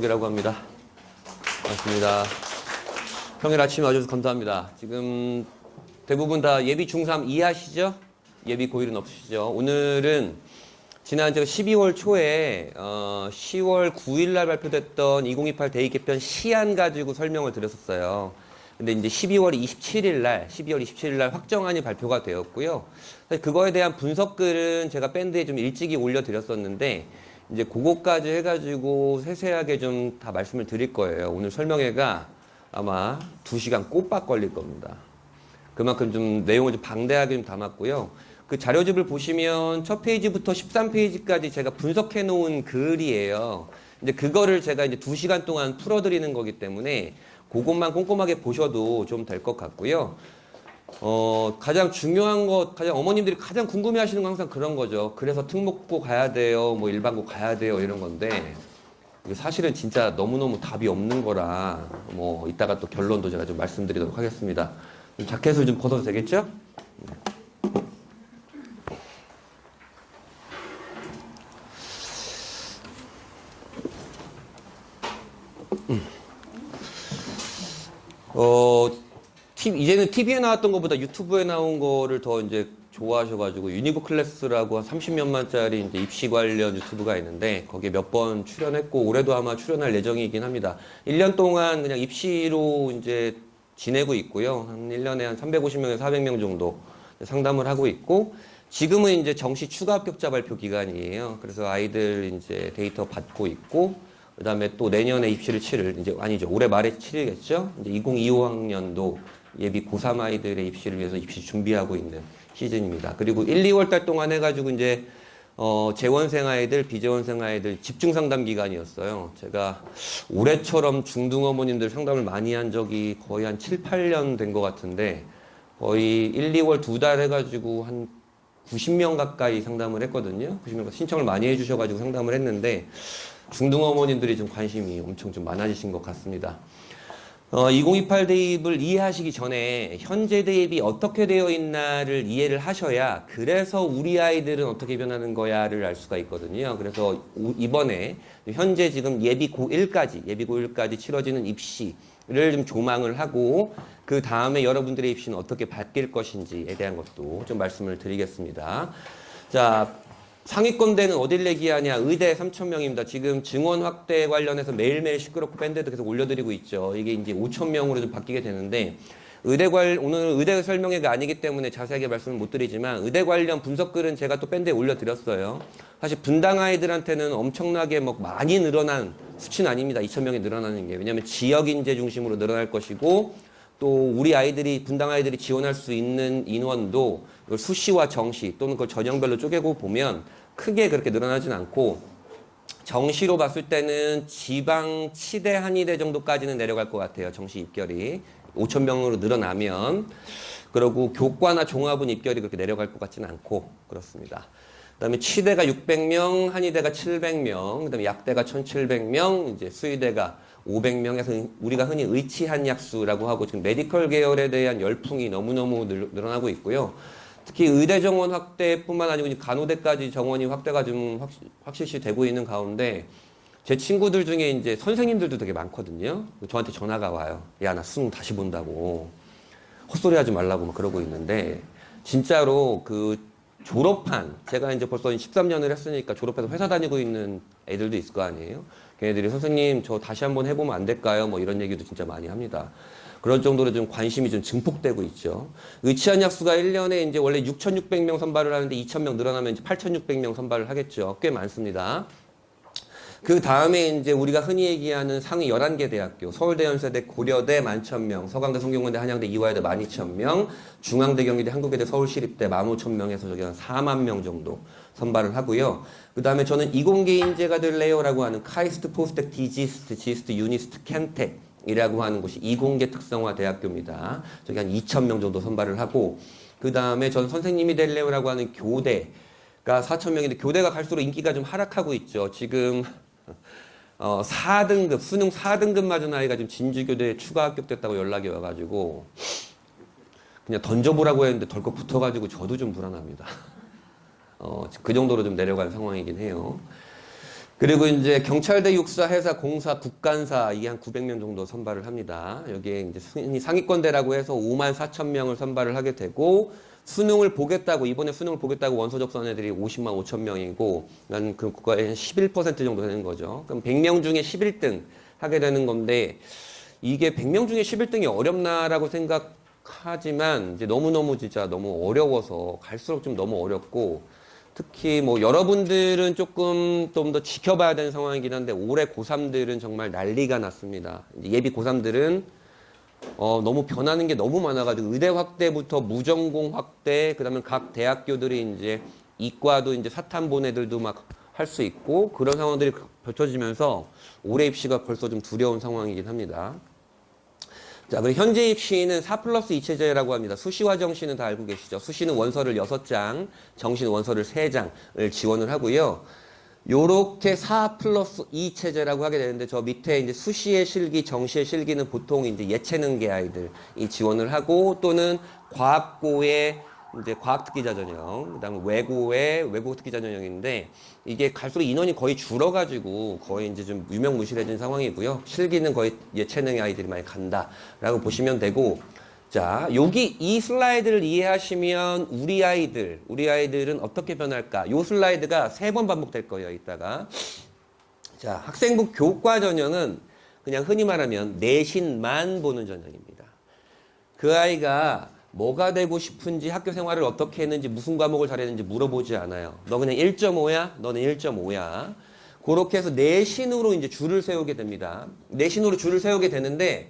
이라고 합니다. 반갑습니다. 평일 아침에 와주셔서 감사합니다. 지금 대부분 다 예비 중3 이하시죠? 예비 고1은 없으시죠? 오늘은 지난 제가 12월 초에 10월 9일 날 발표됐던 2028 대입 개편 시안 가지고 설명을 드렸었어요. 근데 이제 12월 27일 날 확정안이 발표가 되었고요. 사실 그거에 대한 분석글은 제가 밴드에 좀 일찍이 올려드렸었는데 이제 그거까지 해가지고 세세하게 좀 다 말씀을 드릴 거예요. 오늘 설명회가 아마 2시간 꼬박 걸릴 겁니다. 그만큼 좀 내용을 좀 방대하게 좀 담았고요. 그 자료집을 보시면 첫 페이지부터 13페이지까지 제가 분석해 놓은 글이에요. 이제 그거를 제가 이제 2시간 동안 풀어드리는 거기 때문에 그것만 꼼꼼하게 보셔도 좀 될 것 같고요. 가장 중요한 것, 가장 어머님들이 가장 궁금해 하시는 건 항상 그런 거죠. 그래서 특목고 가야 돼요, 뭐 일반고 가야 돼요, 이런 건데, 이게 사실은 진짜 너무너무 답이 없는 거라, 뭐, 이따가 또 결론도 제가 좀 말씀드리도록 하겠습니다. 자켓을 좀 벗어도 되겠죠? 이제는 TV에 나왔던 것보다 유튜브에 나온 거를 더 이제 좋아하셔가지고 유니브 클래스라고 한 30몇만짜리 이제 입시 관련 유튜브가 있는데 거기에 몇 번 출연했고 올해도 아마 출연할 예정이긴 합니다. 1년 동안 그냥 입시로 이제 지내고 있고요. 한 1년에 한 350명에서 400명 정도 상담을 하고 있고 지금은 이제 정시 추가 합격자 발표 기간이에요. 그래서 아이들 이제 데이터 받고 있고 그 다음에 또 내년에 입시를 치를, 이제 아니죠. 올해 말에 치르겠죠? 이제 2025학년도 예비 고3 아이들의 입시를 위해서 입시 준비하고 있는 시즌입니다. 그리고 1, 2월 달 동안 해가지고 이제, 재원생 아이들, 비재원생 아이들 집중 상담 기간이었어요. 제가 올해처럼 중등 어머님들 상담을 많이 한 적이 거의 한 7, 8년 된 것 같은데 거의 1, 2월 2달 해가지고 한 90명 가까이 상담을 했거든요. 90명 신청을 많이 해주셔가지고 상담을 했는데 중등 어머님들이 좀 관심이 엄청 좀 많아지신 것 같습니다. 2028 대입을 이해하시기 전에 현재 대입이 어떻게 되어 있나를 이해를 하셔야 그래서 우리 아이들은 어떻게 변하는 거야를 알 수가 있거든요. 그래서 이번에 현재 지금 예비 고1까지 치러지는 입시를 좀 조망을 하고 그 다음에 여러분들의 입시는 어떻게 바뀔 것인지에 대한 것도 좀 말씀을 드리겠습니다. 자, 상위권대는 어딜 얘기하냐? 의대 3,000명입니다. 지금 증원 확대 관련해서 매일매일 시끄럽고 밴드도 계속 올려드리고 있죠. 이게 이제 5,000명으로 좀 바뀌게 되는데, 오늘 의대 설명회가 아니기 때문에 자세하게 말씀을 못 드리지만, 의대 관련 분석글은 제가 또 밴드에 올려드렸어요. 사실 분당 아이들한테는 엄청나게 뭐 많이 늘어난 수치는 아닙니다. 2,000명이 늘어나는 게. 왜냐하면 지역 인재 중심으로 늘어날 것이고, 또 우리 아이들이 분당 아이들이 지원할 수 있는 인원도 수시와 정시 또는 그 전형별로 쪼개고 보면 크게 그렇게 늘어나진 않고 정시로 봤을 때는 지방 치대 한의대 정도까지는 내려갈 것 같아요. 정시 입결이 5,000명으로 늘어나면 그리고 교과나 종합은 입결이 그렇게 내려갈 것 같지는 않고 그렇습니다. 그다음에 치대가 600명, 한의대가 700명, 그다음에 약대가 1,700명, 이제 수의대가 500명에서 우리가 흔히 의치한약수라고 하고 지금 메디컬 계열에 대한 열풍이 너무너무 늘어나고 있고요. 특히 의대 정원 확대뿐만 아니고 간호대까지 정원이 확대가 좀 확실시 되고 있는 가운데 제 친구들 중에 이제 선생님들도 되게 많거든요. 저한테 전화가 와요. 야, 나 수능 다시 본다고. 헛소리 하지 말라고 막 그러고 있는데 진짜로 그 졸업한 제가 이제 벌써 13년을 했으니까 졸업해서 회사 다니고 있는 애들도 있을 거 아니에요. 걔네들이 선생님 저 다시 한번 해보면 안 될까요? 뭐 이런 얘기도 진짜 많이 합니다. 그런 정도로 좀 관심이 좀 증폭되고 있죠. 의치한약수가 1년에 이제 원래 6,600명 선발을 하는데 2,000명 늘어나면 이제 8,600명 선발을 하겠죠. 꽤 많습니다. 그 다음에 이제 우리가 흔히 얘기하는 상위 11개 대학교, 서울대, 연세대, 고려대 11,000명, 서강대, 성균관대, 한양대, 이화여대 12,000명, 중앙대, 경희대, 한국외대, 서울시립대 15,000명에서 저기 한 4만 명 정도 선발을 하고요. 그 다음에 저는 이공계 인재가 될래요라고 하는 카이스트, 포스텍, 디지스트, 지스트, 유니스트, 켄텍 이라고 하는 곳이 이공계 특성화 대학교입니다. 저기 한 2,000명 정도 선발을 하고 그 다음에 전 선생님이 될래요라고 하는 교대가 4,000명인데 교대가 갈수록 인기가 좀 하락하고 있죠. 지금 4등급, 수능 4등급 맞은 아이가 지금 진주교대에 추가 합격됐다고 연락이 와가지고 그냥 던져보라고 했는데 덜컥 붙어가지고 저도 좀 불안합니다. 그 정도로 좀 내려간 상황이긴 해요. 그리고 이제 경찰대 육사, 해사, 공사, 국간사 이게 한 900명 정도 선발을 합니다. 여기에 이제 상위권대라고 해서 5만 4천 명을 선발을 하게 되고 수능을 보겠다고 이번에 수능을 보겠다고 원서 접수한 애들이 50만 5천 명이고 난 그 국가의 11% 정도 되는 거죠. 그럼 100명 중에 11등 하게 되는 건데 이게 100명 중에 11등이 어렵나라고 생각하지만 이제 너무너무 진짜 너무 어려워서 갈수록 좀 너무 어렵고 특히 뭐 여러분들은 조금 좀 더 지켜봐야 되는 상황이긴 한데 올해 고3들은 정말 난리가 났습니다. 이제 예비 고3들은 너무 변하는 게 너무 많아가지고 의대 확대부터 무전공 확대, 그다음에 각 대학교들이 이제 이과도 이제 사탄 본 애들도 막 할 수 있고 그런 상황들이 펼쳐지면서 올해 입시가 벌써 좀 두려운 상황이긴 합니다. 자, 그리고 현재 입시는 4+2 체제라고 합니다. 수시와 정시는 다 알고 계시죠? 수시는 원서를 6장, 정시는 원서를 3장을 지원을 하고요. 요렇게 4+2 체제라고 하게 되는데 저 밑에 이제 수시의 실기, 정시의 실기는 보통 이제 예체능계 아이들이 지원을 하고 또는 과학고의 이제 과학특기자 전형, 그다음에 외고의 외국특기자 전형인데 이게 갈수록 인원이 거의 줄어가지고 거의 이제 좀 유명무실해진 상황이고요. 실기는 거의 예체능의 아이들이 많이 간다라고 보시면 되고, 자, 여기 이 슬라이드를 이해하시면 우리 아이들은 어떻게 변할까? 요 슬라이드가 3번 반복될 거예요, 이따가. 자, 학생부 교과 전형은 그냥 흔히 말하면 내신만 보는 전형입니다. 그 아이가 뭐가 되고 싶은지 학교 생활을 어떻게 했는지 무슨 과목을 잘했는지 물어보지 않아요. 너 그냥 1.5야? 너는 1.5야. 그렇게 해서 내신으로 이제 줄을 세우게 됩니다. 내신으로 줄을 세우게 되는데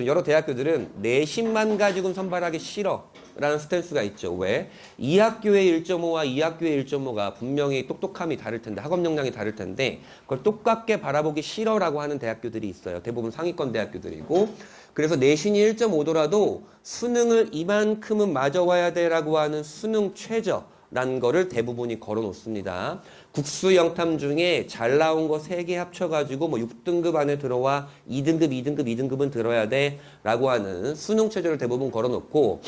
여러 대학교들은 내신만 가지고는 선발하기 싫어 라는 스탠스가 있죠. 왜? 이 학교의 1.5와 이 학교의 1.5가 분명히 똑똑함이 다를 텐데 학업 역량이 다를 텐데 그걸 똑같게 바라보기 싫어라고 하는 대학교들이 있어요. 대부분 상위권 대학교들이고 그래서 내신이 1.5더라도 수능을 이만큼은 맞아와야 돼라고 하는 수능 최저라는 거를 대부분이 걸어 놓습니다. 국수 영탐 중에 잘 나온 거 3개 합쳐가지고 뭐 6등급 안에 들어와 2등급, 2등급, 2등급은 들어야 돼 라고 하는 수능 최저를 대부분 걸어 놓고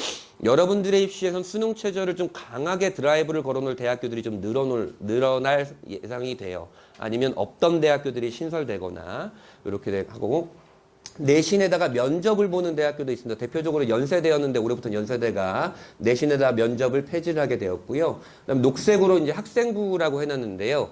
여러분들의 입시에선 수능 최저를 좀 강하게 드라이브를 걸어 놓을 대학교들이 좀 늘어날 예상이 돼요. 아니면 없던 대학교들이 신설되거나 이렇게 하고 내신에다가 면접을 보는 대학교도 있습니다. 대표적으로 연세대였는데 올해부터는 연세대가 내신에다 면접을 폐지를 하게 되었고요. 그다음 녹색으로 이제 학생부라고 해놨는데요.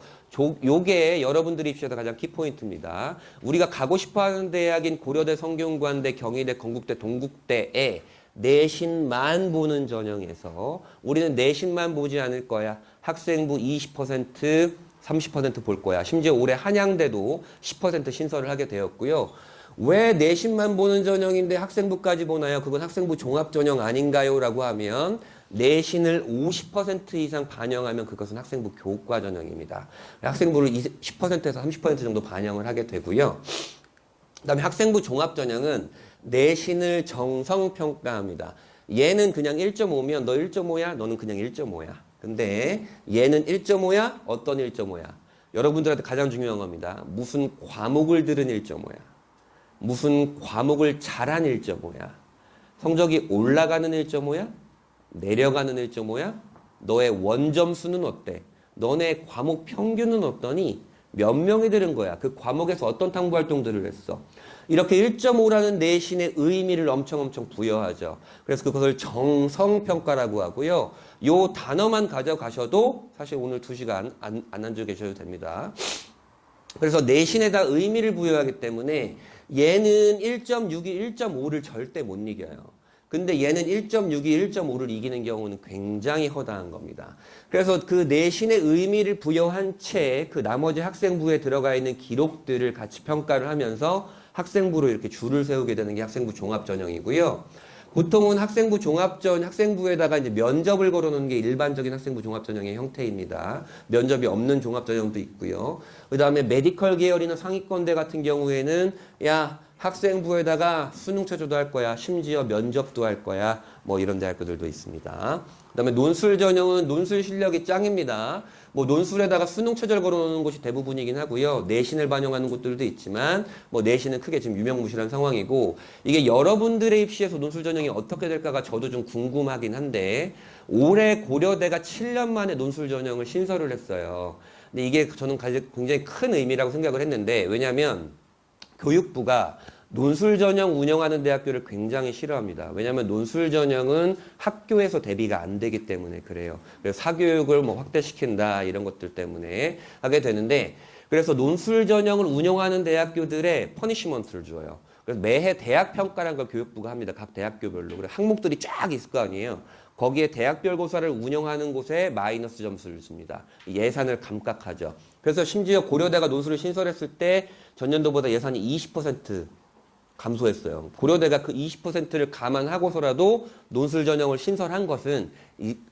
요게 여러분들이 입시에서 가장 키포인트입니다. 우리가 가고 싶어하는 대학인 고려대, 성균관대, 경희대, 건국대, 동국대에 내신만 보는 전형에서 우리는 내신만 보지 않을 거야. 학생부 20%, 30% 볼 거야. 심지어 올해 한양대도 10% 신설을 하게 되었고요. 왜 내신만 보는 전형인데 학생부까지 보나요? 그건 학생부 종합전형 아닌가요? 라고 하면 내신을 50% 이상 반영하면 그것은 학생부 교과 전형입니다. 학생부를 10%에서 30% 정도 반영을 하게 되고요. 그 다음에 학생부 종합전형은 내신을 정성평가합니다. 얘는 그냥 1.5면 너 1.5야? 너는 그냥 1.5야. 근데 얘는 1.5야? 어떤 1.5야? 여러분들한테 가장 중요한 겁니다. 무슨 과목을 들은 1.5야? 무슨 과목을 잘한 1.5야? 성적이 올라가는 1.5야? 내려가는 1.5야? 너의 원점수는 어때? 너네 과목 평균은 어떠니? 몇 명이 들은 거야? 그 과목에서 어떤 탐구 활동들을 했어? 이렇게 1.5라는 내신의 의미를 엄청 부여하죠. 그래서 그것을 정성평가라고 하고요. 요 단어만 가져가셔도 사실 오늘 2시간 안 앉아 계셔도 됩니다. 그래서 내신에다 의미를 부여하기 때문에 얘는 1.62, 1.5를 절대 못 이겨요. 근데 얘는 1.62, 1.5를 이기는 경우는 굉장히 허다한 겁니다. 그래서 그 내신의 의미를 부여한 채 그 나머지 학생부에 들어가 있는 기록들을 같이 평가를 하면서 학생부로 이렇게 줄을 세우게 되는 게 학생부 종합전형이고요. 보통은 학생부에다가 이제 면접을 걸어놓는 게 일반적인 학생부 종합전형의 형태입니다. 면접이 없는 종합전형도 있고요. 그 다음에 메디컬 계열이나 상위권대 같은 경우에는 야, 학생부에다가 수능 최저도 할 거야. 심지어 면접도 할 거야. 뭐 이런 대학교들도 있습니다. 그 다음에 논술 전형은 논술 실력이 짱입니다. 뭐 논술에다가 수능 최저를 걸어놓는 곳이 대부분이긴 하고요. 내신을 반영하는 곳들도 있지만 뭐 내신은 크게 지금 유명무실한 상황이고 이게 여러분들의 입시에서 논술 전형이 어떻게 될까가 저도 좀 궁금하긴 한데 올해 고려대가 7년 만에 논술 전형을 신설을 했어요. 근데 이게 저는 굉장히 큰 의미라고 생각을 했는데, 왜냐하면 교육부가 논술 전형 운영하는 대학교를 굉장히 싫어합니다. 왜냐하면 논술 전형은 학교에서 대비가 안 되기 때문에 그래요. 그래서 사교육을 뭐 확대시킨다 이런 것들 때문에 하게 되는데, 그래서 논술 전형을 운영하는 대학교들의 퍼니시먼트를 줘요. 그래서 매해 대학 평가라는 걸 교육부가 합니다. 각 대학교별로. 그래서 항목들이 쫙 있을 거 아니에요. 거기에 대학별 고사를 운영하는 곳에 마이너스 점수를 줍니다. 예산을 감각하죠. 그래서 심지어 고려대가 논술을 신설했을 때 전년도보다 예산이 20% 감소했어요. 고려대가 그 20%를 감안하고서라도 논술 전형을 신설한 것은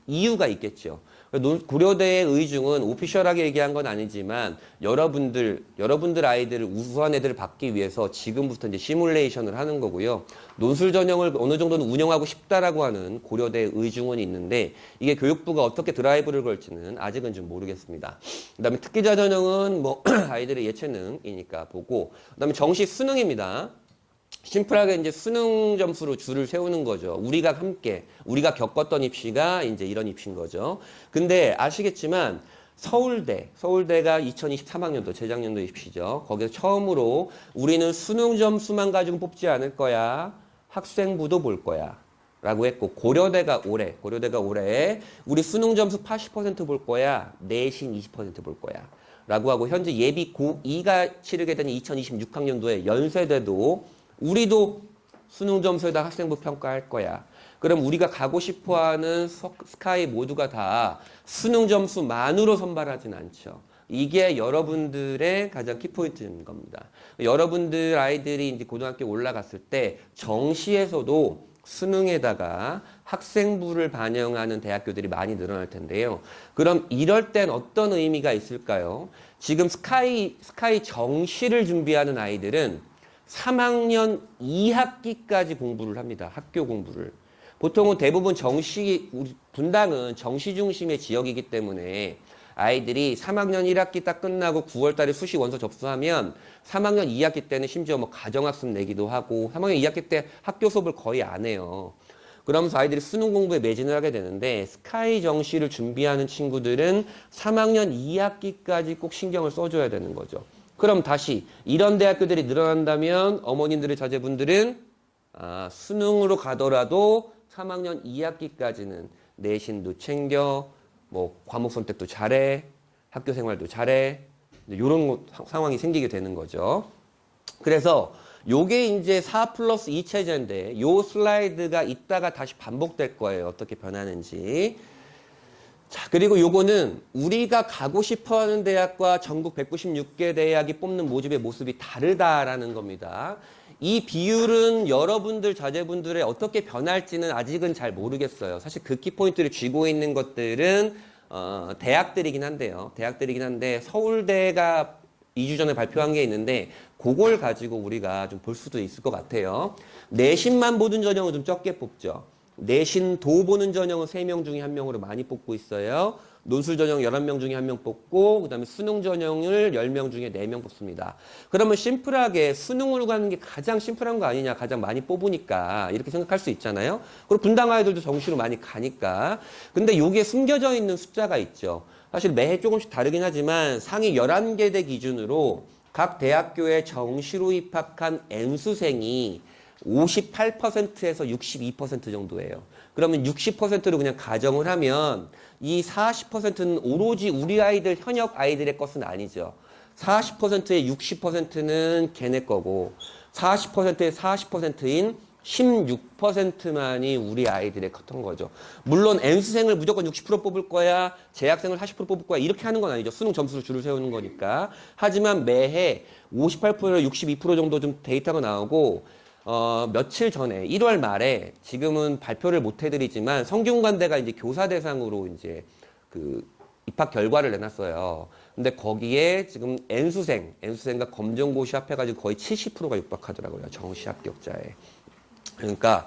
이유가 있겠죠. 고려대의 의중은 오피셜하게 얘기한 건 아니지만 여러분들 아이들을 우수한 애들을 받기 위해서 지금부터 이제 시뮬레이션을 하는 거고요. 논술 전형을 어느 정도는 운영하고 싶다라고 하는 고려대의 의중은 있는데 이게 교육부가 어떻게 드라이브를 걸지는 아직은 좀 모르겠습니다. 그다음에 특기자 전형은 뭐 아이들의 예체능이니까 보고, 그다음에 정시 수능입니다. 심플하게 이제 수능 점수로 줄을 세우는 거죠. 우리가 겪었던 입시가 이제 이런 입시인 거죠. 근데 아시겠지만 서울대가 2023학년도, 재작년도 입시죠. 거기서 처음으로 우리는 수능 점수만 가지고 뽑지 않을 거야. 학생부도 볼 거야. 라고 했고, 고려대가 올해 우리 수능 점수 80% 볼 거야. 내신 20% 볼 거야. 라고 하고, 현재 예비 고2가 치르게 되는 2026학년도에 연세대도 우리도 수능 점수에다 학생부 평가할 거야. 그럼 우리가 가고 싶어하는 스카이 모두가 다 수능 점수만으로 선발하진 않죠. 이게 여러분들의 가장 키포인트인 겁니다. 여러분들 아이들이 이제 고등학교 올라갔을 때 정시에서도 수능에다가 학생부를 반영하는 대학교들이 많이 늘어날 텐데요. 그럼 이럴 땐 어떤 의미가 있을까요? 지금 스카이 정시를 준비하는 아이들은 3학년 2학기까지 공부를 합니다. 학교 공부를. 보통은 대부분 분당은 정시 중심의 지역이기 때문에 아이들이 3학년 1학기 딱 끝나고 9월 달에 수시 원서 접수하면 3학년 2학기 때는 심지어 뭐 가정학습 내기도 하고 3학년 2학기 때 학교 수업을 거의 안 해요. 그러면서 아이들이 수능 공부에 매진을 하게 되는데, 스카이 정시를 준비하는 친구들은 3학년 2학기까지 꼭 신경을 써줘야 되는 거죠. 그럼 다시 이런 대학교들이 늘어난다면 어머님들의 자제분들은 수능으로 가더라도 3학년 2학기까지는 내신도 챙겨, 뭐 과목 선택도 잘해, 학교 생활도 잘해, 이런 상황이 생기게 되는 거죠. 그래서 요게 이제 4+2 체제인데 요 슬라이드가 이따가 다시 반복될 거예요. 어떻게 변하는지. 자, 그리고 요거는 우리가 가고 싶어 하는 대학과 전국 196개 대학이 뽑는 모집의 모습이 다르다라는 겁니다. 이 비율은 여러분들 자제분들의 어떻게 변할지는 아직은 잘 모르겠어요. 사실 그 키포인트를 쥐고 있는 것들은 대학들이긴 한데 서울대가 2주 전에 발표한 게 있는데 그걸 가지고 우리가 좀 볼 수도 있을 것 같아요. 내신만 보는 전형은 좀 적게 뽑죠. 내신도 보는 전형은 3명 중에 1명으로 많이 뽑고 있어요. 논술 전형 11명 중에 1명 뽑고, 그 다음에 수능 전형을 10명 중에 4명 뽑습니다. 그러면 심플하게 수능으로 가는 게 가장 심플한 거 아니냐, 가장 많이 뽑으니까 이렇게 생각할 수 있잖아요. 그리고 분당 아이들도 정시로 많이 가니까. 근데 여기에 숨겨져 있는 숫자가 있죠. 사실 매해 조금씩 다르긴 하지만 상위 11개 대 기준으로 각 대학교에 정시로 입학한 N수생이 58%에서 62% 정도예요. 그러면 60%로 그냥 가정을 하면 이 40%는 오로지 우리 아이들, 현역 아이들의 것은 아니죠. 40%의 60%는 걔네 거고 40%의 40%인 16%만이 우리 아이들의 컸던 거죠. 물론 N수생을 무조건 60% 뽑을 거야, 재학생을 40% 뽑을 거야 이렇게 하는 건 아니죠. 수능 점수로 줄을 세우는 거니까. 하지만 매해 58%, 62% 정도 좀 데이터가 나오고 며칠 전에 1월 말에 지금은 발표를 못 해드리지만 성균관대가 이제 교사 대상으로 이제 그 입학 결과를 내놨어요. 근데 거기에 지금 N수생과 검정고시 합해가지고 거의 70%가 육박하더라고요. 정시 합격자에. 그러니까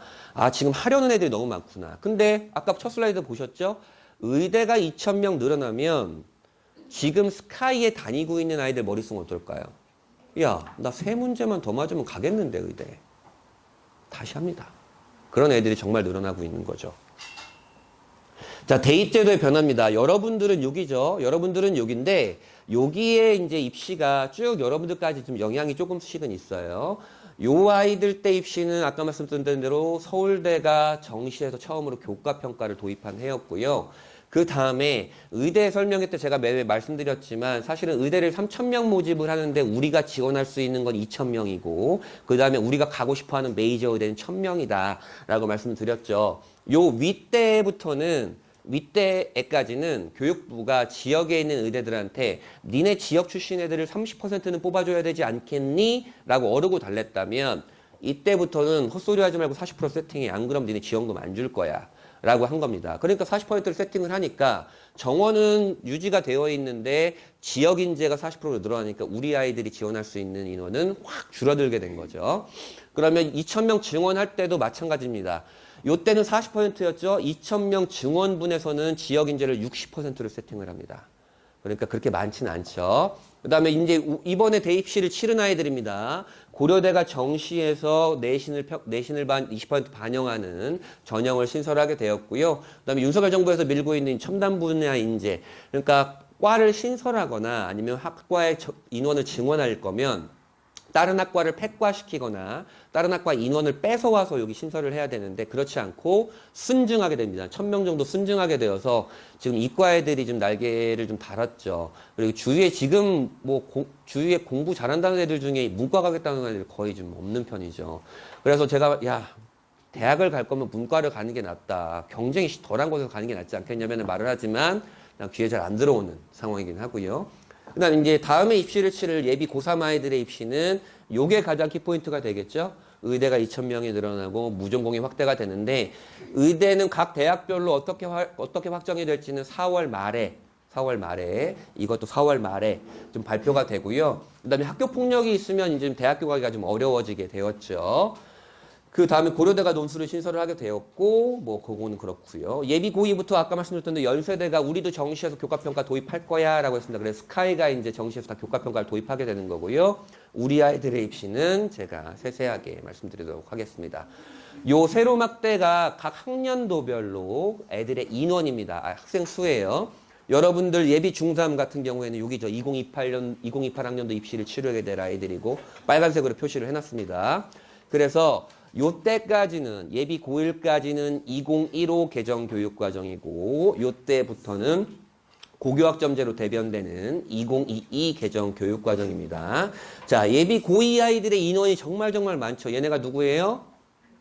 지금 하려는 애들이 너무 많구나. 근데 아까 첫 슬라이드 보셨죠? 의대가 2,000명 늘어나면 지금 스카이에 다니고 있는 아이들 머릿속은 어떨까요? 야, 나 3문제만 더 맞으면 가겠는데 의대. 다시 합니다. 그런 애들이 정말 늘어나고 있는 거죠. 자, 대입제도의 변화입니다. 여러분들은 6이죠. 여러분들은 6인데 여기에 이제 입시가 쭉 여러분들까지 좀 영향이 조금씩은 있어요. 요 아이들 때 입시는 아까 말씀드린 대로 서울대가 정시에서 처음으로 교과평가를 도입한 해였고요. 그 다음에 의대 설명회 때 제가 매회 말씀드렸지만 사실은 의대를 3,000명 모집을 하는데 우리가 지원할 수 있는 건 2,000명이고 그 다음에 우리가 가고 싶어하는 메이저 의대는 1,000명이다 라고 말씀드렸죠. 요 윗대에까지는 교육부가 지역에 있는 의대들한테 니네 지역 출신 애들을 30%는 뽑아줘야 되지 않겠니? 라고 어르고 달랬다면 이때부터는 헛소리 하지 말고 40% 세팅해. 안 그럼 니네 지원금 안 줄 거야. 라고 한 겁니다. 그러니까 40%를 세팅을 하니까 정원은 유지가 되어 있는데 지역 인재가 40%로 늘어나니까 우리 아이들이 지원할 수 있는 인원은 확 줄어들게 된 거죠. 그러면 2,000명 증원할 때도 마찬가지입니다. 요때는 40%였죠. 2,000명 증원분에서는 지역 인재를 60%를 세팅을 합니다. 그러니까 그렇게 많지는 않죠. 그 다음에 이제 이번에 대입시를 치른 아이들입니다. 고려대가 정시에서 내신을 20% 반영하는 전형을 신설하게 되었고요. 그 다음에 윤석열 정부에서 밀고 있는 첨단 분야 인재. 그러니까 과를 신설하거나 아니면 학과의 인원을 증원할 거면 다른 학과를 폐과시키거나 다른 학과 인원을 뺏어와서 여기 신설을 해야 되는데 그렇지 않고 순증하게 됩니다. 1,000명 정도 순증하게 되어서 지금 이과 애들이 좀 날개를 좀 달았죠. 그리고 주위에 지금 주위에 공부 잘한다는 애들 중에 문과 가겠다는 애들 거의 좀 없는 편이죠. 그래서 제가 대학을 갈 거면 문과를 가는 게 낫다. 경쟁이 덜한 곳에서 가는 게 낫지 않겠냐면 말을 하지만 그냥 귀에 잘 안 들어오는 상황이긴 하고요. 그다음 이제 다음에 입시를 치를 예비 고3 아이들의 입시는 요게 가장 키포인트가 되겠죠. 의대가 2,000명이 늘어나고 무전공이 확대가 되는데 의대는 각 대학별로 어떻게 확정이 될지는 4월 말에 이것도 4월 말에 좀 발표가 되고요. 그다음에 학교 폭력이 있으면 이제 대학교 가기가 좀 어려워지게 되었죠. 그 다음에 고려대가 논술을 신설을 하게 되었고 그거는 그렇고요. 예비 고2부터 아까 말씀드렸던 연세대가 우리도 정시에서 교과평가 도입할 거야 라고 했습니다. 그래서 스카이가 이제 정시에서 다 교과평가를 도입하게 되는 거고요. 우리 아이들의 입시는 제가 세세하게 말씀드리도록 하겠습니다. 요 세로 막대가 각 학년도별로 애들의 인원입니다. 학생 수예요. 여러분들 예비 중3 같은 경우에는 여기죠. 2028학년도 입시를 치르게 될 아이들이고 빨간색으로 표시를 해놨습니다. 그래서 요때까지는 예비 고1까지는 2015 개정 교육과정이고 요때부터는 고교학점제로 대변되는 2022 개정 교육과정입니다. 자, 예비 고2 아이들의 인원이 정말 많죠. 얘네가 누구예요?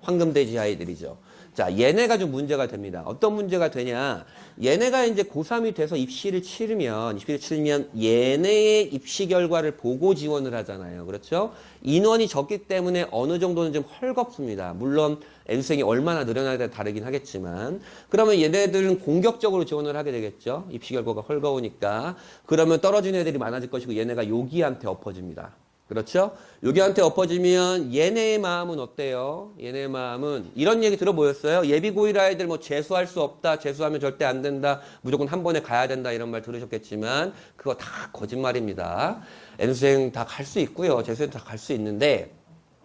황금돼지 아이들이죠. 자, 얘네가 좀 문제가 됩니다. 어떤 문제가 되냐? 얘네가 이제 고3이 돼서 입시를 치르면 얘네의 입시 결과를 보고 지원을 하잖아요. 그렇죠? 인원이 적기 때문에 어느 정도는 좀 헐겁습니다. 물론 N수생이 얼마나 늘어나야 다르긴 하겠지만 그러면 얘네들은 공격적으로 지원을 하게 되겠죠. 입시 결과가 헐거우니까. 그러면 떨어지는 애들이 많아질 것이고 얘네가 여기한테 엎어집니다. 그렇죠? 여기한테 엎어지면 얘네의 마음은 어때요? 얘네의 마음은 이런 얘기 들어보셨어요? 예비 고1 아이들 재수할 수 없다. 재수하면 절대 안 된다. 무조건 한 번에 가야 된다. 이런 말 들으셨겠지만 그거 다 거짓말입니다. N수생 다 갈 수 있고요. 재수생 다 갈 수 있는데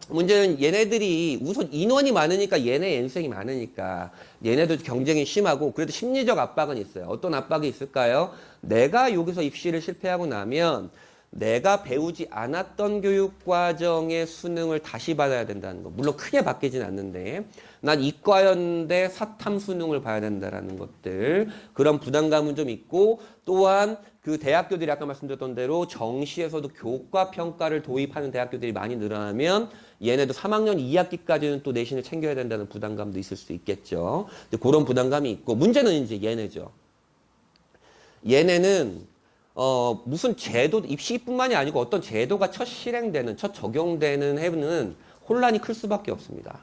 문제는 얘네들이 우선 인원이 많으니까 얘네 N수생이 많으니까 얘네도 경쟁이 심하고 그래도 심리적 압박은 있어요. 어떤 압박이 있을까요? 내가 여기서 입시를 실패하고 나면 내가 배우지 않았던 교육과정의 수능을 다시 받아야 된다는 거. 물론 크게 바뀌진 않는데 난 이과였는데 사탐 수능을 봐야 된다는 것들. 그런 부담감은 좀 있고 또한 그 대학교들이 아까 말씀드렸던 대로 정시에서도 교과평가를 도입하는 대학교들이 많이 늘어나면 얘네도 3학년 2학기까지는 또 내신을 챙겨야 된다는 부담감도 있을 수 있겠죠. 그런 부담감이 있고 문제는 이제 얘네죠. 얘네는 무슨 제도, 입시뿐만이 아니고 어떤 제도가 첫 적용되는 해는 혼란이 클 수밖에 없습니다.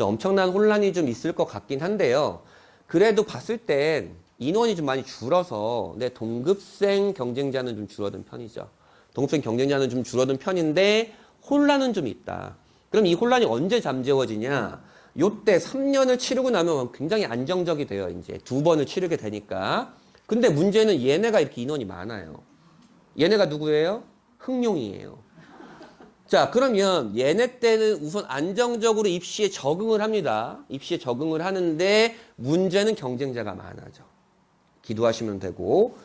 엄청난 혼란이 좀 있을 것 같긴 한데요. 그래도 봤을 땐 인원이 좀 많이 줄어서 내 동급생 경쟁자는 좀 줄어든 편이죠. 동급생 경쟁자는 좀 줄어든 편인데 혼란은 좀 있다. 그럼 이 혼란이 언제 잠재워지냐? 요때 3년을 치르고 나면 굉장히 안정적이 돼요. 이제 2번을 치르게 되니까. 근데 문제는 얘네가 이렇게 인원이 많아요. 얘네가 누구예요? 흑룡이에요. 자, 그러면 얘네 때는 우선 안정적으로 입시에 적응을 합니다. 입시에 적응을 하는데 문제는 경쟁자가 많아져. 기도하시면 되고,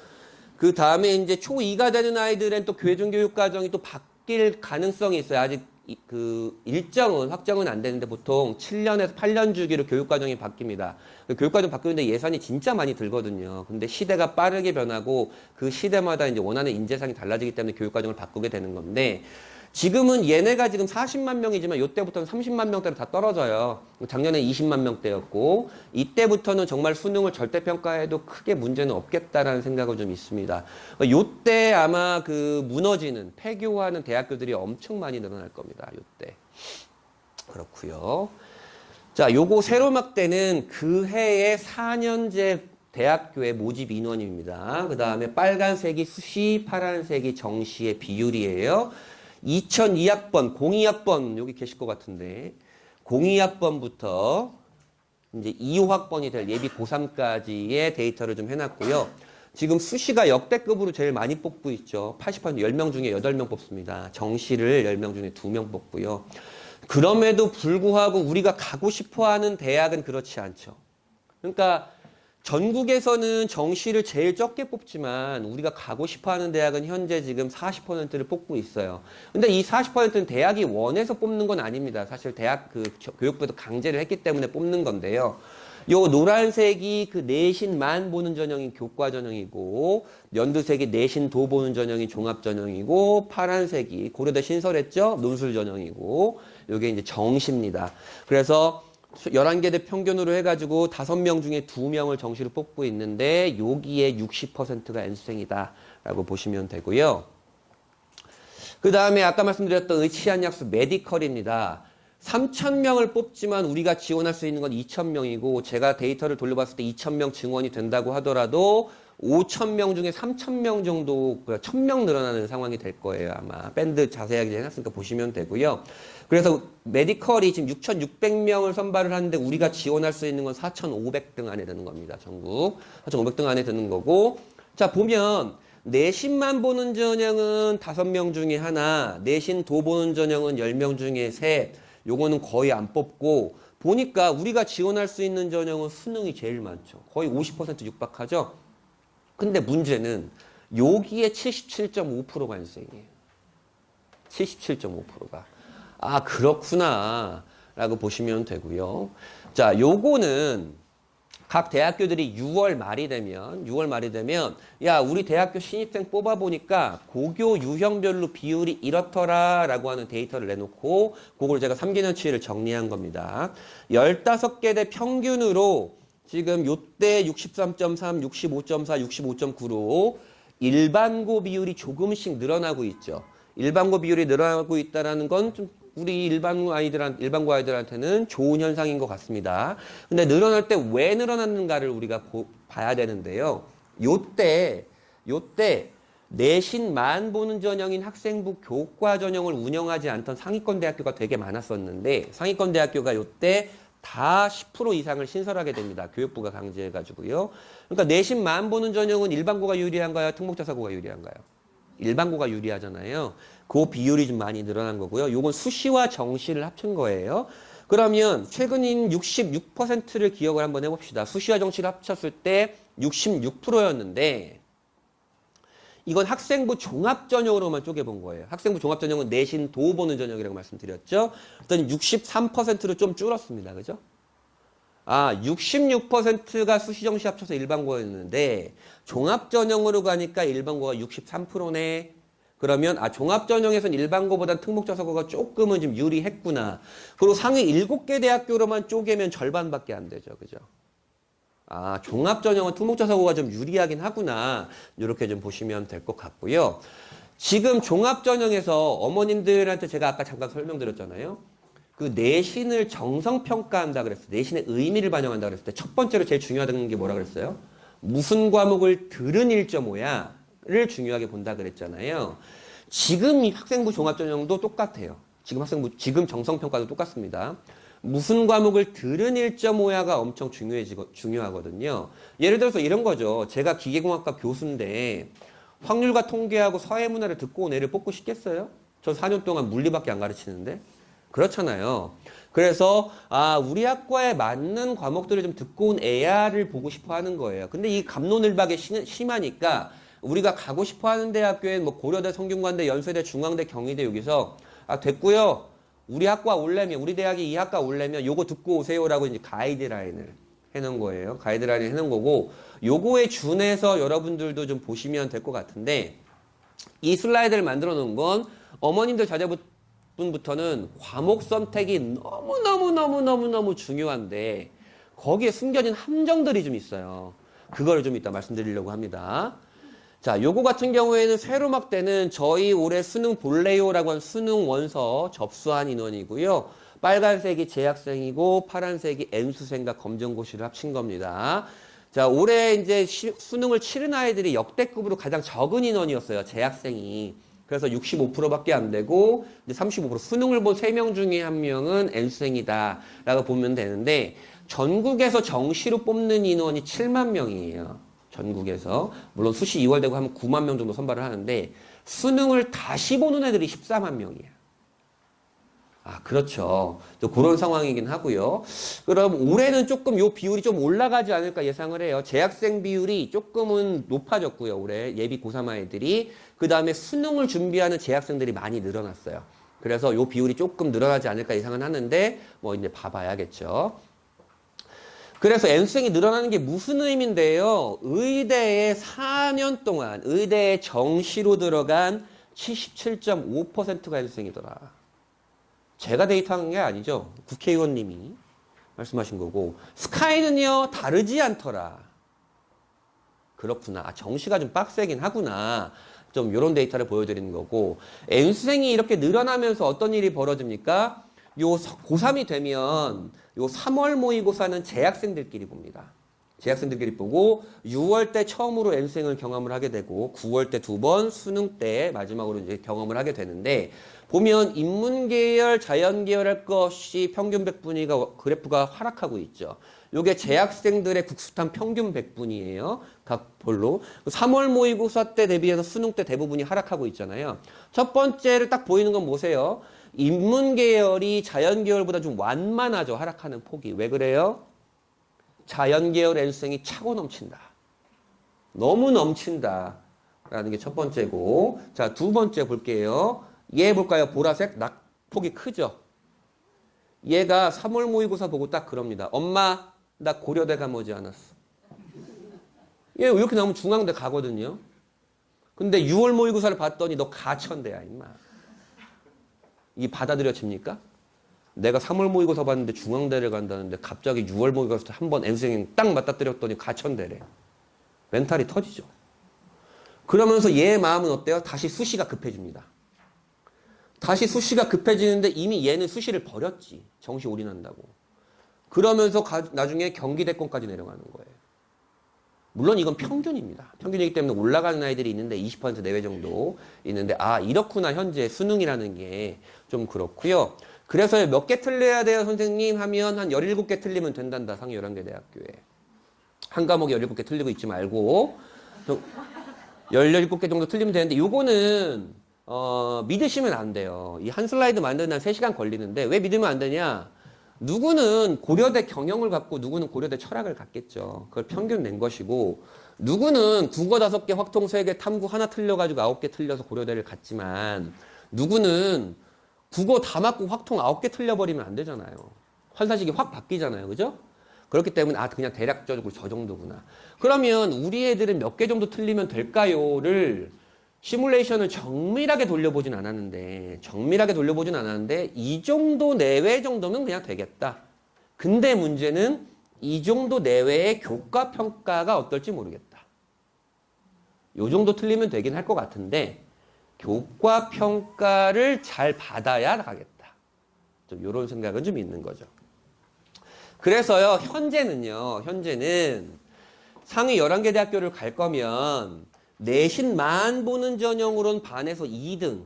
그 다음에 이제 초2가 되는 아이들은 또 교회중교육과정이 또 바뀔 가능성이 있어요. 아직 그 일정은 확정은 안 되는데 보통 7년에서 8년 주기로 교육과정이 바뀝니다. 그 교육과정 바뀌는데 예산이 진짜 많이 들거든요. 근데 시대가 빠르게 변하고 그 시대마다 이제 원하는 인재상이 달라지기 때문에 교육과정을 바꾸게 되는 건데, 지금은 얘네가 지금 40만 명이지만 이때부터는 30만 명대로 다 떨어져요. 작년에 20만 명대였고, 이때부터는 정말 수능을 절대평가해도 크게 문제는 없겠다라는 생각은 좀 있습니다. 이때 아마 그 무너지는, 폐교하는 대학교들이 엄청 많이 늘어날 겁니다. 이때. 그렇고요. 자, 요거 세로막대는 그 해의 4년제 대학교의 모집 인원입니다. 그 다음에 빨간색이 수시, 파란색이 정시의 비율이에요. 2002학번, 02학번, 여기 계실 것 같은데, 02학번부터 이제 25학번이 될 예비 고3까지의 데이터를 좀 해놨고요. 지금 수시가 역대급으로 제일 많이 뽑고 있죠. 80% 10명 중에 8명 뽑습니다. 정시를 10명 중에 2명 뽑고요. 그럼에도 불구하고 우리가 가고 싶어 하는 대학은 그렇지 않죠. 그러니까 전국에서는 정시를 제일 적게 뽑지만 우리가 가고 싶어 하는 대학은 현재 지금 40%를 뽑고 있어요. 근데 이 40%는 대학이 원해서 뽑는 건 아닙니다. 사실 대학 그 교육부에서 강제를 했기 때문에 뽑는 건데요. 요 노란색이 그 내신만 보는 전형이 교과 전형이고, 연두색이 내신도 보는 전형이 종합 전형이고, 파란색이 고려대 신설했죠? 논술 전형이고, 요게 이제 정시입니다. 그래서 11개대 평균으로 해가지고 5명 중에 2명을 정시로 뽑고 있는데, 여기에 60%가 N수생이다 라고 보시면 되고요. 그 다음에 아까 말씀드렸던 의치한약수 메디컬입니다. 3,000명을 뽑지만 우리가 지원할 수 있는 건 2,000명이고, 제가 데이터를 돌려봤을 때 2,000명 증원이 된다고 하더라도 5,000명 중에 3,000명 정도, 1,000명 늘어나는 상황이 될 거예요. 아마 밴드 자세하게 해놨으니까 보시면 되고요. 그래서 메디컬이 지금 6,600명을 선발을 하는데 우리가 지원할 수 있는 건 4,500등 안에 드는 겁니다. 전국 4,500등 안에 드는 거고, 자 보면 내신만 보는 전형은 5명 중에 하나, 내신도 보는 전형은 10명 중에 셋, 요거는 거의 안 뽑고, 보니까 우리가 지원할 수 있는 전형은 수능이 제일 많죠. 거의 50% 육박하죠. 근데 문제는 여기에 77.5%가 N수생이에요. 77.5%가. 아, 그렇구나 라고 보시면 되고요. 자, 요거는 각 대학교들이 6월 말이 되면 야, 우리 대학교 신입생 뽑아보니까 고교 유형별로 비율이 이렇더라 라고 하는 데이터를 내놓고, 그걸 제가 3개년치를 정리한 겁니다. 15개대 평균으로 지금 요때 63.3, 65.4, 65.9로 일반고 비율이 조금씩 늘어나고 있죠. 일반고 비율이 늘어나고 있다는 건 좀 우리 일반고 아이들한테는 좋은 현상인 것 같습니다. 근데 늘어날 때 왜 늘어났는가를 우리가 봐야 되는데요. 요때 내신만 보는 전형인 학생부 교과 전형을 운영하지 않던 상위권 대학교가 되게 많았었는데, 상위권 대학교가 요때 다 10% 이상을 신설하게 됩니다. 교육부가 강제해가지고요. 그러니까 내신만 보는 전형은 일반고가 유리한가요? 특목자사고가 유리한가요? 일반고가 유리하잖아요. 그 비율이 좀 많이 늘어난 거고요. 요건 수시와 정시를 합친 거예요. 그러면 최근인 66%를 기억을 한번 해봅시다. 수시와 정시를 합쳤을 때 66%였는데, 이건 학생부 종합전형으로만 쪼개본 거예요. 학생부 종합전형은 내신도 보는 전형이라고 말씀드렸죠. 그랬더니 63%로 좀 줄었습니다. 그죠? 아, 66%가 수시정시 합쳐서 일반고였는데 종합전형으로 가니까 일반고가 63%네. 그러면 종합전형에서는 일반고보다 특목자사고가 조금은 좀 유리했구나. 그리고 상위 7개 대학교로만 쪼개면 절반밖에 안 되죠. 그죠? 아, 종합전형은 특목자사고가 좀 유리하긴 하구나. 이렇게 좀 보시면 될 것 같고요. 지금 종합전형에서 어머님들한테 제가 아까 잠깐 설명드렸잖아요. 그 내신을 정성평가한다 그랬어요. 내신의 의미를 반영한다 그랬을 때 첫 번째로 제일 중요하다는 게 뭐라 그랬어요? 무슨 과목을 들은 1.5야를 중요하게 본다 그랬잖아요. 지금 이 학생부 종합전형도 똑같아요. 지금 정성평가도 똑같습니다. 무슨 과목을 들은 1.5야가 엄청 중요하거든요. 예를 들어서 이런 거죠. 제가 기계공학과 교수인데 확률과 통계하고 사회문화를 듣고 온 애를 뽑고 싶겠어요? 저 4년 동안 물리밖에 안 가르치는데. 그렇잖아요. 그래서 우리 학과에 맞는 과목들을 좀 듣고 온 애야를 보고 싶어 하는 거예요. 근데 이 갑론을박이 심하니까 우리가 가고 싶어 하는 대학교엔 뭐 고려대, 성균관대, 연세대, 중앙대, 경희대 여기서 됐고요. 우리 학과 올려면 우리 대학이 이 학과 올려면 요거 듣고 오세요라고 이제 가이드라인을 해놓은 거예요. 가이드라인을 해놓은 거고 요거에 준해서 여러분들도 좀 보시면 될 것 같은데 이 슬라이드를 만들어 놓은 건 어머님들 자제분부터는 과목 선택이 너무너무 중요한데 거기에 숨겨진 함정들이 좀 있어요. 그거를 좀 이따 말씀드리려고 합니다. 자, 요거 같은 경우에는 세로막대는 저희 올해 수능 볼래요라고 한 수능 원서 접수한 인원이고요. 빨간색이 재학생이고 파란색이 N수생과 검정고시를 합친 겁니다. 자, 올해 이제 수능을 치른 아이들이 역대급으로 가장 적은 인원이었어요. 재학생이. 그래서 65%밖에 안 되고 이제 35% 수능을 본 3명 중에 1명은 N수생이다 라고 보면 되는데 전국에서 정시로 뽑는 인원이 7만 명이에요. 전국에서. 물론 수시 2월 되고 하면 9만 명 정도 선발을 하는데 수능을 다시 보는 애들이 14만 명이에요. 그렇죠. 또 그런 상황이긴 하고요. 그럼 올해는 조금 요 비율이 좀 올라가지 않을까 예상을 해요. 재학생 비율이 조금은 높아졌고요. 올해 예비 고3 아이들이. 그 다음에 수능을 준비하는 재학생들이 많이 늘어났어요. 그래서 요 비율이 조금 늘어나지 않을까 예상은 하는데 뭐 이제 봐봐야겠죠. 그래서 N수생이 늘어나는 게 무슨 의미인데요? 의대에 4년 동안 의대에 정시로 들어간 77.5%가 N수생이더라. 제가 데이터한 게 아니죠. 국회의원님이 말씀하신 거고 스카이는요 다르지 않더라. 그렇구나. 정시가 좀 빡세긴 하구나. 좀 이런 데이터를 보여드리는 거고 N수생이 이렇게 늘어나면서 어떤 일이 벌어집니까? 요 고3이 되면 요 3월 모의고사는 재학생들끼리 봅니다. 재학생들끼리 보고 6월 때 처음으로 N수생을 경험을 하게 되고 9월 때 2번, 수능 때 마지막으로 이제 경험을 하게 되는데 보면 인문계열, 자연계열 할 것이 평균 100분위가 그래프가 하락하고 있죠. 요게 재학생들의 국수탄 평균 100분이에요. 각 볼로. 3월 모의고사 때 대비해서 수능 때 대부분이 하락하고 있잖아요. 첫 번째를 딱 보이는 건 뭐세요? 인문계열이 자연계열보다 좀 완만하죠. 하락하는 폭이. 왜 그래요? 자연계열 N수생이 차고 넘친다. 너무 넘친다. 라는 게 첫 번째고. 자, 두 번째 볼게요. 얘 볼까요? 보라색 낙폭이 크죠. 얘가 3월 모의고사 보고 딱 그럽니다. 엄마, 나 고려대 가머지 않았어. 얘 이렇게 나오면 중앙대 가거든요. 근데 6월 모의고사를 봤더니 너 가천대야, 임마. 이 받아들여집니까? 내가 3월 모의고사 봤는데 중앙대를 간다는데 갑자기 6월 모의고사 한번 N수생이 딱 맞닥뜨렸더니 가천대래. 멘탈이 터지죠. 그러면서 얘의 마음은 어때요? 다시 수시가 급해집니다. 다시 수시가 급해지는데 이미 얘는 수시를 버렸지. 정시 올인한다고. 그러면서 나중에 경기대권까지 내려가는 거예요. 물론 이건 평균입니다. 평균이기 때문에 올라가는 아이들이 있는데 20% 내외 정도 있는데 이렇구나 현재 수능이라는 게 좀 그렇고요. 그래서 몇 개 틀려야 돼요 선생님 하면 한 17개 틀리면 된단다. 상위 11개 대학교에. 한 과목에 17개 틀리고 있지 말고 17개 정도 틀리면 되는데 요거는 믿으시면 안 돼요. 이 한 슬라이드 만드는 한 3시간 걸리는데 왜 믿으면 안 되냐? 누구는 고려대 경영을 갖고 누구는 고려대 철학을 갖겠죠. 그걸 평균 낸 것이고 누구는 국어 5개, 확통 3개, 탐구 하나 틀려가지고 9개 틀려서 고려대를 갔지만 누구는 국어 다 맞고 확통 9개 틀려버리면 안 되잖아요. 환사식이 확 바뀌잖아요. 그죠? 그렇기 때문에 그냥 대략적으로 저 정도구나. 그러면 우리 애들은 몇 개 정도 틀리면 될까요?를 시뮬레이션을 정밀하게 돌려보진 않았는데 이 정도 내외 정도면 그냥 되겠다. 근데 문제는 이 정도 내외의 교과 평가가 어떨지 모르겠다. 요 정도 틀리면 되긴 할 것 같은데 교과 평가를 잘 받아야 가겠다. 좀 요런 생각은 좀 있는 거죠. 그래서요. 현재는 상위 11개 대학교를 갈 거면 내신만 보는 전형으로는 반에서 2등,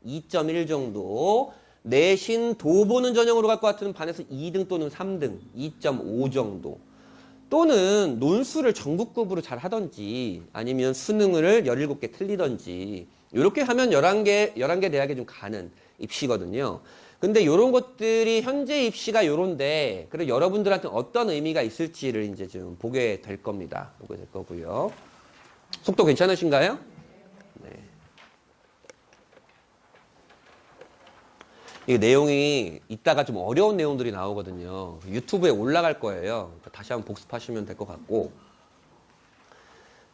2.1 정도. 내신 도 보는 전형으로 갈 것 같으면 반에서 2등 또는 3등, 2.5 정도. 또는 논술을 전국급으로 잘 하던지 아니면 수능을 17개 틀리던지 이렇게 하면 11개 대학에 좀 가는 입시거든요. 근데 이런 것들이 현재 입시가 요런데, 그리고 여러분들한테 어떤 의미가 있을지를 이제 좀 보게 될 겁니다. 보게 될 거고요. 속도 괜찮으신가요? 네. 이 내용이 이따가 좀 어려운 내용들이 나오거든요. 유튜브에 올라갈 거예요. 다시 한번 복습하시면 될 것 같고.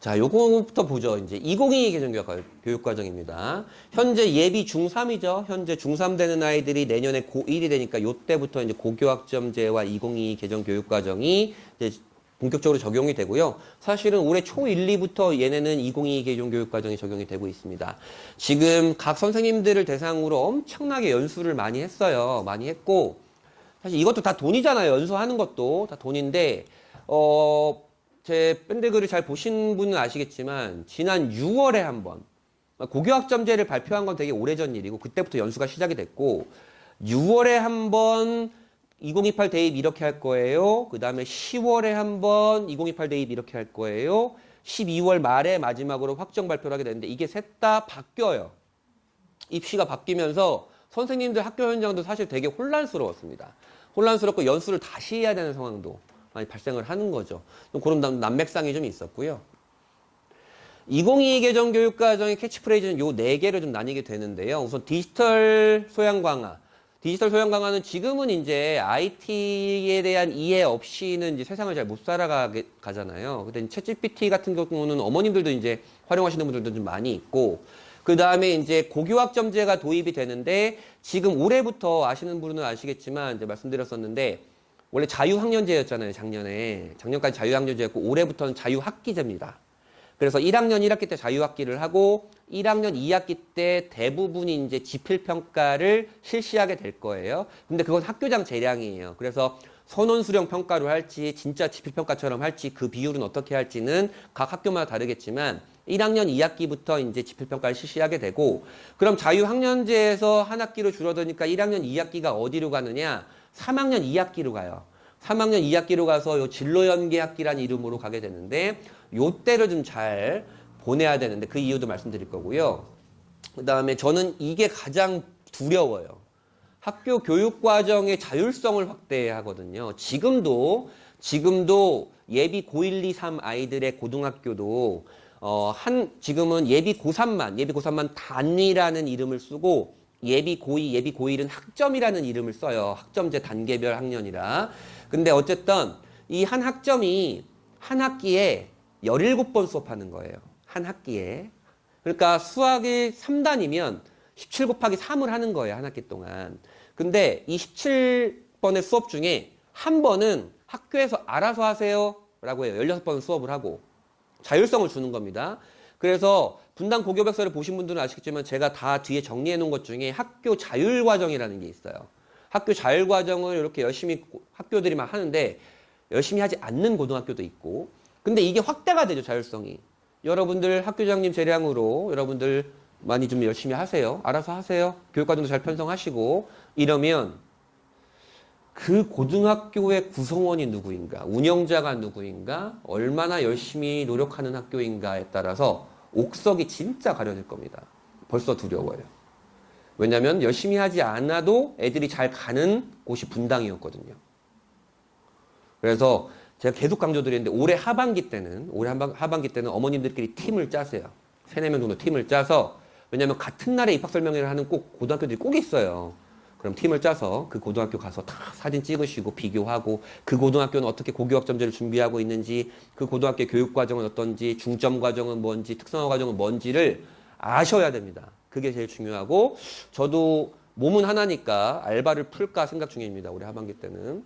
자, 요거부터 보죠. 이제 2022 개정교육과정입니다. 현재 예비 중3이죠. 현재 중3 되는 아이들이 내년에 고1이 되니까 요때부터 이제 고교학점제와 2022 개정교육과정이 이제 본격적으로 적용이 되고요. 사실은 올해 초 1, 2부터 얘네는 2022 개정교육과정이 적용이 되고 있습니다. 지금 각 선생님들을 대상으로 엄청나게 연수를 많이 했어요. 많이 했고, 사실 이것도 다 돈이잖아요. 연수하는 것도 다 돈인데, 제 밴드 글을 잘 보신 분은 아시겠지만 지난 6월에 한번 고교학점제를 발표한 건 되게 오래전 일이고 그때부터 연수가 시작이 됐고 6월에 한번 2028 대입 이렇게 할 거예요. 그 다음에 10월에 한번 2028 대입 이렇게 할 거예요. 12월 말에 마지막으로 확정 발표를 하게 되는데 이게 셋 다 바뀌어요. 입시가 바뀌면서 선생님들 학교 현장도 사실 되게 혼란스러웠습니다. 혼란스럽고 연수를 다시 해야 되는 상황도 많이 발생을 하는 거죠. 그런 난맥상이 좀 있었고요. 2022 개정 교육과정의 캐치프레이즈는 요 4개로 좀 나뉘게 되는데요. 우선 디지털 소양 강화. 디지털 소양 강화는 지금은 이제 IT에 대한 이해 없이는 이제 세상을 잘 못 살아가잖아요. 근데 챗GPT 같은 경우는 어머님들도 이제 활용하시는 분들도 좀 많이 있고, 그 다음에 이제 고교학점제가 도입이 되는데, 지금 올해부터 아시는 분은 아시겠지만, 이제 말씀드렸었는데, 원래 자유학년제였잖아요, 작년에. 작년까지 자유학년제였고, 올해부터는 자유학기제입니다. 그래서 1학년 1학기 때 자유학기를 하고, 1학년 2학기 때 대부분이 이제 지필평가를 실시하게 될 거예요. 근데 그건 학교장 재량이에요. 그래서 선원 수령 평가로 할지, 진짜 지필평가처럼 할지, 그 비율은 어떻게 할지는 각 학교마다 다르겠지만, 1학년 2학기부터 이제 지필평가를 실시하게 되고, 그럼 자유학년제에서 한 학기로 줄어드니까 1학년 2학기가 어디로 가느냐? 3학년 2학기로 가요. 3학년 2학기로 가서 요 진로연계학기라는 이름으로 가게 되는데 요때를 좀 잘 보내야 되는데 그 이유도 말씀드릴 거고요. 그 다음에 저는 이게 가장 두려워요. 학교 교육과정의 자율성을 확대하거든요. 지금도 예비 고1, 2, 3 아이들의 고등학교도 지금은 예비 고3만 단위라는 이름을 쓰고 예비 고2, 예비 고1은 학점이라는 이름을 써요. 학점제 단계별 학년이라. 근데 어쨌든 이 한 학점이 한 학기에 17번 수업하는 거예요. 한 학기에. 그러니까 수학이 3단이면 17 곱하기 3을 하는 거예요. 한 학기 동안. 근데 이 17번의 수업 중에 한 번은 학교에서 알아서 하세요 라고 해요. 16번 수업을 하고 자율성을 주는 겁니다. 그래서 분당 고교백서를 보신 분들은 아시겠지만 제가 다 뒤에 정리해 놓은 것 중에 학교 자율과정이라는 게 있어요. 학교 자율과정을 이렇게 열심히 학교들이 막 하는데 열심히 하지 않는 고등학교도 있고, 근데 이게 확대가 되죠, 자율성이. 여러분들 학교장님 재량으로 여러분들 많이 좀 열심히 하세요. 알아서 하세요. 교육과정도 잘 편성하시고 이러면 그 고등학교의 구성원이 누구인가, 운영자가 누구인가, 얼마나 열심히 노력하는 학교인가에 따라서 옥석이 진짜 가려질 겁니다. 벌써 두려워요. 왜냐하면 열심히 하지 않아도 애들이 잘 가는 곳이 분당이었거든요. 그래서 제가 계속 강조드리는데 올해 하반기 때는 어머님들끼리 팀을 짜세요. 3, 4명 정도 팀을 짜서, 왜냐하면 같은 날에 입학 설명회를 하는 고등학교들이 꼭 있어요. 그럼 팀을 짜서 그 고등학교 가서 다 사진 찍으시고 비교하고 그 고등학교는 어떻게 고교학점제를 준비하고 있는지, 그 고등학교의 교육과정은 어떤지, 중점과정은 뭔지, 특성화과정은 뭔지를 아셔야 됩니다. 그게 제일 중요하고, 저도 몸은 하나니까 알바를 풀까 생각 중입니다. 올해 하반기 때는.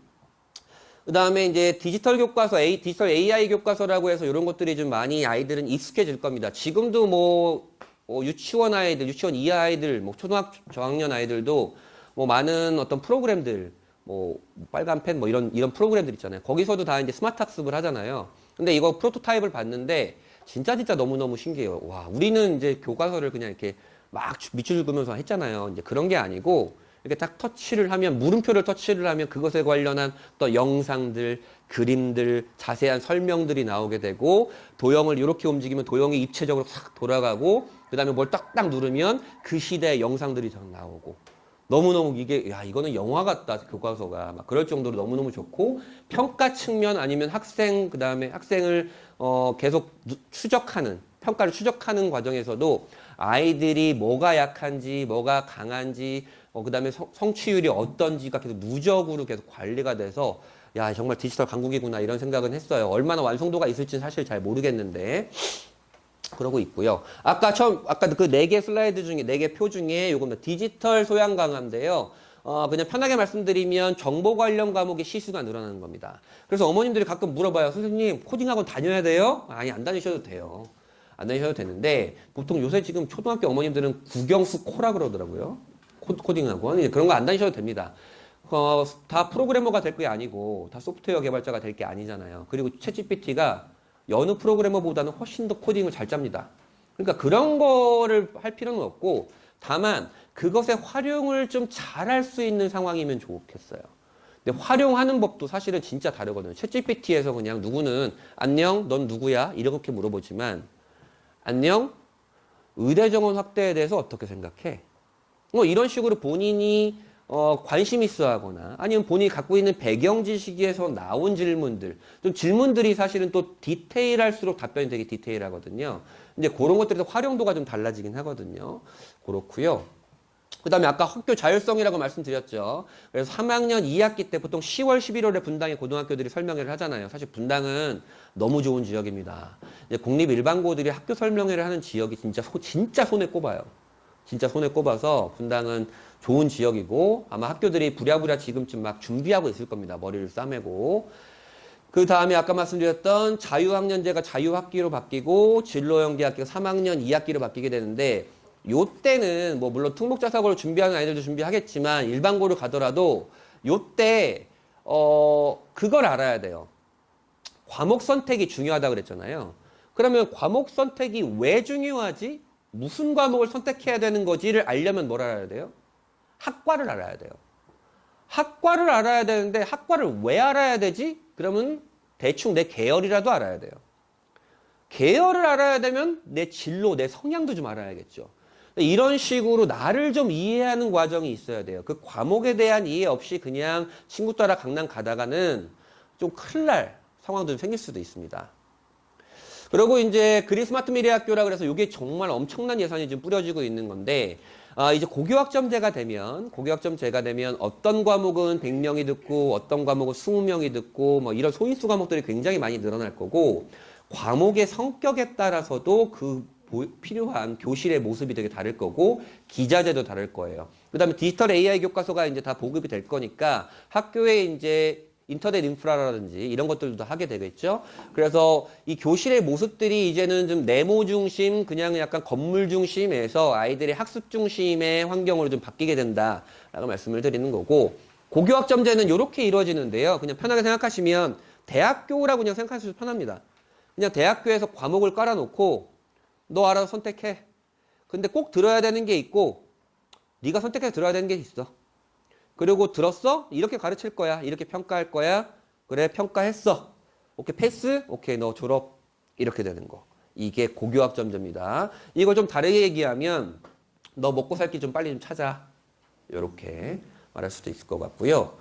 그 다음에 이제 디지털 교과서, 디지털 AI 교과서라고 해서 이런 것들이 좀 많이 아이들은 익숙해질 겁니다. 지금도 유치원 아이들, 유치원 이하 아이들, 초등학교 저학년 아이들도 많은 어떤 프로그램들, 빨간 펜, 이런 프로그램들 있잖아요. 거기서도 다 이제 스마트 학습을 하잖아요. 근데 이거 프로토타입을 봤는데, 진짜 너무너무 신기해요. 와, 우리는 이제 교과서를 그냥 이렇게 막 밑줄 긋으면서 했잖아요. 이제 그런 게 아니고, 이렇게 딱 터치를 하면, 물음표를 터치를 하면 그것에 관련한 또 영상들, 그림들, 자세한 설명들이 나오게 되고, 도형을 이렇게 움직이면 도형이 입체적으로 싹 돌아가고, 그 다음에 뭘 딱딱 누르면 그 시대의 영상들이 잘 나오고 너무너무 이게 야 이거는 영화 같다 교과서가 막 그럴 정도로 너무너무 좋고 평가 측면 아니면 학생 그 다음에 학생을 계속 추적하는 평가를 추적하는 과정에서도 아이들이 뭐가 약한지 뭐가 강한지 그 다음에 성취율이 어떤지가 계속 누적으로 계속 관리가 돼서 야 정말 디지털 강국이구나 이런 생각은 했어요. 얼마나 완성도가 있을지는 사실 잘 모르겠는데 그러고 있고요. 아까 그 4개 슬라이드 중에 4개 표 중에 요겁니다. 디지털 소양 강화인데요. 그냥 편하게 말씀드리면 정보 관련 과목의 시수가 늘어나는 겁니다. 그래서 어머님들이 가끔 물어봐요. 선생님 코딩학원 다녀야 돼요? 아니 안 다니셔도 돼요. 안 다니셔도 되는데 보통 요새 지금 초등학교 어머님들은 국영수 코라 그러더라고요. 코딩학원 그런 거 안 다니셔도 됩니다. 다 프로그래머가 될 게 아니고 다 소프트웨어 개발자가 될 게 아니잖아요. 그리고 챗GPT가 여느 프로그래머보다는 훨씬 더 코딩을 잘 짭니다. 그러니까 그런 거를 할 필요는 없고 다만 그것의 활용을 좀 잘할 수 있는 상황이면 좋겠어요. 근데 활용하는 법도 사실은 진짜 다르거든요. 챗GPT에서 그냥 누구는 안녕, 넌 누구야? 이렇게 물어보지만 안녕, 의대 정원 확대에 대해서 어떻게 생각해? 이런 식으로 본인이 관심 있어 하거나 아니면 본인이 갖고 있는 배경 지식에서 나온 질문들 좀 질문들이 사실은 또 디테일할수록 답변이 되게 디테일하거든요. 이제 그런 것들에서 활용도가 좀 달라지긴 하거든요. 그렇고요. 그 다음에 아까 학교 자율성이라고 말씀드렸죠. 그래서 3학년 2학기 때 보통 10월, 11월에 분당의 고등학교들이 설명회를 하잖아요. 사실 분당은 너무 좋은 지역입니다. 이제 공립일반고들이 학교 설명회를 하는 지역이 진짜 손에 꼽아요. 진짜 손에 꼽아서 분당은 좋은 지역이고 아마 학교들이 부랴부랴 지금쯤 막 준비하고 있을 겁니다. 머리를 싸매고. 그 다음에 아까 말씀드렸던 자유학년제가 자유학기로 바뀌고 진로연계학기가 3학년 2학기로 바뀌게 되는데 요때는 뭐 물론 특목자사고를 준비하는 아이들도 준비하겠지만 일반고를 가더라도 요때 그걸 알아야 돼요. 과목 선택이 중요하다고 그랬잖아요. 그러면 과목 선택이 왜 중요하지? 무슨 과목을 선택해야 되는 거지를 알려면 뭘 알아야 돼요? 학과를 알아야 돼요. 학과를 알아야 되는데 학과를 왜 알아야 되지? 그러면 대충 내 계열이라도 알아야 돼요. 계열을 알아야 되면 내 진로, 내 성향도 좀 알아야겠죠. 이런 식으로 나를 좀 이해하는 과정이 있어야 돼요. 그 과목에 대한 이해 없이 그냥 친구 따라 강남 가다가는 좀 큰일 날 상황도 좀 생길 수도 있습니다. 그리고 이제 그린스마트 미래학교라 그래서 이게 정말 엄청난 예산이 지금 뿌려지고 있는 건데 이제 고교학점제가 되면 어떤 과목은 100명이 듣고 어떤 과목은 20명이 듣고 뭐 이런 소인수 과목들이 굉장히 많이 늘어날 거고 과목의 성격에 따라서도 필요한 교실의 모습이 되게 다를 거고 기자재도 다를 거예요. 그다음에 디지털 AI 교과서가 이제 다 보급이 될 거니까 학교에 이제 인터넷 인프라라든지 이런 것들도 하게 되겠죠. 그래서 이 교실의 모습들이 이제는 좀 네모 중심, 그냥 약간 건물 중심에서 아이들의 학습 중심의 환경으로 좀 바뀌게 된다라고 말씀을 드리는 거고 고교학점제는 이렇게 이루어지는데요. 그냥 편하게 생각하시면 대학교라고 그냥 생각하셔도 편합니다. 그냥 대학교에서 과목을 깔아놓고 너 알아서 선택해. 근데 꼭 들어야 되는 게 있고 네가 선택해서 들어야 되는 게 있어. 그리고 들었어? 이렇게 가르칠 거야. 이렇게 평가할 거야. 그래, 평가했어. 오케이, 패스? 오케이, 너 졸업. 이렇게 되는 거. 이게 고교학점제입니다. 이걸 좀 다르게 얘기하면 너 먹고 살 길 좀 빨리 좀 찾아. 이렇게 말할 수도 있을 것 같고요.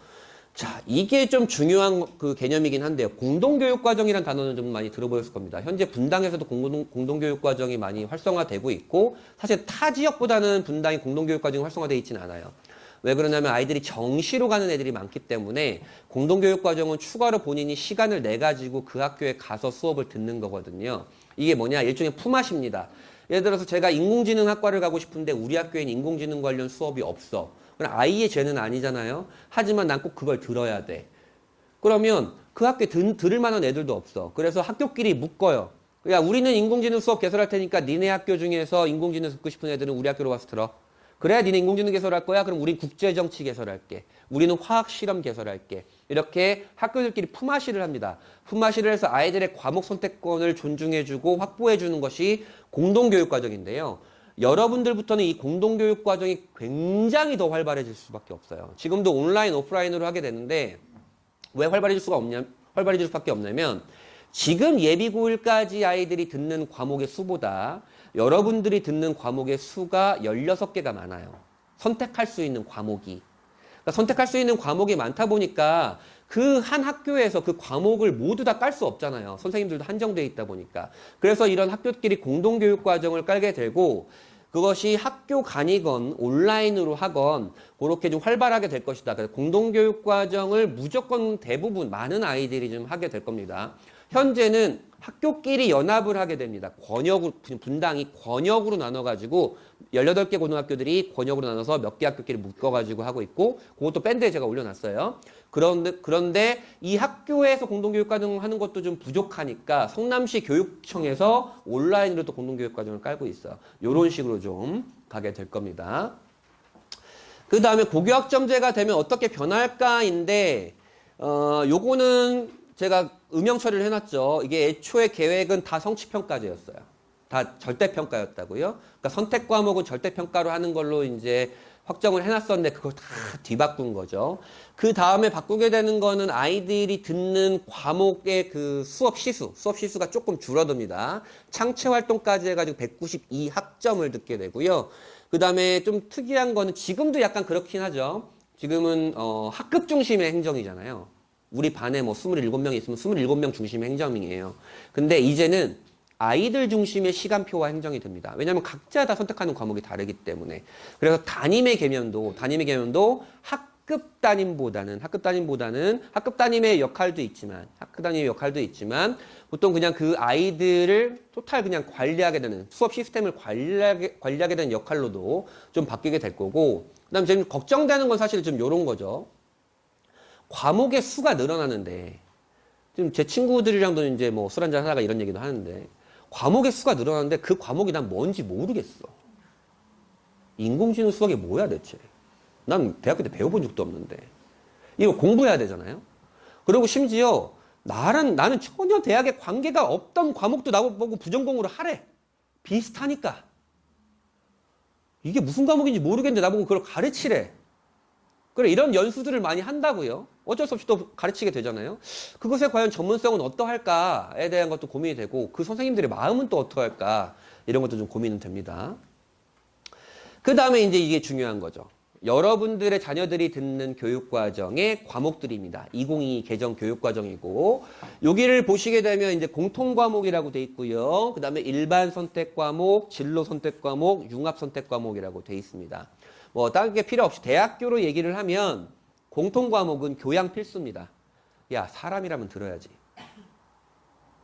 자, 이게 좀 중요한 그 개념이긴 한데요. 공동교육과정이라는 단어는 좀 많이 들어보셨을 겁니다. 현재 분당에서도 공동교육과정이 많이 활성화되고 있고 사실 타 지역보다는 분당이 공동교육과정이 활성화되어 있지는 않아요. 왜 그러냐면 아이들이 정시로 가는 애들이 많기 때문에 공동교육과정은 추가로 본인이 시간을 내가지고 그 학교에 가서 수업을 듣는 거거든요. 이게 뭐냐? 일종의 품앗입니다. 예를 들어서 제가 인공지능학과를 가고 싶은데 우리 학교에는 인공지능 관련 수업이 없어. 그럼 아이의 죄는 아니잖아요. 하지만 난 꼭 그걸 들어야 돼. 그러면 그 학교에 들을 만한 애들도 없어. 그래서 학교끼리 묶어요. 야, 우리는 인공지능 수업 개설할 테니까 니네 학교 중에서 인공지능 듣고 싶은 애들은 우리 학교로 와서 들어. 그래, 니네 인공지능 개설할 거야? 그럼 우린 국제정치 개설할게. 우리는 화학실험 개설할게. 이렇게 학교들끼리 품앗이를 합니다. 품앗이를 해서 아이들의 과목 선택권을 존중해주고 확보해주는 것이 공동교육과정인데요. 여러분들부터는 이 공동교육과정이 굉장히 더 활발해질 수밖에 없어요. 지금도 온라인, 오프라인으로 하게 되는데 왜 활발해질 수밖에 없냐면 지금 예비 9일까지 아이들이 듣는 과목의 수보다 여러분들이 듣는 과목의 수가 16개가 많아요. 선택할 수 있는 과목이. 그러니까 선택할 수 있는 과목이 많다 보니까 그 한 학교에서 그 과목을 모두 다 깔 수 없잖아요. 선생님들도 한정되어 있다 보니까. 그래서 이런 학교끼리 공동교육과정을 깔게 되고 그것이 학교 간이건 온라인으로 하건 그렇게 좀 활발하게 될 것이다. 그래서 공동교육과정을 무조건 대부분 많은 아이들이 좀 하게 될 겁니다. 현재는 학교끼리 연합을 하게 됩니다. 권역으로, 분당이 권역으로 나눠가지고 18개 고등학교들이 권역으로 나눠서 몇 개 학교끼리 묶어가지고 하고 있고 그것도 밴드에 제가 올려놨어요. 그런데 이 학교에서 공동교육과정 하는 것도 좀 부족하니까 성남시 교육청에서 온라인으로 또 공동교육과정을 깔고 있어요. 이런 식으로 좀 가게 될 겁니다. 그 다음에 고교학점제가 되면 어떻게 변할까인데 요거는 제가 음영 처리를 해놨죠. 이게 애초에 계획은 다 성취평가제였어요. 다 절대평가였다고요. 그러니까 선택 과목은 절대평가로 하는 걸로 이제 확정을 해놨었는데 그걸 다 뒤바꾼 거죠. 그 다음에 바꾸게 되는 거는 아이들이 듣는 과목의 그 수업 시수가 조금 줄어듭니다. 창체 활동까지 해가지고 192학점을 듣게 되고요. 그 다음에 좀 특이한 거는 지금도 약간 그렇긴 하죠. 지금은 학급 중심의 행정이잖아요. 우리 반에 뭐 27명이 있으면 27명 중심의 행정이에요. 근데 이제는 아이들 중심의 시간표와 행정이 됩니다. 왜냐하면 각자 다 선택하는 과목이 다르기 때문에. 그래서 담임의 개념도 학급 담임보다는 학급 담임의 역할도 있지만 보통 그냥 그 아이들을 토탈 그냥 관리하게 되는 수업 시스템을 관리하게 되는 역할로도 좀 바뀌게 될 거고. 그다음 지금 걱정되는 건 사실 좀 이런 거죠. 과목의 수가 늘어나는데 지금 제 친구들이랑도 이제 뭐 술 한잔 하다가 이런 얘기도 하는데 과목의 수가 늘어나는데 그 과목이 난 뭔지 모르겠어. 인공지능 수학이 뭐야 대체? 난 대학교 때 배워본 적도 없는데. 이거 공부해야 되잖아요. 그리고 심지어 나는 전혀 대학에 관계가 없던 과목도 나보고 부전공으로 하래. 비슷하니까. 이게 무슨 과목인지 모르겠는데 나보고 그걸 가르치래. 그래, 이런 연수들을 많이 한다고요. 어쩔 수 없이 또 가르치게 되잖아요. 그것에 과연 전문성은 어떠할까에 대한 것도 고민이 되고 그 선생님들의 마음은 또 어떠할까 이런 것도 좀 고민은 됩니다. 그 다음에 이제 이게 중요한 거죠. 여러분들의 자녀들이 듣는 교육과정의 과목들입니다. 2022 개정 교육과정이고 여기를 보시게 되면 이제 공통과목이라고 돼 있고요. 그 다음에 일반 선택과목, 진로 선택과목, 융합 선택과목이라고 돼 있습니다. 뭐 다른 게 필요 없이 대학교로 얘기를 하면 공통과목은 교양 필수입니다. 야, 사람이라면 들어야지.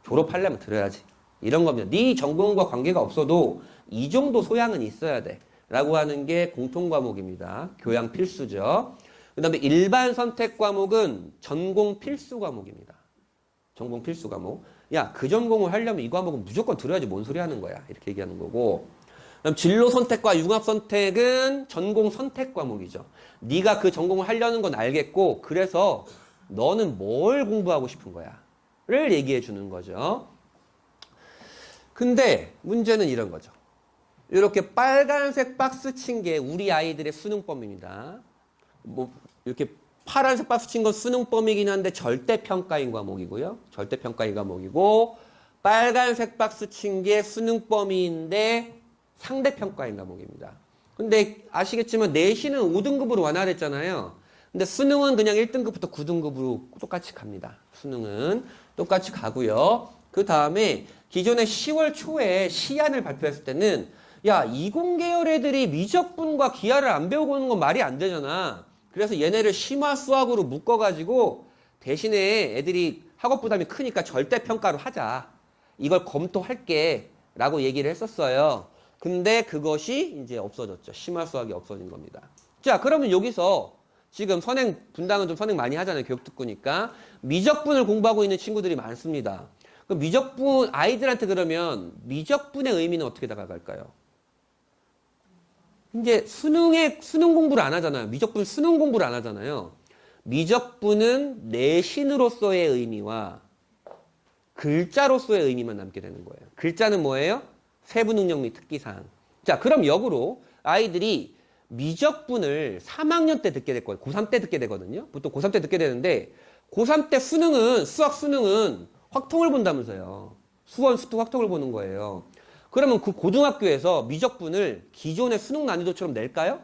졸업하려면 들어야지. 이런 겁니다. 네 전공과 관계가 없어도 이 정도 소양은 있어야 돼. 라고 하는 게 공통과목입니다. 교양 필수죠. 그 다음에 일반 선택 과목은 전공 필수 과목입니다. 전공 필수 과목. 야, 그 전공을 하려면 이 과목은 무조건 들어야지 뭔 소리 하는 거야. 이렇게 얘기하는 거고. 그다음 진로 선택과 융합 선택은 전공 선택 과목이죠. 네가 그 전공을 하려는 건 알겠고 그래서 너는 뭘 공부하고 싶은 거야? 를 얘기해 주는 거죠. 근데 문제는 이런 거죠. 이렇게 빨간색 박스 친 게 우리 아이들의 수능범입니다. 뭐 이렇게 파란색 박스 친 건 수능범이긴 한데 절대평가인 과목이고요. 절대평가인 과목이고 빨간색 박스 친 게 수능범위인데 상대평가인 과목입니다. 근데 아시겠지만 내신은 5등급으로 완화됐잖아요. 근데 수능은 그냥 1등급부터 9등급으로 똑같이 갑니다. 수능은 똑같이 가고요. 그 다음에 기존에 10월 초에 시안을 발표했을 때는 야, 이공계열 애들이 미적분과 기하를 안 배우고 오는 건 말이 안 되잖아. 그래서 얘네를 심화 수학으로 묶어가지고 대신에 애들이 학업 부담이 크니까 절대평가로 하자. 이걸 검토할게. 라고 얘기를 했었어요. 근데 그것이 이제 없어졌죠. 심화 수학이 없어진 겁니다. 자, 그러면 여기서 지금 분당은 좀 선행 많이 하잖아요. 교육특구니까. 미적분을 공부하고 있는 친구들이 많습니다. 그럼 미적분, 아이들한테 그러면 미적분의 의미는 어떻게 다가갈까요? 이제 수능 공부를 안 하잖아요. 미적분 수능 공부를 안 하잖아요. 미적분은 내신으로서의 의미와 글자로서의 의미만 남게 되는 거예요. 글자는 뭐예요? 세부 능력 및 특기사항. 자, 그럼 역으로 아이들이 미적분을 3학년 때 듣게 될 거예요. 고3 때 듣게 되거든요. 보통 고3 때 듣게 되는데 고3 때 수학 수능은 확통을 본다면서요. 수원, 수투 확통을 보는 거예요. 그러면 그 고등학교에서 미적분을 기존의 수능 난이도처럼 낼까요?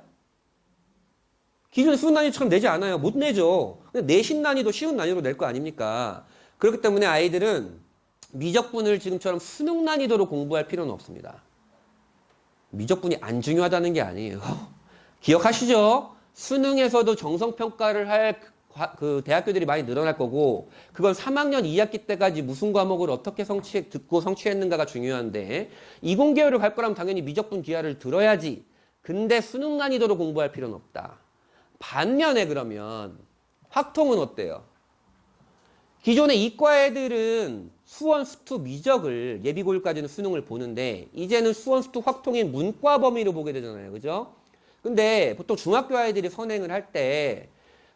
기존의 수능 난이도처럼 내지 않아요. 못 내죠. 내신 난이도, 쉬운 난이도로 낼 거 아닙니까? 그렇기 때문에 아이들은 미적분을 지금처럼 수능 난이도로 공부할 필요는 없습니다. 미적분이 안 중요하다는 게 아니에요. 기억하시죠? 수능에서도 정성평가를 할 그 대학교들이 많이 늘어날 거고, 그건 3학년 2학기 때까지 무슨 과목을 어떻게 듣고 성취했는가가 중요한데, 이공계열을 갈 거라면 당연히 미적분 기하를 들어야지. 근데 수능 난이도로 공부할 필요는 없다. 반면에 그러면 확통은 어때요? 기존의 이과 애들은 수원, 수투, 미적을 예비고일까지는 수능을 보는데, 이제는 수원, 수투, 확통인 문과 범위로 보게 되잖아요. 그죠? 근데 보통 중학교 아이들이 선행을 할 때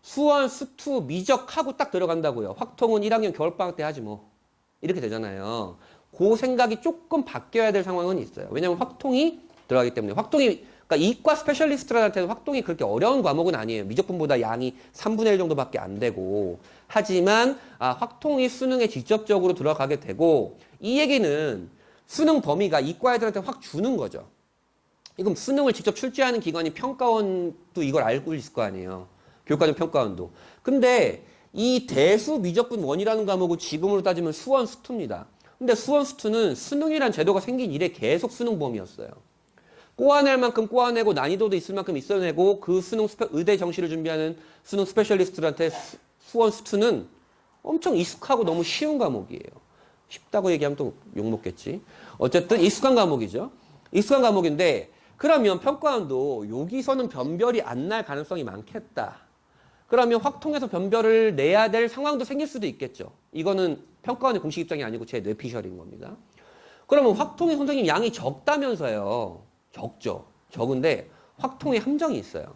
수원, 수투, 미적하고 딱 들어간다고요. 확통은 1학년 겨울방학 때 하지 뭐. 이렇게 되잖아요. 그 생각이 조금 바뀌어야 될 상황은 있어요. 왜냐면 확통이 들어가기 때문에. 그러니까 이과 스페셜리스트들한테는 확통이 그렇게 어려운 과목은 아니에요. 미적분보다 양이 3분의 1 정도밖에 안 되고. 하지만 확통이 수능에 직접적으로 들어가게 되고, 이 얘기는 수능 범위가 이과 애들한테 확 주는 거죠. 이건 수능을 직접 출제하는 기관이 평가원도 이걸 알고 있을 거 아니에요. 교육과정 평가원도. 근데 이 대수 미적분 원이라는 과목은 지금으로 따지면 수원 수투입니다. 근데 수원 수투는 수능이란 제도가 생긴 이래 계속 수능 범위였어요. 꼬아낼 만큼 꼬아내고 난이도도 있을 만큼 있어내고 그 수능 의대 정시를 준비하는 수능 스페셜리스트들한테 수원 수투는 엄청 익숙하고 너무 쉬운 과목이에요. 쉽다고 얘기하면 또 욕먹겠지. 어쨌든 익숙한 과목이죠. 익숙한 과목인데, 그러면 평가원도 여기서는 변별이 안 날 가능성이 많겠다. 그러면 확통해서 변별을 내야 될 상황도 생길 수도 있겠죠. 이거는 평가원의 공식 입장이 아니고 제 뇌피셜인 겁니다. 그러면 확통의 선생님 양이 적다면서요. 적죠. 적은데 확통의 함정이 있어요.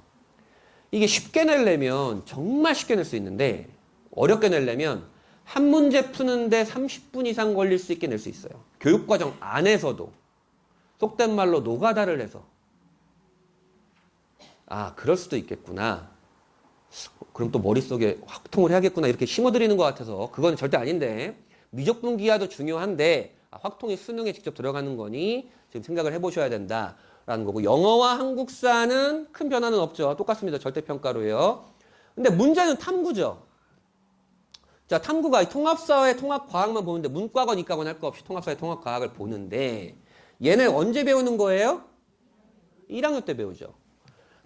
이게 쉽게 내려면 정말 쉽게 낼 수 있는데, 어렵게 내려면 한 문제 푸는데 30분 이상 걸릴 수 있게 낼 수 있어요. 교육과정 안에서도. 속된 말로 노가다를 해서. 그럴 수도 있겠구나. 그럼 또 머릿속에 확통을 해야겠구나 이렇게 심어드리는 것 같아서 그건 절대 아닌데, 미적분 기하도 중요한데 확통이 수능에 직접 들어가는 거니 지금 생각을 해보셔야 된다라는 거고, 영어와 한국사는 큰 변화는 없죠. 똑같습니다. 절대평가로요. 근데 문제는 탐구죠. 자, 탐구가 통합사회 통합과학만 보는데, 문과건 이과건 할 거 없이 통합사회 통합과학을 보는데, 얘네 언제 배우는 거예요? 1학년 때 배우죠.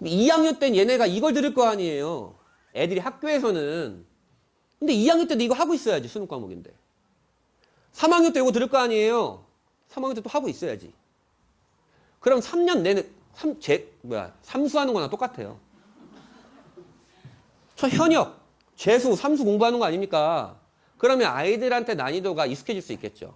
2학년 때는 얘네가 이걸 들을 거 아니에요. 애들이 학교에서는. 근데 2학년 때도 이거 하고 있어야지. 수능 과목인데. 3학년 때 이거 들을 거 아니에요. 3학년 때 또 하고 있어야지. 그럼 3년 내내 삼수하는 거나 똑같아요. 현역, 재수, 삼수 공부하는 거 아닙니까? 그러면 아이들한테 난이도가 익숙해질 수 있겠죠.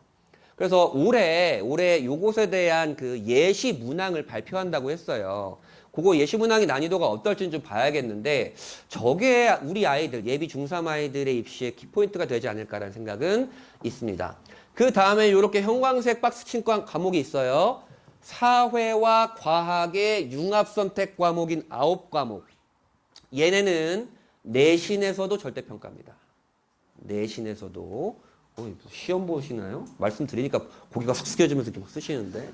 그래서 올해 요것에 대한 그 예시 문항을 발표한다고 했어요. 그거 예시 문항의 난이도가 어떨지는 좀 봐야겠는데, 저게 우리 아이들, 예비 중3 아이들의 입시의 키포인트가 되지 않을까라는 생각은 있습니다. 그 다음에 이렇게 형광색 박스 친 과목이 있어요. 사회와 과학의 융합선택 과목인 9과목. 얘네는 내신에서도 절대평가입니다. 내신에서도. 시험 보시나요? 말씀드리니까 고개가 싹 숙여지면서 이렇게 막 쓰시는데.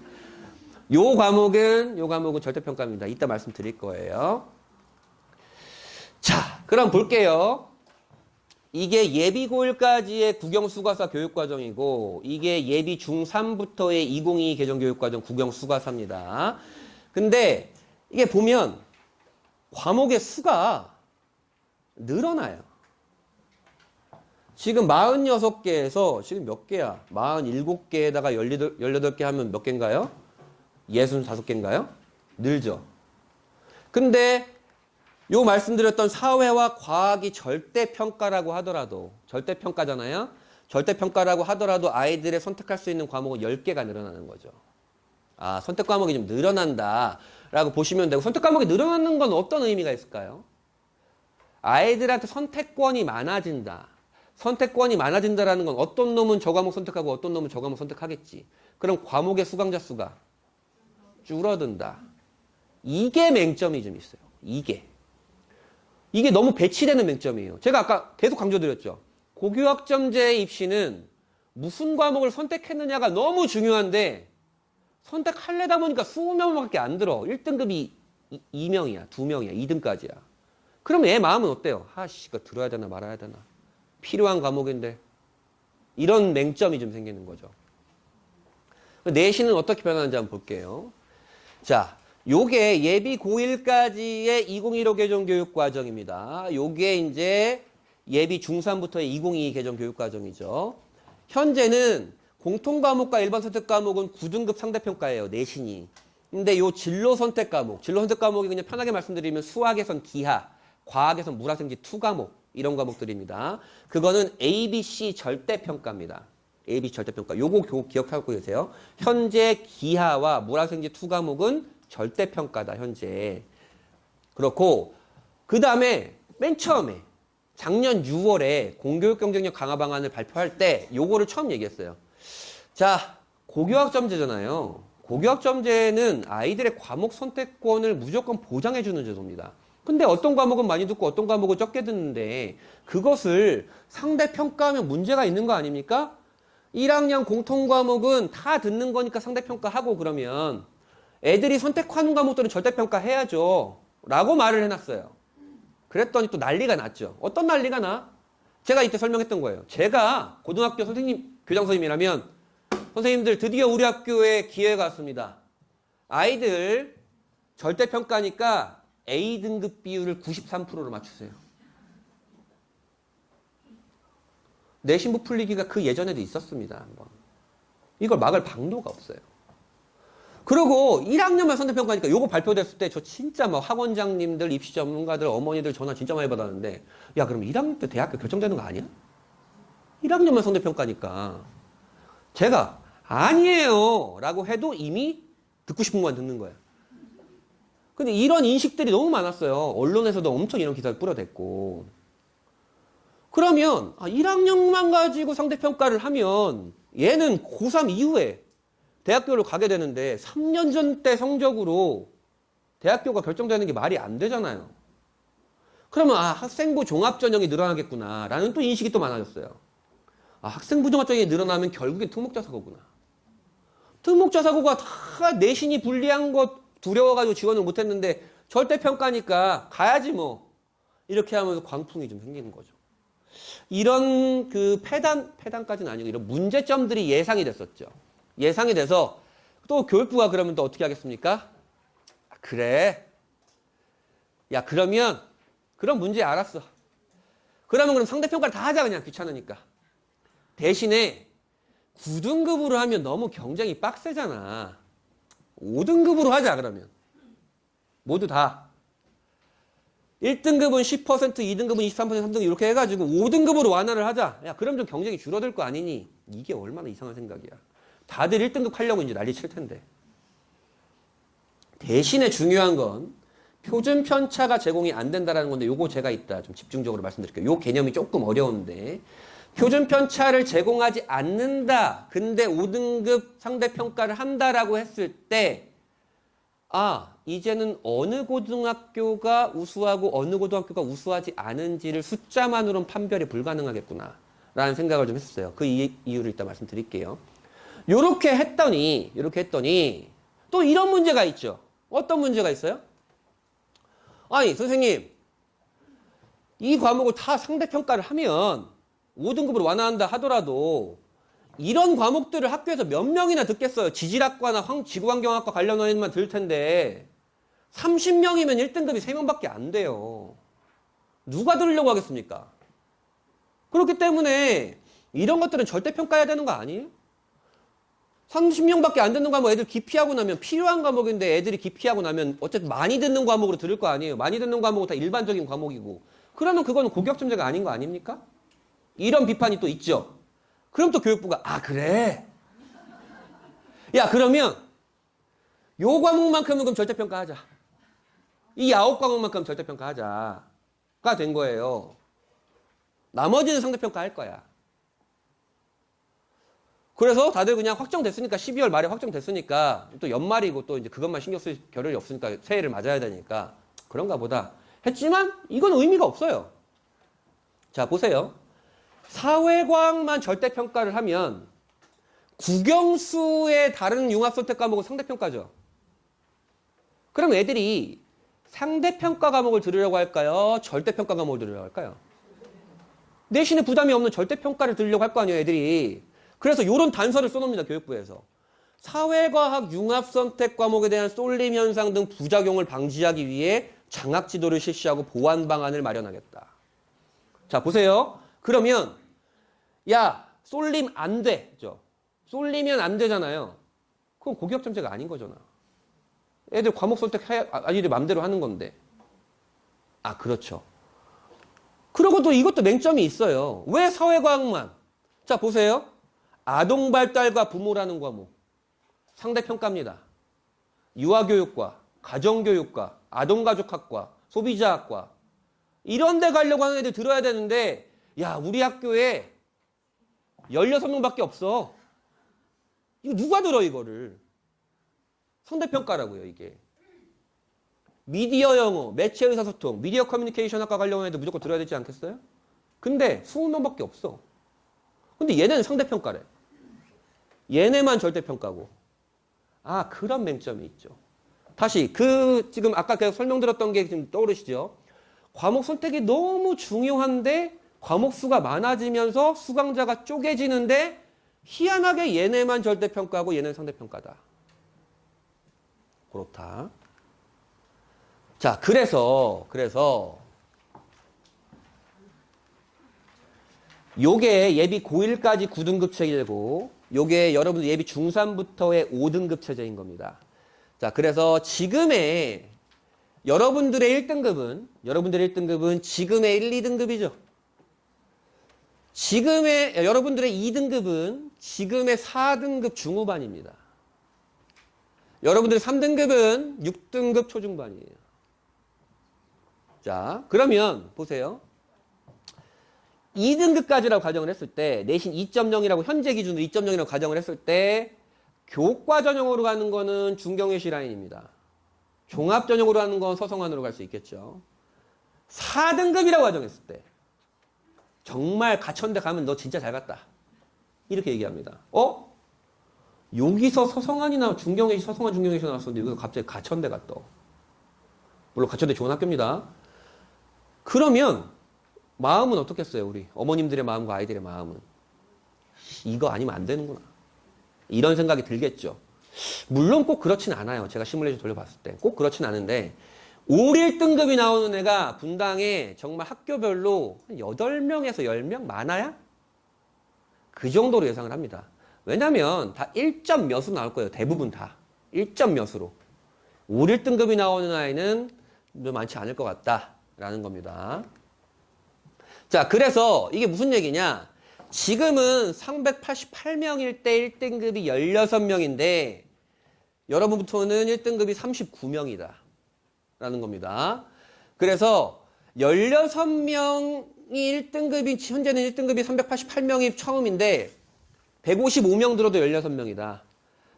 요 과목은 절대평가입니다. 이따 말씀드릴 거예요. 자, 그럼 볼게요. 이게 예비 고1까지의 국영수가사 교육과정이고, 이게 예비 중3부터의 2022 개정교육과정 국영수가사입니다. 근데 이게 보면 과목의 수가 늘어나요. 지금 46개에서 지금 몇 개야? 47개에다가 18개 하면 몇 개인가요? 65개인가요? 늘죠. 근데 요 말씀드렸던 사회와 과학이 절대평가라고 하더라도, 절대평가잖아요? 절대평가라고 하더라도 아이들의 선택할 수 있는 과목은 10개가 늘어나는 거죠. 선택 과목이 좀 늘어난다라고 보시면 되고, 선택 과목이 늘어나는 건 어떤 의미가 있을까요? 아이들한테 선택권이 많아진다. 선택권이 많아진다라는 건 어떤 놈은 저 과목 선택하고 어떤 놈은 저 과목 선택하겠지. 그럼 과목의 수강자 수가 줄어든다. 이게 맹점이 좀 있어요. 이게 너무 배치되는 맹점이에요. 제가 아까 계속 강조드렸죠. 고교학점제 입시는 무슨 과목을 선택했느냐가 너무 중요한데, 선택하려다 보니까 20명밖에 안 들어. 1등급이 2명이야, 2명이야, 2등까지야. 그럼 얘 마음은 어때요? 아씨, 이거 들어야 되나 말아야 되나. 필요한 과목인데. 이런 맹점이 좀 생기는 거죠. 내신은 어떻게 변하는지 한번 볼게요. 자, 요게 예비 고1까지의 2015 개정 교육 과정입니다. 요게 이제 예비 중3부터의 2022 개정 교육 과정이죠. 현재는 공통 과목과 일반 선택 과목은 9등급 상대평가예요. 내신이. 근데 요 진로 선택 과목이 그냥 편하게 말씀드리면 수학에선 기하, 과학에선 물학생지 2과목 이런 과목들입니다. 그거는 ABC 절대평가입니다. ABC 절대평가. 요거 기억하고 계세요. 현재 기하와 물학생지 2과목은 절대평가다. 현재. 그렇고 그 다음에 맨 처음에 작년 6월에 공교육 경쟁력 강화 방안을 발표할 때 요거를 처음 얘기했어요. 자, 고교학점제잖아요. 고교학점제는 아이들의 과목 선택권을 무조건 보장해주는 제도입니다. 근데 어떤 과목은 많이 듣고 어떤 과목은 적게 듣는데 그것을 상대평가하면 문제가 있는 거 아닙니까? 1학년 공통과목은 다 듣는 거니까 상대평가하고 그러면 애들이 선택하는 과목들은 절대평가 해야죠. 라고 말을 해놨어요. 그랬더니 또 난리가 났죠. 어떤 난리가 나? 제가 이때 설명했던 거예요. 제가 고등학교 선생님, 교장 선생님이라면 선생님들 드디어 우리 학교에 기회가 왔습니다. 아이들 절대평가니까 A등급 비율을 93%로 맞추세요. 내신부 풀리기가 그 예전에도 있었습니다. 한번. 이걸 막을 방도가 없어요. 그리고 1학년만 선택평가니까 요거 발표됐을 때 저 진짜 막 학원장님들, 입시 전문가들, 어머니들 전화 진짜 많이 받았는데 야 그럼 1학년 때 대학교 결정되는 거 아니야? 1학년만 선택평가니까 제가 아니에요 라고 해도 이미 듣고 싶은 것만 듣는 거야. 근데 이런 인식들이 너무 많았어요. 언론에서도 엄청 이런 기사를 뿌려댔고. 그러면 1학년만 가지고 상대평가를 하면 얘는 고3 이후에 대학교를 가게 되는데 3년 전 때 성적으로 대학교가 결정되는 게 말이 안 되잖아요. 그러면 학생부 종합전형이 늘어나겠구나 라는 또 인식이 또 많아졌어요. 학생부 종합전형이 늘어나면 결국엔 특목자사고구나. 특목자사고가 다 내신이 불리한 것 두려워가지고 지원을 못했는데 절대평가니까 가야지 뭐 이렇게 하면서 광풍이 좀 생기는 거죠. 이런 그 폐단까지는 아니고 이런 문제점들이 예상이 됐었죠. 예상이 돼서 또 교육부가 그러면 또 어떻게 하겠습니까? 그래. 야 그러면 그런 문제 알았어. 그러면 상대평가를 다 하자 그냥 귀찮으니까. 대신에 9등급으로 하면 너무 경쟁이 빡세잖아. 5등급으로 하자 그러면. 모두 다. 1등급은 10%, 2등급은 23%, 3등급 이렇게 해가지고 5등급으로 완화를 하자. 야 그럼 좀 경쟁이 줄어들 거 아니니? 이게 얼마나 이상한 생각이야. 다들 1등급 하려고 이제 난리 칠 텐데. 대신에 중요한 건 표준 편차가 제공이 안 된다라는 건데 요거 제가 이따 좀 집중적으로 말씀드릴게요. 요 개념이 조금 어려운데 표준 편차를 제공하지 않는다. 근데 5등급 상대평가를 한다라고 했을 때 이제는 어느 고등학교가 우수하고 어느 고등학교가 우수하지 않은지를 숫자만으로는 판별이 불가능하겠구나 라는 생각을 좀 했었어요. 그 이유를 이따 말씀드릴게요. 요렇게 했더니 또 이런 문제가 있죠. 어떤 문제가 있어요? 아니 선생님 이 과목을 다 상대평가를 하면 5등급으로 완화한다 하더라도 이런 과목들을 학교에서 몇 명이나 듣겠어요. 지질학과나 지구환경학과 관련 애만 들을 텐데 30명이면 1등급이 3명밖에 안 돼요. 누가 들으려고 하겠습니까? 그렇기 때문에 이런 것들은 절대평가해야 되는 거 아니에요? 30명밖에 안 듣는 과목 애들 기피하고 나면 필요한 과목인데 애들이 기피하고 나면 어쨌든 많이 듣는 과목으로 들을 거 아니에요. 많이 듣는 과목은 다 일반적인 과목이고 그러면 그거는 고교학점제가 아닌 거 아닙니까? 이런 비판이 또 있죠. 그럼 또 교육부가 그래? 야 그러면 요 과목만큼은 그럼 절대평가하자. 이 9과목만큼 절대평가하자가 된 거예요. 나머지는 상대평가 할 거야. 그래서 다들 그냥 확정됐으니까 12월 말에 확정됐으니까 또 연말이고 또 이제 그것만 신경 쓸 겨를이 없으니까 새해를 맞아야 되니까 그런가 보다 했지만 이건 의미가 없어요. 자 보세요. 사회과학만 절대평가를 하면 국영수의 다른 융합선택 과목은 상대평가죠. 그럼 애들이 상대평가 과목을 들으려고 할까요? 절대평가 과목을 들으려고 할까요? 내신에 부담이 없는 절대평가를 들으려고 할 거 아니에요, 애들이. 그래서 이런 단서를 써놓습니다, 교육부에서. 사회과학 융합선택 과목에 대한 쏠림 현상 등 부작용을 방지하기 위해 장학지도를 실시하고 보완 방안을 마련하겠다. 자, 보세요. 그러면 야, 쏠림 안 돼. 그죠? 쏠리면 안 되잖아요. 그건 고교학점제가 아닌 거잖아. 애들 과목 선택해, 아이들 맘대로 하는 건데. 아, 그렇죠. 그리고 또 이것도 맹점이 있어요. 왜 사회과학만? 자, 보세요. 아동발달과 부모라는 과목. 상대평가입니다. 유아교육과, 가정교육과, 아동가족학과, 소비자학과. 이런 데 가려고 하는 애들 들어야 되는데, 야, 우리 학교에 16명밖에 없어. 이거 누가 들어, 이거를? 상대평가라고요, 이게. 미디어 영어, 매체 의사소통, 미디어 커뮤니케이션 학과 가려고 해도 무조건 들어야 되지 않겠어요? 근데 20명밖에 없어. 근데 얘네는 상대평가래. 얘네만 절대평가고. 아, 그런 맹점이 있죠. 다시, 지금 아까 계속 설명드렸던 게 지금 떠오르시죠? 과목 선택이 너무 중요한데, 과목 수가 많아지면서 수강자가 쪼개지는데, 희한하게 얘네만 절대평가하고 얘네는 상대평가다. 그렇다. 자, 그래서 요게 예비 고1까지 9등급 체제고 요게 여러분들 예비 중3부터의 5등급 체제인 겁니다. 자, 그래서 지금의 여러분들의 1등급은 지금의 1, 2등급이죠. 여러분들의 2등급은 지금의 4등급 중후반입니다. 여러분들의 3등급은 6등급 초중반이에요. 자, 그러면 보세요. 2등급까지라고 가정을 했을 때 내신 2.0이라고 현재 기준으로 2.0이라고 가정을 했을 때 교과 전형으로 가는 거는 중경외시 라인입니다. 종합 전형으로 가는 건 서성안으로 갈 수 있겠죠. 4등급이라고 가정했을 때 정말 가천대 가면 너 진짜 잘 갔다. 이렇게 얘기합니다. 여기서 서성안이나 중경외시, 서성안 중경외시 나왔었는데 여기서 갑자기 가천대 갔다. 물론 가천대 좋은 학교입니다. 그러면 마음은 어떻겠어요, 우리 어머님들의 마음과 아이들의 마음은? 이거 아니면 안 되는구나. 이런 생각이 들겠죠. 물론 꼭 그렇진 않아요. 제가 시뮬레이션 돌려봤을 때. 꼭 그렇진 않은데 5, 1등급이 나오는 애가 분당에 정말 학교별로 8명에서 10명 많아야? 그 정도로 예상을 합니다. 왜냐면 다 1점 몇으로 나올 거예요. 대부분 다. 1점 몇으로. 5, 1등급이 나오는 아이는 많지 않을 것 같다라는 겁니다. 자, 그래서 이게 무슨 얘기냐? 지금은 388명일 때 1등급이 16명인데 여러분부터는 1등급이 39명이다. 라는 겁니다. 그래서 16명이 1등급이, 현재는 1등급이 388명이 처음인데 155명 들어도 16명이다.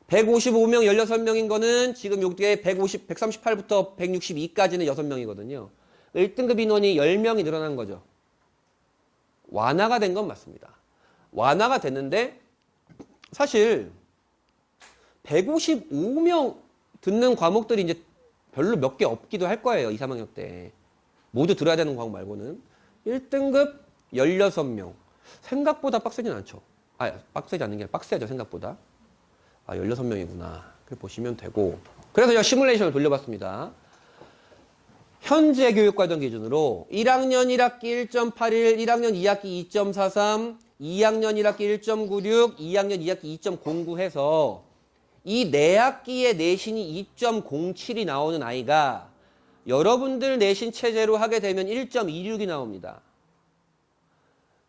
155명 16명인 거는 지금 여기에 138부터 162까지는 6명이거든요. 1등급 인원이 10명이 늘어난 거죠. 완화가 된 건 맞습니다. 완화가 됐는데 사실 155명 듣는 과목들이 이제 별로 몇 개 없기도 할 거예요. 2, 3학년 때. 모두 들어야 되는 과목 말고는. 1등급 16명. 생각보다 빡세진 않죠. 빡세지 않는 게 아니라 빡세죠, 생각보다. 16명이구나. 그렇게 보시면 되고. 그래서 제가 시뮬레이션을 돌려봤습니다. 현재 교육과정 기준으로 1학년 1학기 1.81, 1학년 2학기 2.43, 2학년 1학기 1.96, 2학년 2학기 2.09 해서 이 4학기의 내신이 2.07이 나오는 아이가 여러분들 내신 체제로 하게 되면 1.26이 나옵니다.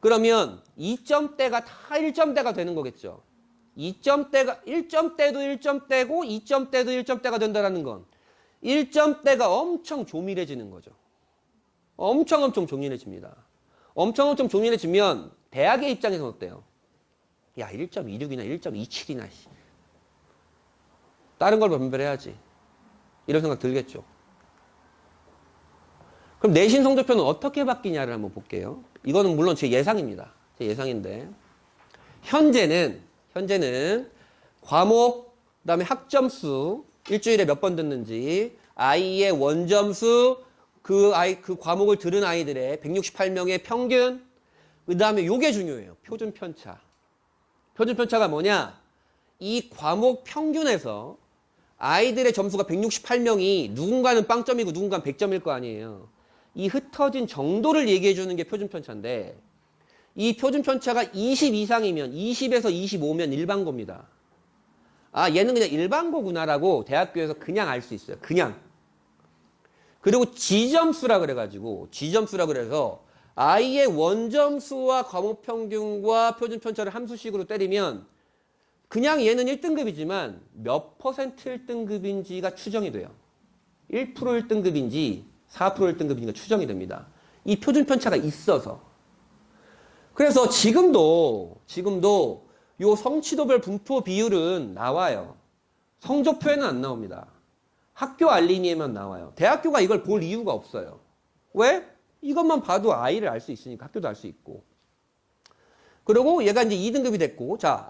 그러면 2점대가 다 1점대가 되는 거겠죠. 2점대가 1점대도 1점대고 2점대도 1점대가 된다는 건 1점대가 엄청 조밀해지는 거죠. 엄청 조밀해집니다. 엄청 조밀해지면 대학의 입장에서는 어때요? 야, 1.26이나 1.27이나 다른 걸로 변별해야지. 이런 생각 들겠죠. 그럼 내신 성적표는 어떻게 바뀌냐를 한번 볼게요. 이거는 물론 제 예상입니다. 제 예상인데 현재는 현재는 과목, 그다음에 학점수, 일주일에 몇 번 듣는지, 아이의 원점수, 그 과목을 들은 아이들의 168명의 평균, 그다음에 요게 중요해요. 표준 편차. 표준 편차가 뭐냐? 이 과목 평균에서 아이들의 점수가 168명이 누군가는 빵점이고 누군가는 100점일 거 아니에요. 이 흩어진 정도를 얘기해 주는 게 표준 편차인데, 이 표준 편차가 20 이상이면, 20에서 25면 일반고입니다. 아, 얘는 그냥 일반고구나라고 대학교에서 그냥 알 수 있어요. 그냥. 그리고 지점수라 그래가지고, 지점수라 그래서 아이의 원점수와 과목 평균과 표준 편차를 함수식으로 때리면 그냥 얘는 1등급이지만 몇 퍼센트 1등급인지가 추정이 돼요. 1% 1등급인지 4% 1등급인지가 추정이 됩니다. 이 표준 편차가 있어서. 그래서 지금도 요 성취도별 분포 비율은 나와요. 성적표에는 안 나옵니다. 학교 알림에만 나와요. 대학교가 이걸 볼 이유가 없어요. 왜? 이것만 봐도 아이를 알 수 있으니까 학교도 알 수 있고. 그리고 얘가 이제 2등급이 됐고, 자,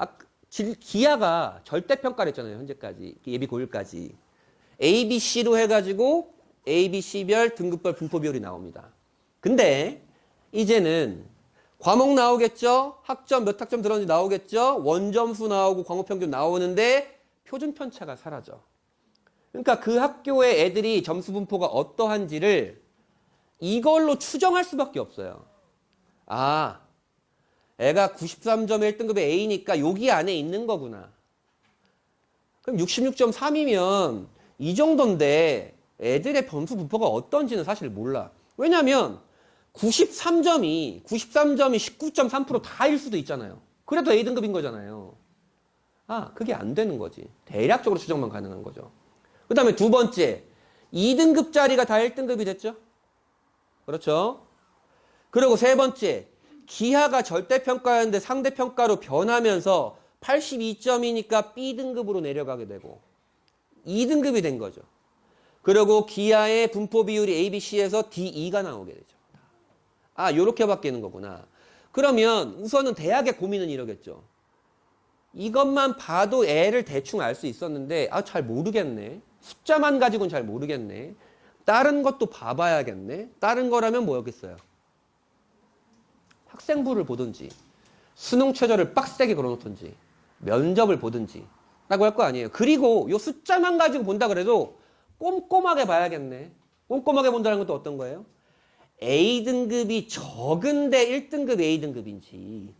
기하가 절대평가를 했잖아요. 현재까지. 예비 고1까지. A, B, C로 해가지고 A, B, C별 등급별 분포 비율이 나옵니다. 근데 이제는 과목 나오겠죠? 학점 몇 학점 들었는지 나오겠죠? 원점수 나오고 과목 평균 나오는데 표준 편차가 사라져. 그러니까 그 학교의 애들이 점수 분포가 어떠한지를 이걸로 추정할 수밖에 없어요. 아, 애가 93점의 1등급의 A니까 여기 안에 있는 거구나. 그럼 66.3이면 이 정도인데 애들의 점수 분포가 어떤지는 사실 몰라. 왜냐면 93점이 19.3% 다일 수도 있잖아요. 그래도 A등급인 거잖아요. 아, 그게 안 되는 거지. 대략적으로 추정만 가능한 거죠. 그 다음에 두 번째, 2등급짜리가 다 1등급이 됐죠? 그렇죠? 그리고 세 번째, 기하가 절대평가였는데 상대평가로 변하면서 82점이니까 B등급으로 내려가게 되고 2등급이 된 거죠. 그리고 기하의 분포 비율이 A, B, C에서 D2가 나오게 되죠. 아, 요렇게 바뀌는 거구나. 그러면 우선은 대학의 고민은 이러겠죠. 이것만 봐도 애를 대충 알 수 있었는데 아, 잘 모르겠네. 숫자만 가지고는 잘 모르겠네. 다른 것도 봐봐야겠네. 다른 거라면 뭐였겠어요? 학생부를 보든지 수능 최저를 빡세게 걸어놓든지 면접을 보든지 라고 할 거 아니에요. 그리고 요 숫자만 가지고 본다 그래도 꼼꼼하게 봐야겠네. 꼼꼼하게 본다는 것도 어떤 거예요? A등급이 적은데 1등급 A등급인지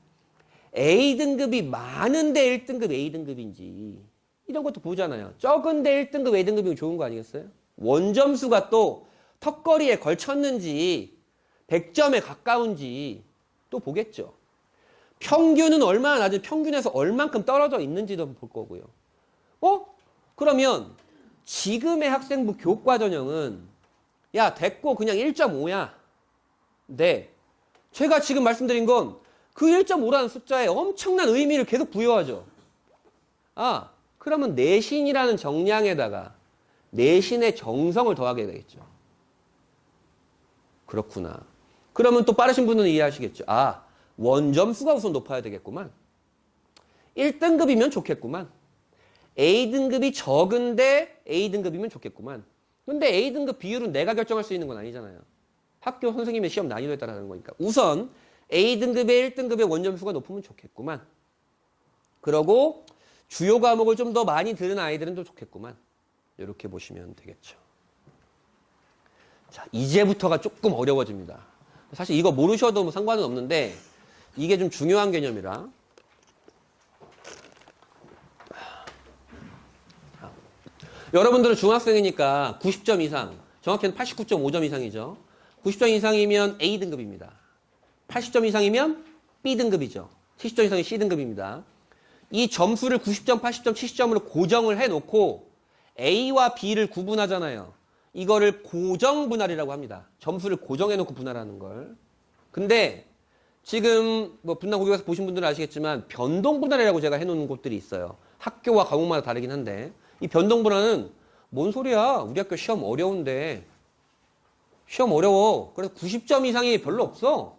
A등급이 많은데 1등급 A등급인지 이런 것도 보잖아요. 적은데 1등급 A등급이면 좋은 거 아니겠어요? 원점수가 또 턱걸이에 걸쳤는지 100점에 가까운지 또 보겠죠. 평균은 얼마나 낮은 평균에서 얼만큼 떨어져 있는지도 볼 거고요. 그러면 지금의 학생부 교과 전형은 야 됐고 그냥 1.5야. 네. 제가 지금 말씀드린 건 그 1.5라는 숫자에 엄청난 의미를 계속 부여하죠. 아, 그러면 내신이라는 정량에다가 내신의 정성을 더하게 되겠죠. 그렇구나. 그러면 또 빠르신 분은 이해하시겠죠. 아, 원점수가 우선 높아야 되겠구만. 1등급이면 좋겠구만. A등급이 적은데 A등급이면 좋겠구만. 근데 A등급 비율은 내가 결정할 수 있는 건 아니잖아요. 학교 선생님의 시험 난이도에 따라 하는 거니까. 우선 A등급의 1등급의 원점수가 높으면 좋겠구만. 그러고 주요 과목을 좀 더 많이 들은 아이들은 좀 좋겠구만. 이렇게 보시면 되겠죠. 자, 이제부터가 조금 어려워집니다. 사실 이거 모르셔도 뭐 상관은 없는데 이게 좀 중요한 개념이라. 여러분들은 중학생이니까 90점 이상, 정확히는 89.5점 이상이죠. 90점 이상이면 A등급입니다. 80점 이상이면 B등급이죠. 70점 이상이 C등급입니다. 이 점수를 90점, 80점, 70점으로 고정을 해놓고 A와 B를 구분하잖아요. 이거를 고정분할이라고 합니다. 점수를 고정해놓고 분할하는 걸. 근데 지금 뭐 분당 고교 가서 보신 분들은 아시겠지만 변동분할이라고 제가 해놓은 곳들이 있어요. 학교와 과목마다 다르긴 한데 이 변동분할은 뭔 소리야? 우리 학교 시험 어려운데 시험 어려워. 그래서 90점 이상이 별로 없어.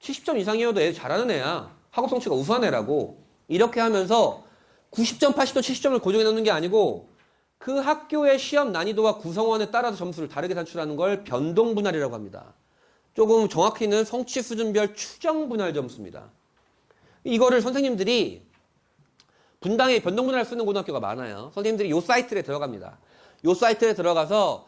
70점 이상이어도 애 잘하는 애야. 학업 성취가 우수한 애라고. 이렇게 하면서 90점, 80점, 70점을 고정해 놓는 게 아니고 그 학교의 시험 난이도와 구성원에 따라서 점수를 다르게 산출하는 걸 변동 분할이라고 합니다. 조금 정확히는 성취 수준별 추정 분할 점수입니다. 이거를 선생님들이 분당에 변동 분할을 쓰는 고등학교가 많아요. 선생님들이 요 사이트에 들어갑니다. 요 사이트에 들어가서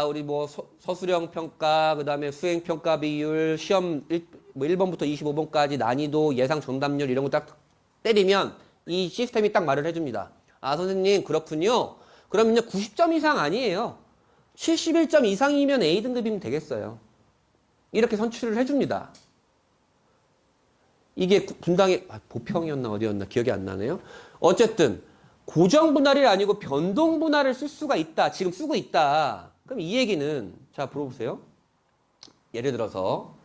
우리 뭐 서술형 평가, 그 다음에 수행 평가 비율, 시험 1번부터 25번까지 난이도, 예상 정답률 이런 거 딱 때리면 이 시스템이 딱 말을 해줍니다. 선생님 그렇군요. 그러면요 90점 이상 아니에요. 71점 이상이면 A등급이면 되겠어요. 이렇게 선출을 해줍니다. 이게 분당의 보평이었나 어디였나 기억이 안 나네요. 어쨌든 고정 분할이 아니고 변동 분할을 쓸 수가 있다. 지금 쓰고 있다. 그럼 이 얘기는 자 물어보세요. 예를 들어서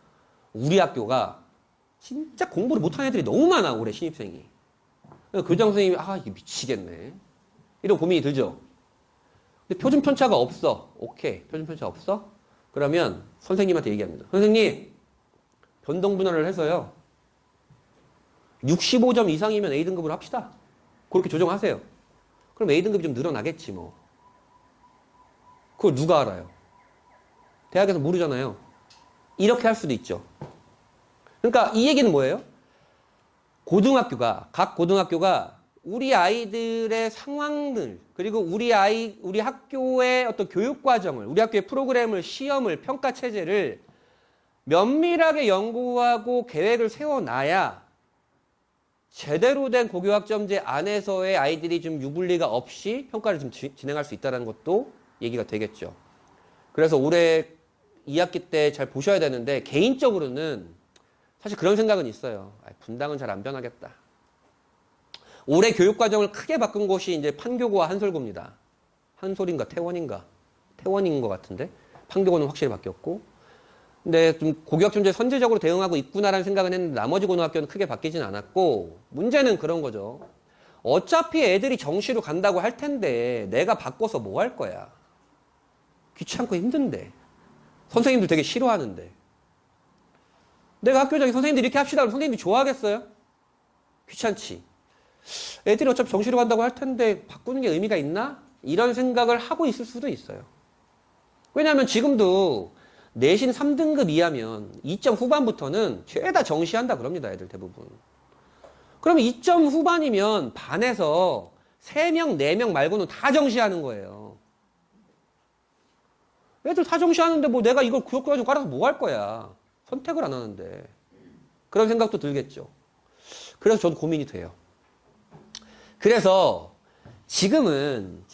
우리 학교가 진짜 공부를 못하는 애들이 너무 많아 올해 신입생이. 교장 선생님이 이게 미치겠네. 이런 고민이 들죠. 근데 표준 편차가 없어. 오케이. 표준 편차 없어? 그러면 선생님한테 얘기합니다. 선생님 변동 분할을 해서요. 65점 이상이면 A등급으로 합시다. 그렇게 조정하세요. 그럼 A등급이 좀 늘어나겠지 뭐. 그걸 누가 알아요? 대학에서 모르잖아요. 이렇게 할 수도 있죠. 그러니까 이 얘기는 뭐예요? 각 고등학교가 우리 아이들의 상황들, 그리고 우리 학교의 어떤 교육 과정을, 우리 학교의 프로그램을, 시험을, 평가 체제를 면밀하게 연구하고 계획을 세워놔야 제대로 된 고교학점제 안에서의 아이들이 좀 유불리가 없이 평가를 좀 진행할 수 있다는 것도 얘기가 되겠죠. 그래서 올해 2학기 때 잘 보셔야 되는데 개인적으로는 사실 그런 생각은 있어요. 분당은 잘 안 변하겠다. 올해 교육과정을 크게 바꾼 곳이 이제 판교고와 한솔고입니다. 한솔인가 태원인 것 같은데 판교고는 확실히 바뀌었고 근데 좀 고교학점제 선제적으로 대응하고 있구나라는 생각은 했는데 나머지 고등학교는 크게 바뀌진 않았고 문제는 그런 거죠. 어차피 애들이 정시로 간다고 할 텐데 내가 바꿔서 뭐 할 거야. 귀찮고 힘든데 선생님들 되게 싫어하는데 내가 학교장에 선생님들 이렇게 합시다 그러면 선생님들이 좋아하겠어요? 귀찮지. 애들이 어차피 정시로 간다고 할 텐데 바꾸는 게 의미가 있나? 이런 생각을 하고 있을 수도 있어요. 왜냐하면 지금도 내신 3등급 이하면 2점 후반부터는 죄다 정시한다 그럽니다. 애들 대부분. 그러면 2점 후반이면 반에서 3명, 4명 말고는 다 정시하는 거예요. 애들 다 정시하는데 뭐 내가 이걸 구역구 가지고 깔아서 뭐 할 거야. 선택을 안 하는데. 그런 생각도 들겠죠. 그래서 저는 고민이 돼요. 그래서 지금은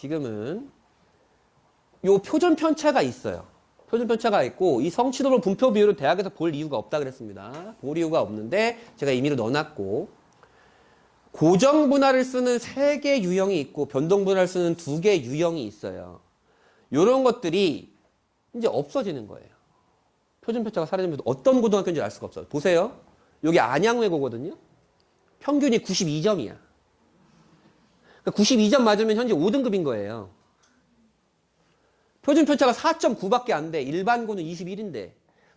요 표준 편차가 있어요. 표준 편차가 있고 이 성취도별 분표 비율을 대학에서 볼 이유가 없다 그랬습니다. 볼 이유가 없는데 제가 임의로 넣어놨고 고정 분할을 쓰는 3개 유형이 있고 변동 분할을 쓰는 2개 유형이 있어요. 요런 것들이 이제 없어지는 거예요. 표준 편차가 사라지면서 어떤 고등학교인지 알 수가 없어요. 보세요. 여기 안양외고거든요. 평균이 92점이야. 그러니까 92점 맞으면 현재 5등급인 거예요. 표준 편차가 4.9밖에 안 돼. 일반고는 21인데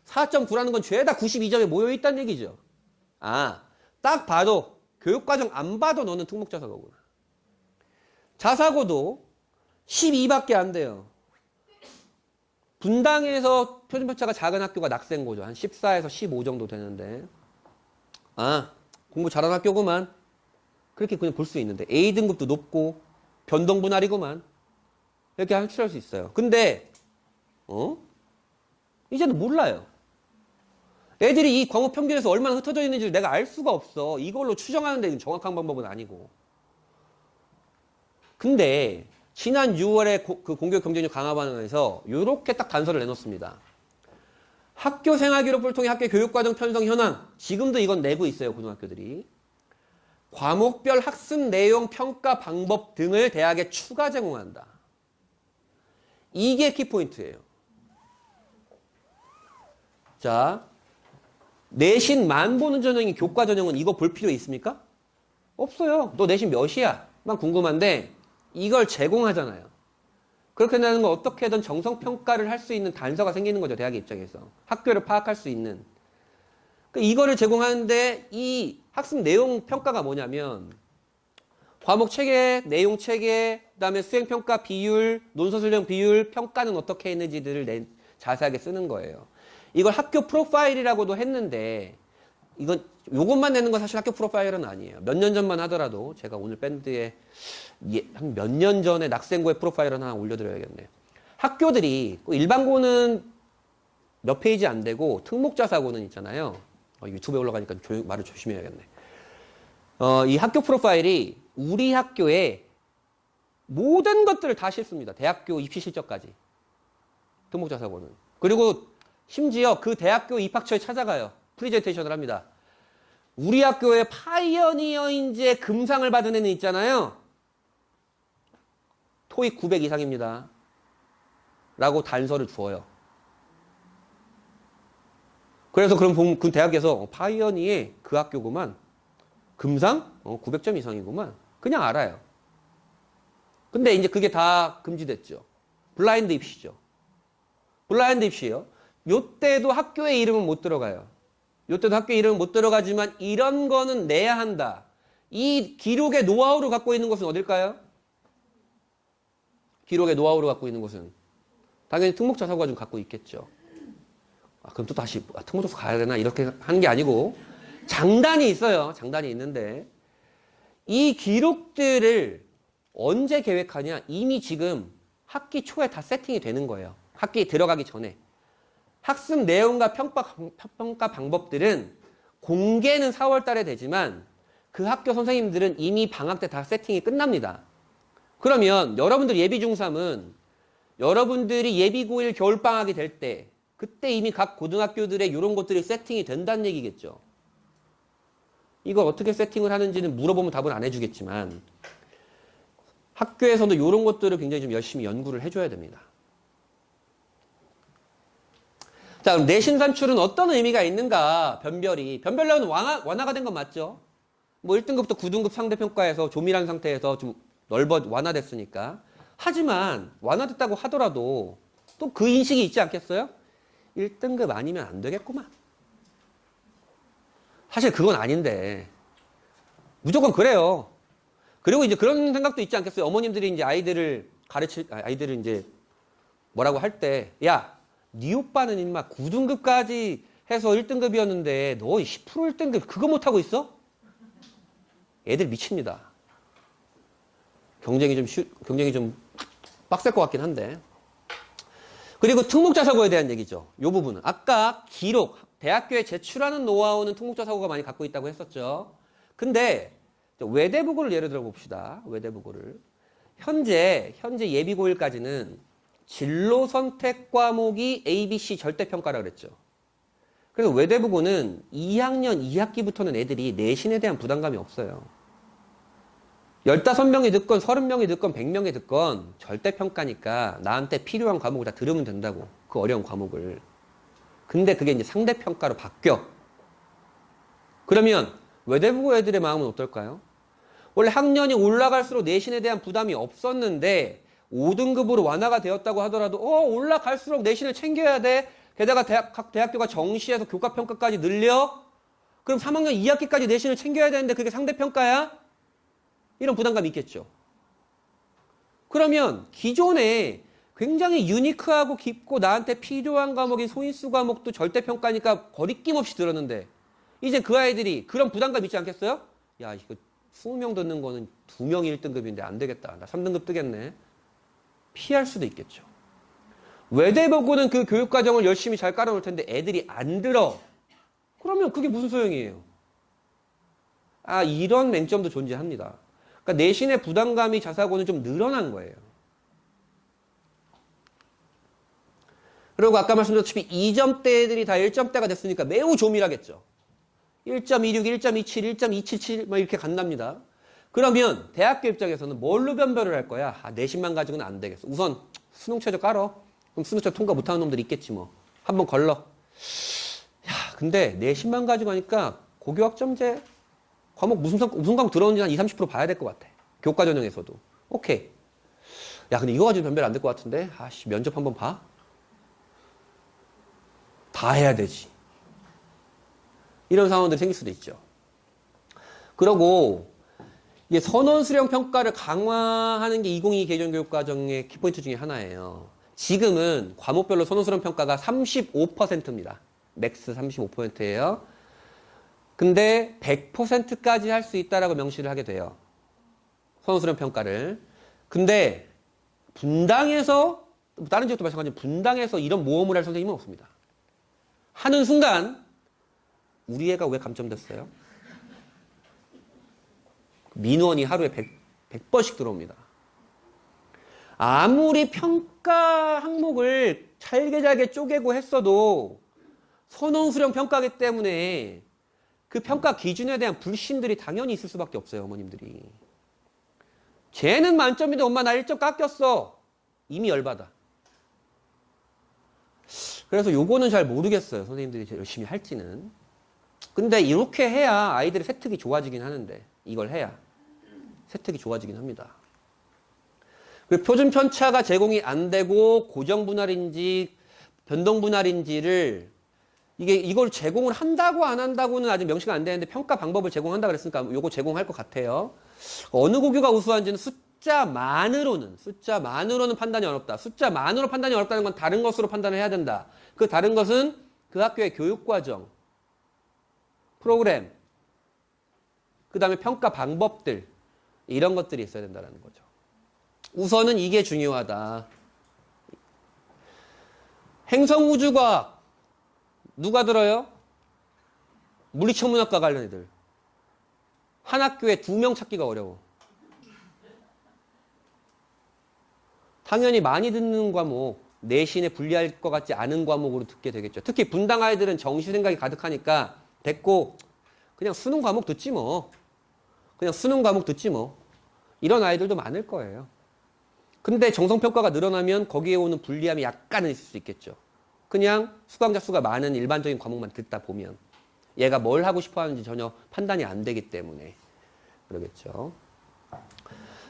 4.9라는 건 죄다 92점에 모여있다는 얘기죠. 딱 봐도 교육과정 안 봐도 너는 특목자사고구나. 자사고도 12밖에 안 돼요. 분당에서 표준 편차가 작은 학교가 낙생고죠. 한 14에서 15 정도 되는데 공부 잘하는 학교구만. 그렇게 그냥 볼 수 있는데 A등급도 높고 변동 분할이구만. 이렇게 한출할 수 있어요. 근데 이제는 몰라요. 애들이 이 과목 평균에서 얼마나 흩어져 있는지를 내가 알 수가 없어. 이걸로 추정하는 데 정확한 방법은 아니고. 근데 지난 6월에 그 공교육 경쟁력 강화반응에서 이렇게 딱 단서를 내놓습니다. 학교 생활기록부를 통해 학교 교육과정 편성 현황. 지금도 이건 내고 있어요. 고등학교들이. 과목별 학습 내용 평가 방법 등을 대학에 추가 제공한다. 이게 키포인트예요. 자, 내신만 보는 전형이 교과 전형은 이거 볼 필요 있습니까? 없어요. 너 내신 몇이야? 만 궁금한데 이걸 제공하잖아요. 그렇게 된다는 건 어떻게든 정성평가를 할 수 있는 단서가 생기는 거죠. 대학의 입장에서. 학교를 파악할 수 있는. 그러니까 이거를 제공하는데 이 학습 내용 평가가 뭐냐면 과목 체계, 내용 체계, 그다음에 수행평가 비율, 논서술형 비율, 평가는 어떻게 했는지들을 자세하게 쓰는 거예요. 이걸 학교 프로파일이라고도 했는데 요것만 내는 건 사실 학교 프로파일은 아니에요. 몇 년 전만 하더라도 제가 오늘 밴드에 한 몇 년 전에 낙생고의 프로파일을 하나 올려드려야겠네요. 학교들이 일반고는 몇 페이지 안 되고 특목자사고는 있잖아요. 유튜브에 올라가니까 말을 조심해야겠네. 이 학교 프로파일이 우리 학교의 모든 것들을 다 실습니다. 대학교 입시 실적까지. 특목자사고는. 그리고 심지어 그 대학교 입학처에 찾아가요. 프리젠테이션을 합니다. 우리 학교에 파이어니어 인재 금상을 받은 애는 있잖아요. 토익 900 이상입니다. 라고 단서를 주어요. 그래서 그럼 그 대학에서 파이어니에 그 학교구만. 금상? 900점 이상이구만. 그냥 알아요. 근데 이제 그게 다 금지됐죠. 블라인드 입시죠. 블라인드 입시요. 요때도 학교의 이름은 못 들어가요. 요때도 학교의 이름은 못 들어가지만 이런 거는 내야 한다. 이 기록의 노하우를 갖고 있는 곳은 어딜까요? 기록의 노하우를 갖고 있는 곳은 당연히 특목자사고가 좀 갖고 있겠죠. 그럼 또 다시 특목자사고 가야 되나? 이렇게 하는 게 아니고 장단이 있어요. 장단이 있는데 이 기록들을 언제 계획하냐? 이미 지금 학기 초에 다 세팅이 되는 거예요. 학기에 들어가기 전에. 학습 내용과 평가 방법들은 공개는 4월 달에 되지만 그 학교 선생님들은 이미 방학 때 다 세팅이 끝납니다. 그러면 여러분들 예비 중3은 여러분들이 예비 고1 겨울방학이 될 때 그때 이미 각 고등학교들의 이런 것들이 세팅이 된다는 얘기겠죠. 이걸 어떻게 세팅을 하는지는 물어보면 답은 안 해주겠지만 학교에서도 이런 것들을 굉장히 좀 열심히 연구를 해줘야 됩니다. 자, 그럼 내신 산출은 어떤 의미가 있는가? 변별력은 완화가 된 건 맞죠? 뭐 1등급부터 9등급 상대평가에서 조밀한 상태에서 좀 완화됐으니까. 하지만 완화됐다고 하더라도 또 그 인식이 있지 않겠어요? 1등급 아니면 안 되겠구만. 사실 그건 아닌데 무조건 그래요. 그리고 이제 그런 생각도 있지 않겠어요? 어머님들이 이제 아이들을 이제 뭐라고 할 때, 야, 네 오빠는 임마 9등급까지 해서 1등급이었는데 너 10% 1등급 그거 못하고 있어? 애들 미칩니다. 경쟁이 좀 빡셀 것 같긴 한데. 그리고 특목자사고에 대한 얘기죠. 이 부분은. 아까 기록, 대학교에 제출하는 노하우는 특목자사고가 많이 갖고 있다고 했었죠. 근데 외대부고를 예를 들어 봅시다. 외대부고를. 현재 예비 고1까지는 진로 선택 과목이 ABC 절대평가라고 그랬죠. 그래서 외대부고는 2학년 2학기부터는 애들이 내신에 대한 부담감이 없어요. 15명이 듣건 30명이 듣건 100명이 듣건 절대평가니까 나한테 필요한 과목을 다 들으면 된다고. 그 어려운 과목을. 근데 그게 이제 상대평가로 바뀌어. 그러면 외대부고 애들의 마음은 어떨까요? 원래 학년이 올라갈수록 내신에 대한 부담이 없었는데 5등급으로 완화가 되었다고 하더라도 올라갈수록 내신을 챙겨야 돼. 게다가 각 대학교가 정시해서 교과평가까지 늘려? 그럼 3학년 2학기까지 내신을 챙겨야 되는데 그게 상대평가야? 이런 부담감이 있겠죠. 그러면 기존에 굉장히 유니크하고 깊고 나한테 필요한 과목인 소인수 과목도 절대평가니까 거리낌 없이 들었는데 이제 그 아이들이 그런 부담감 있지 않겠어요? 야, 이거 20명 듣는 거는 2명이 1등급인데 안 되겠다. 나 3등급 뜨겠네. 피할 수도 있겠죠. 외대부고는 그 교육과정을 열심히 잘 깔아놓을 텐데 애들이 안 들어. 그러면 그게 무슨 소용이에요? 이런 맹점도 존재합니다. 그러니까 내신의 부담감이 자사고는 좀 늘어난 거예요. 그리고 아까 말씀드렸다시피 2점대 애들이 다 1점대가 됐으니까 매우 조밀하겠죠. 1.26, 1.27, 1.277 막 이렇게 간답니다. 그러면 대학교 입장에서는 뭘로 변별을 할 거야? 내신만 가지고는 안 되겠어. 우선 수능 최저 깔어. 그럼 수능 최저 통과 못하는 놈들이 있겠지 뭐. 한번 걸러. 야, 근데 내신만 가지고 하니까 고교학점제 과목 무슨 과목 들어오는지 한 20, 30% 봐야 될 것 같아. 교과 전형에서도. 오케이. 야, 근데 이거 가지고 변별 안 될 것 같은데? 면접 한번 봐? 다 해야 되지. 이런 상황들이 생길 수도 있죠. 그러고 이게 선원 수령 평가를 강화하는 게 2022 개정교육과정의 키포인트 중에 하나예요. 지금은 과목별로 선원 수령 평가가 35%입니다. 맥스 35%예요. 근데 100%까지 할 수 있다라고 명시를 하게 돼요. 선원 수령 평가를. 근데 분당에서 다른 지역도 마찬가지로 분당에서 이런 모험을 할 선생님은 없습니다. 하는 순간 우리 애가 왜 감점됐어요? 민원이 하루에 100번씩 들어옵니다. 아무리 평가 항목을 잘게 쪼개고 했어도 선원 수령 평가기 때문에 그 평가 기준에 대한 불신들이 당연히 있을 수밖에 없어요, 어머님들이. 쟤는 만점인데 엄마 나 1점 깎였어. 이미 열받아. 그래서 요거는 잘 모르겠어요, 선생님들이 열심히 할지는. 근데 이렇게 해야 아이들의 세특이 좋아지긴 하는데, 이걸 해야 세특이 좋아지긴 합니다. 그리고 표준 편차가 제공이 안 되고 고정 분할인지 변동 분할인지를 이걸 제공을 한다고 안 한다고는 아직 명시가 안 되는데 평가 방법을 제공한다 그랬으니까 요거 제공할 것 같아요. 어느 고교가 우수한지는 숫자만으로는 판단이 어렵다. 숫자만으로 판단이 어렵다는 건 다른 것으로 판단을 해야 된다. 그 다른 것은 그 학교의 교육과정, 프로그램, 그 다음에 평가 방법들, 이런 것들이 있어야 된다는 거죠. 우선은 이게 중요하다. 행성우주과학 누가 들어요? 물리천문학과 관련 애들. 한 학교에 2명 찾기가 어려워. 당연히 많이 듣는 과목, 내신에 불리할 것 같지 않은 과목으로 듣게 되겠죠. 특히 분당 아이들은 정시 생각이 가득하니까 됐고 그냥 수능 과목 듣지 뭐. 이런 아이들도 많을 거예요. 근데 정성평가가 늘어나면 거기에 오는 불리함이 약간은 있을 수 있겠죠. 그냥 수강자 수가 많은 일반적인 과목만 듣다 보면 얘가 뭘 하고 싶어 하는지 전혀 판단이 안 되기 때문에 그러겠죠.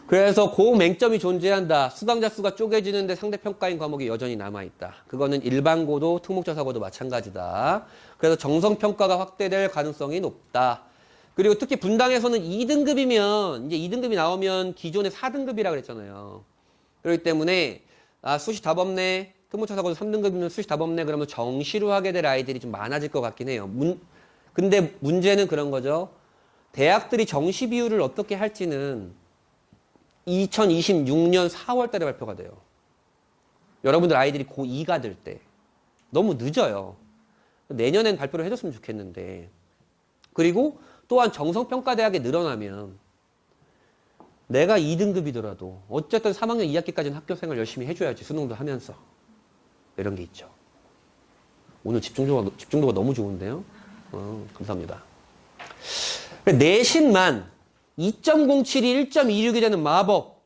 그래서 고맹점이 존재한다. 수강자 수가 쪼개지는데 상대평가인 과목이 여전히 남아있다. 그거는 일반고도 특목자사고도 마찬가지다. 그래서 정성평가가 확대될 가능성이 높다. 그리고 특히 분당에서는 2등급이면 이제 2등급이 나오면 기존의 4등급이라 그랬잖아요. 그렇기 때문에 수시 답 없네. 특목자사고도 3등급이면 수시 답 없네. 그러면 정시로 하게 될 아이들이 좀 많아질 것 같긴 해요. 근데 문제는 그런 거죠. 대학들이 정시 비율을 어떻게 할지는 2026년 4월 달에 발표가 돼요. 여러분들 아이들이 고2가 될 때. 너무 늦어요. 내년엔 발표를 해줬으면 좋겠는데. 그리고 또한 정성평가대학에 늘어나면 내가 2등급이더라도 어쨌든 3학년 2학기까지는 학교생활 열심히 해줘야지. 수능도 하면서. 이런 게 있죠. 오늘 집중도가 너무 좋은데요. 감사합니다. 내신만 2.07이 1.26이 되는 마법.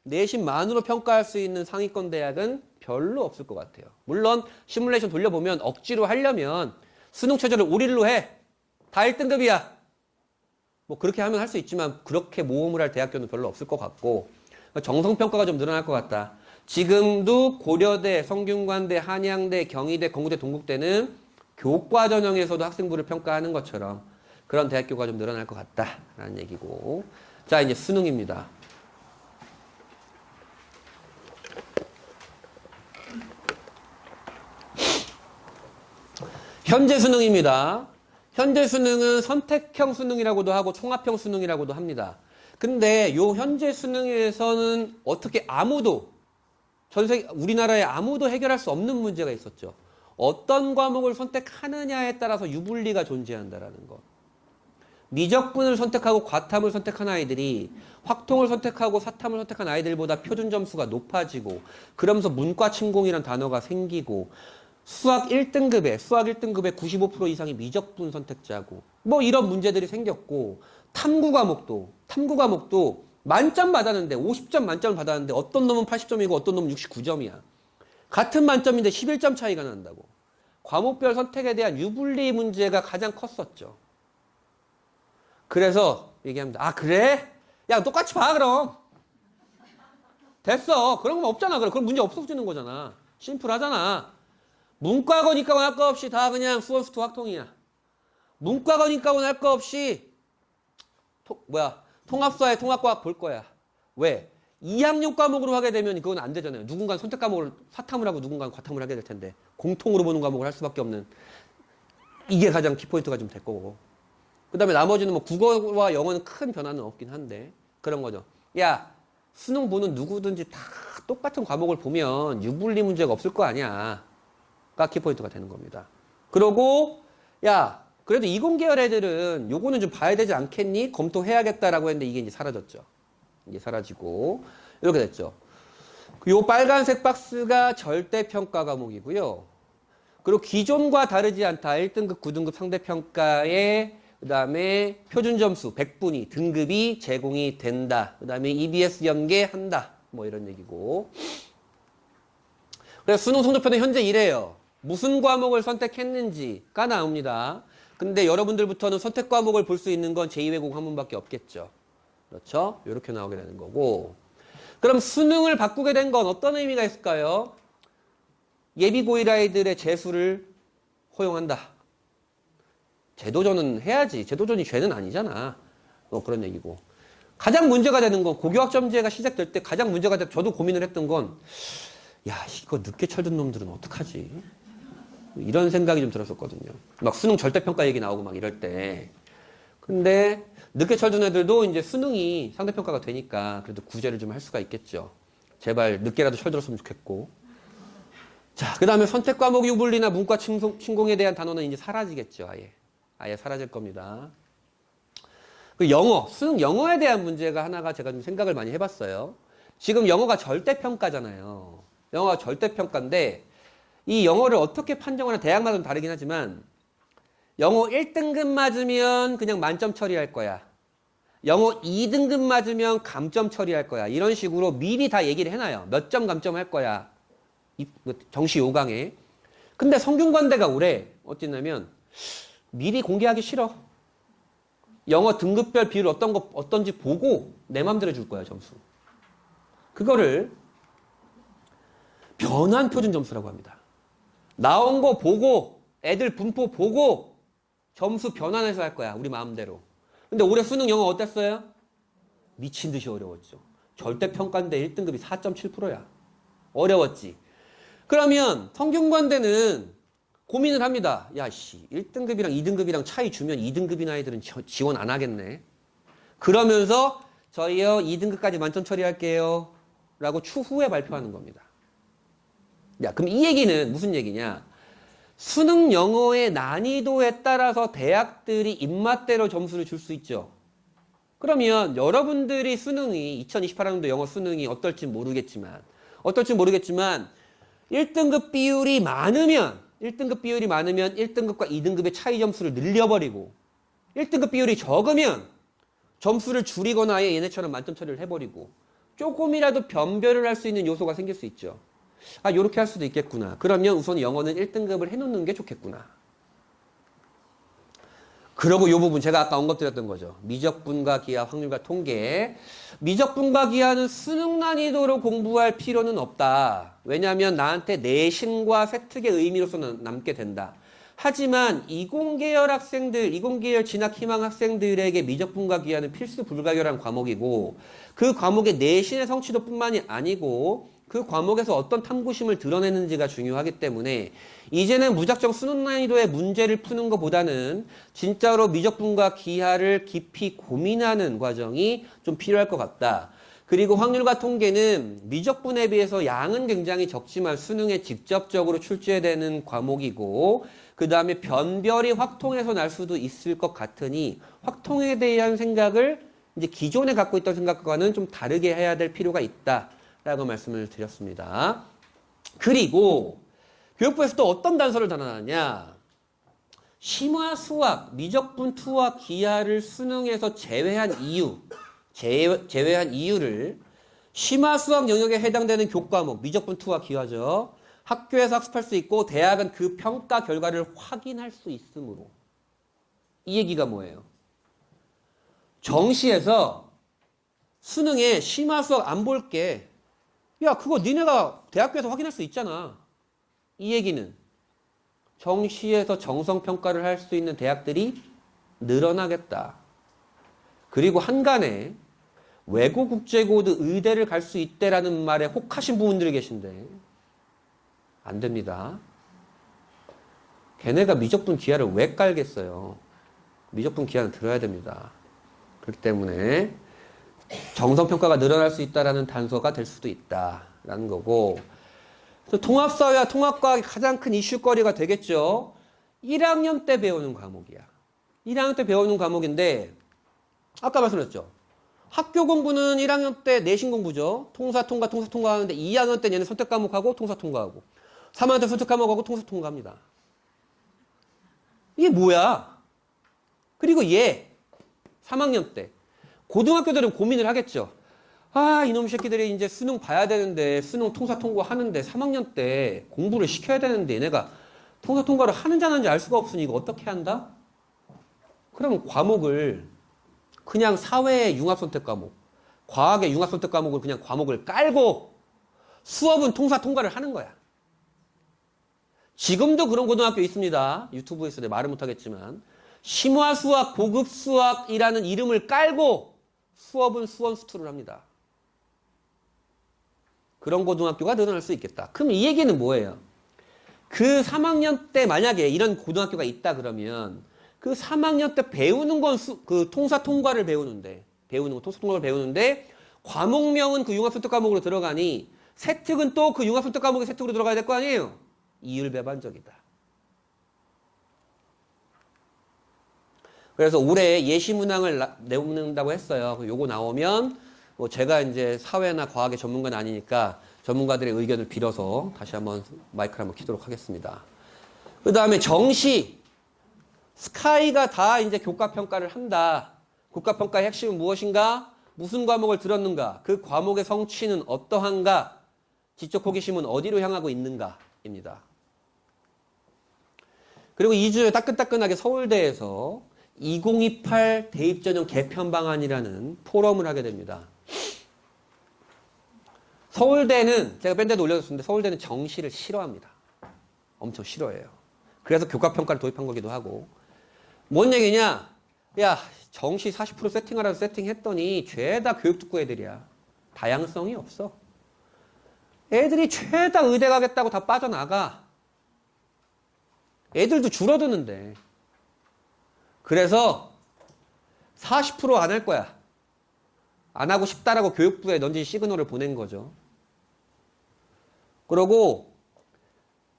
내신만으로 평가할 수 있는 상위권 대학은 별로 없을 것 같아요. 물론 시뮬레이션 돌려보면 억지로 하려면 수능 최저를 5일로 해. 다 1등급이야. 뭐 그렇게 하면 할 수 있지만 그렇게 모험을 할 대학교는 별로 없을 것 같고 정성평가가 좀 늘어날 것 같다. 지금도 고려대, 성균관대, 한양대, 경희대, 건국대, 동국대는 교과 전형에서도 학생부를 평가하는 것처럼 그런 대학교가 좀 늘어날 것 같다라는 얘기고. 자, 이제 수능입니다. 현재 수능입니다. 현재 수능은 선택형 수능이라고도 하고 총합형 수능이라고도 합니다. 근데 요 현재 수능에서는 어떻게 우리나라에 아무도 해결할 수 없는 문제가 있었죠. 어떤 과목을 선택하느냐에 따라서 유불리가 존재한다라는 것. 미적분을 선택하고 과탐을 선택한 아이들이 확통을 선택하고 사탐을 선택한 아이들보다 표준 점수가 높아지고 그러면서 문과 침공이란 단어가 생기고 수학 1등급에 95% 이상이 미적분 선택자고 뭐 이런 문제들이 생겼고 탐구 과목도 만점 받았는데 50점 만점을 받았는데 어떤 놈은 80점이고 어떤 놈은 69점이야. 같은 만점인데 11점 차이가 난다고. 과목별 선택에 대한 유불리 문제가 가장 컸었죠. 그래서 얘기합니다. 아 그래? 야 똑같이 봐 그럼. 됐어. 그런 건 없잖아. 그럼 문제 없어지는 거잖아. 심플하잖아. 문과건 이과건 할 거 없이 다 그냥 수원수투 확통이야. 문과건 이과건 할 거 없이 통합사회 통합과학 볼 거야. 왜? 2학년 과목으로 하게 되면 그건 안 되잖아요. 누군가는 선택 과목을 사탐을 하고 누군가는 과탐을 하게 될 텐데 공통으로 보는 과목을 할 수밖에 없는 이게 가장 키포인트가 좀 될 거고. 그 다음에 나머지는 뭐 국어와 영어는 큰 변화는 없긴 한데 그런 거죠. 야, 수능 보는 누구든지 다 똑같은 과목을 보면 유불리 문제가 없을 거 아니야. 가 키포인트가 되는 겁니다. 그러고 야, 그래도 이공계열 애들은 요거는 좀 봐야 되지 않겠니? 검토해야겠다라고 했는데 이게 이제 사라졌죠. 이게 사라지고 이렇게 됐죠. 요 빨간색 박스가 절대평가 과목이고요. 그리고 기존과 다르지 않다. 1등급, 9등급 상대평가에 그 다음에 표준점수 100분위 등급이 제공이 된다. 그 다음에 EBS 연계한다. 뭐 이런 얘기고. 그래서 수능 성적표는 현재 이래요. 무슨 과목을 선택했는지가 나옵니다. 근데 여러분들부터는 선택 과목을 볼 수 있는 건 제2외국 한문밖에 없겠죠. 그렇죠? 이렇게 나오게 되는 거고. 그럼 수능을 바꾸게 된 건 어떤 의미가 있을까요? 예비 고1 아이들의 재수를 허용한다. 제도전은 해야지. 제도전이 죄는 아니잖아. 그런 얘기고. 가장 문제가 되는 건 고교학점제가 시작될 때 가장 문제가 돼. 저도 고민을 했던 건 야, 이거 늦게 철든 놈들은 어떡하지? 이런 생각이 좀 들었었거든요. 막 수능 절대평가 얘기 나오고 막 이럴 때. 근데 늦게 철든 애들도 이제 수능이 상대평가가 되니까 그래도 구제를 좀 할 수가 있겠죠. 제발 늦게라도 철들었으면 좋겠고. 자, 그 다음에 선택 과목 유불리나 문과 침공에 대한 단어는 이제 사라지겠죠. 아예 사라질 겁니다. 그 영어, 수능 영어에 대한 문제가 하나가 제가 좀 생각을 많이 해봤어요. 지금 영어가 절대평가잖아요. 영어가 절대평가인데 이 영어를 어떻게 판정하나 대학마다 좀 다르긴 하지만 영어 1등급 맞으면 그냥 만점 처리할 거야. 영어 2등급 맞으면 감점 처리할 거야. 이런 식으로 미리 다 얘기를 해놔요. 몇 점 감점할 거야. 정시 5강에. 근데 성균관대가 올해 어땠냐면 미리 공개하기 싫어. 영어 등급별 비율 어떤지 보고 내 맘대로 줄 거야, 점수. 그거를 변환 표준 점수라고 합니다. 나온 거 보고 애들 분포 보고 점수 변환해서 할 거야. 우리 마음대로. 근데 올해 수능 영어 어땠어요? 미친 듯이 어려웠죠. 절대평가인데 1등급이 4.7%야. 어려웠지. 그러면 성균관대는 고민을 합니다. 야, 1등급이랑 2등급이랑 차이 주면 2등급인 아이들은 지원 안 하겠네. 그러면서 저희요 2등급까지 만점 처리할게요. 라고 추후에 발표하는 겁니다. 야, 그럼 이 얘기는 무슨 얘기냐? 수능 영어의 난이도에 따라서 대학들이 입맛대로 점수를 줄 수 있죠. 그러면 여러분들이 수능이 2028학년도 영어 수능이 어떨지 모르겠지만 1등급 비율이 많으면 1등급과 2등급의 차이 점수를 늘려버리고 1등급 비율이 적으면 점수를 줄이거나 아예 얘네처럼 만점 처리를 해버리고 조금이라도 변별을 할 수 있는 요소가 생길 수 있죠. 아, 요렇게 할 수도 있겠구나. 그러면 우선 영어는 1등급을 해놓는 게 좋겠구나. 그러고 요 부분 제가 아까 언급드렸던 거죠. 미적분과 기하, 확률과 통계. 미적분과 기하는 수능 난이도로 공부할 필요는 없다. 왜냐하면 나한테 내신과 세특의 의미로서는 남게 된다. 하지만 이공계열 진학 희망 학생들에게 미적분과 기하는 필수 불가결한 과목이고 그 과목의 내신의 성취도뿐만이 아니고 그 과목에서 어떤 탐구심을 드러내는지가 중요하기 때문에 이제는 무작정 수능 난이도의 문제를 푸는 것보다는 진짜로 미적분과 기하를 깊이 고민하는 과정이 좀 필요할 것 같다. 그리고 확률과 통계는 미적분에 비해서 양은 굉장히 적지만 수능에 직접적으로 출제되는 과목이고 그 다음에 변별이 확통해서 날 수도 있을 것 같으니 확통에 대한 생각을 이제 기존에 갖고 있던 생각과는 좀 다르게 해야 될 필요가 있다. 라고 말씀을 드렸습니다. 그리고 교육부에서 또 어떤 단서를 달아놨냐. 심화 수학, 미적분 투와 기하를 수능에서 제외한 이유를 심화 수학 영역에 해당되는 교과목, 미적분 투와 기하죠. 학교에서 학습할 수 있고 대학은 그 평가 결과를 확인할 수 있으므로. 이 얘기가 뭐예요? 정시에서 수능에 심화 수학 안 볼게. 야, 그거 니네가 대학교에서 확인할 수 있잖아. 이 얘기는 정시에서 정성평가를 할 수 있는 대학들이 늘어나겠다. 그리고 한간에 외고 국제고도 의대를 갈 수 있대라는 말에 혹하신 부분들이 계신데 안 됩니다. 걔네가 미적분 기하를 왜 깔겠어요? 미적분 기하는 들어야 됩니다. 그렇기 때문에 정성평가가 늘어날 수 있다라는 단서가 될 수도 있다라는 거고, 통합사회와 통합과학이 가장 큰 이슈거리가 되겠죠. 1학년 때 배우는 과목이야. 1학년 때 배우는 과목인데 아까 말씀드렸죠. 학교 공부는 1학년 때 내신 공부죠. 통사 통과 하는데 2학년 때 얘는 선택 과목하고 통사 통과하고 3학년 때 선택 과목하고 통사 통과합니다. 이게 뭐야? 그리고 얘 3학년 때 고등학교들은 고민을 하겠죠. 아, 이놈 새끼들이 이제 수능 봐야 되는데 수능 통사 통과하는데 3학년 때 공부를 시켜야 되는데 얘네가 통사 통과를 하는지 안 하는지 알 수가 없으니 이거 어떻게 한다? 그럼 과목을 그냥 사회의 융합선택 과목, 과학의 융합선택 과목을 그냥 과목을 깔고 수업은 통사 통과를 하는 거야. 지금도 그런 고등학교 있습니다. 유튜브에서 내가 말을 못하겠지만 심화수학, 고급수학이라는 이름을 깔고 수업은 수원수투를 합니다. 그런 고등학교가 늘어날 수 있겠다. 그럼 이 얘기는 뭐예요? 그 3학년 때 만약에 이런 고등학교가 있다 그러면 그 3학년 때 배우는 건 그 통사 통과를 배우는데 통사 통과를 배우는데 과목명은 그 융합선택 과목으로 들어가니 세특은 또 그 융합선택 과목의 세특으로 들어가야 될 거 아니에요? 이율배반적이다. 그래서 올해 예시문항을 내놓는다고 했어요. 요거 나오면 뭐 제가 이제 사회나 과학의 전문가는 아니니까 전문가들의 의견을 빌어서 다시 한번 마이크를 한번 켜도록 하겠습니다. 그 다음에 정시, 스카이가 다 이제 교과평가를 한다. 교과평가의 핵심은 무엇인가? 무슨 과목을 들었는가? 그 과목의 성취는 어떠한가? 지적 호기심은 어디로 향하고 있는가입니다. 그리고 2주에 따끈따끈하게 서울대에서 2028 대입전형 개편 방안이라는 포럼을 하게 됩니다. 서울대는 제가 밴드에도 올려줬는데 서울대는 정시를 싫어합니다. 엄청 싫어해요. 그래서 교과평가를 도입한 거기도 하고. 뭔 얘기냐? 야, 정시 40% 세팅하라고 세팅했더니 죄다 교육특구 애들이야. 다양성이 없어. 애들이 죄다 의대 가겠다고 다 빠져나가. 애들도 줄어드는데. 그래서 40% 안 할 거야. 안 하고 싶다라고 교육부에 넌지 시그널을 보낸 거죠. 그러고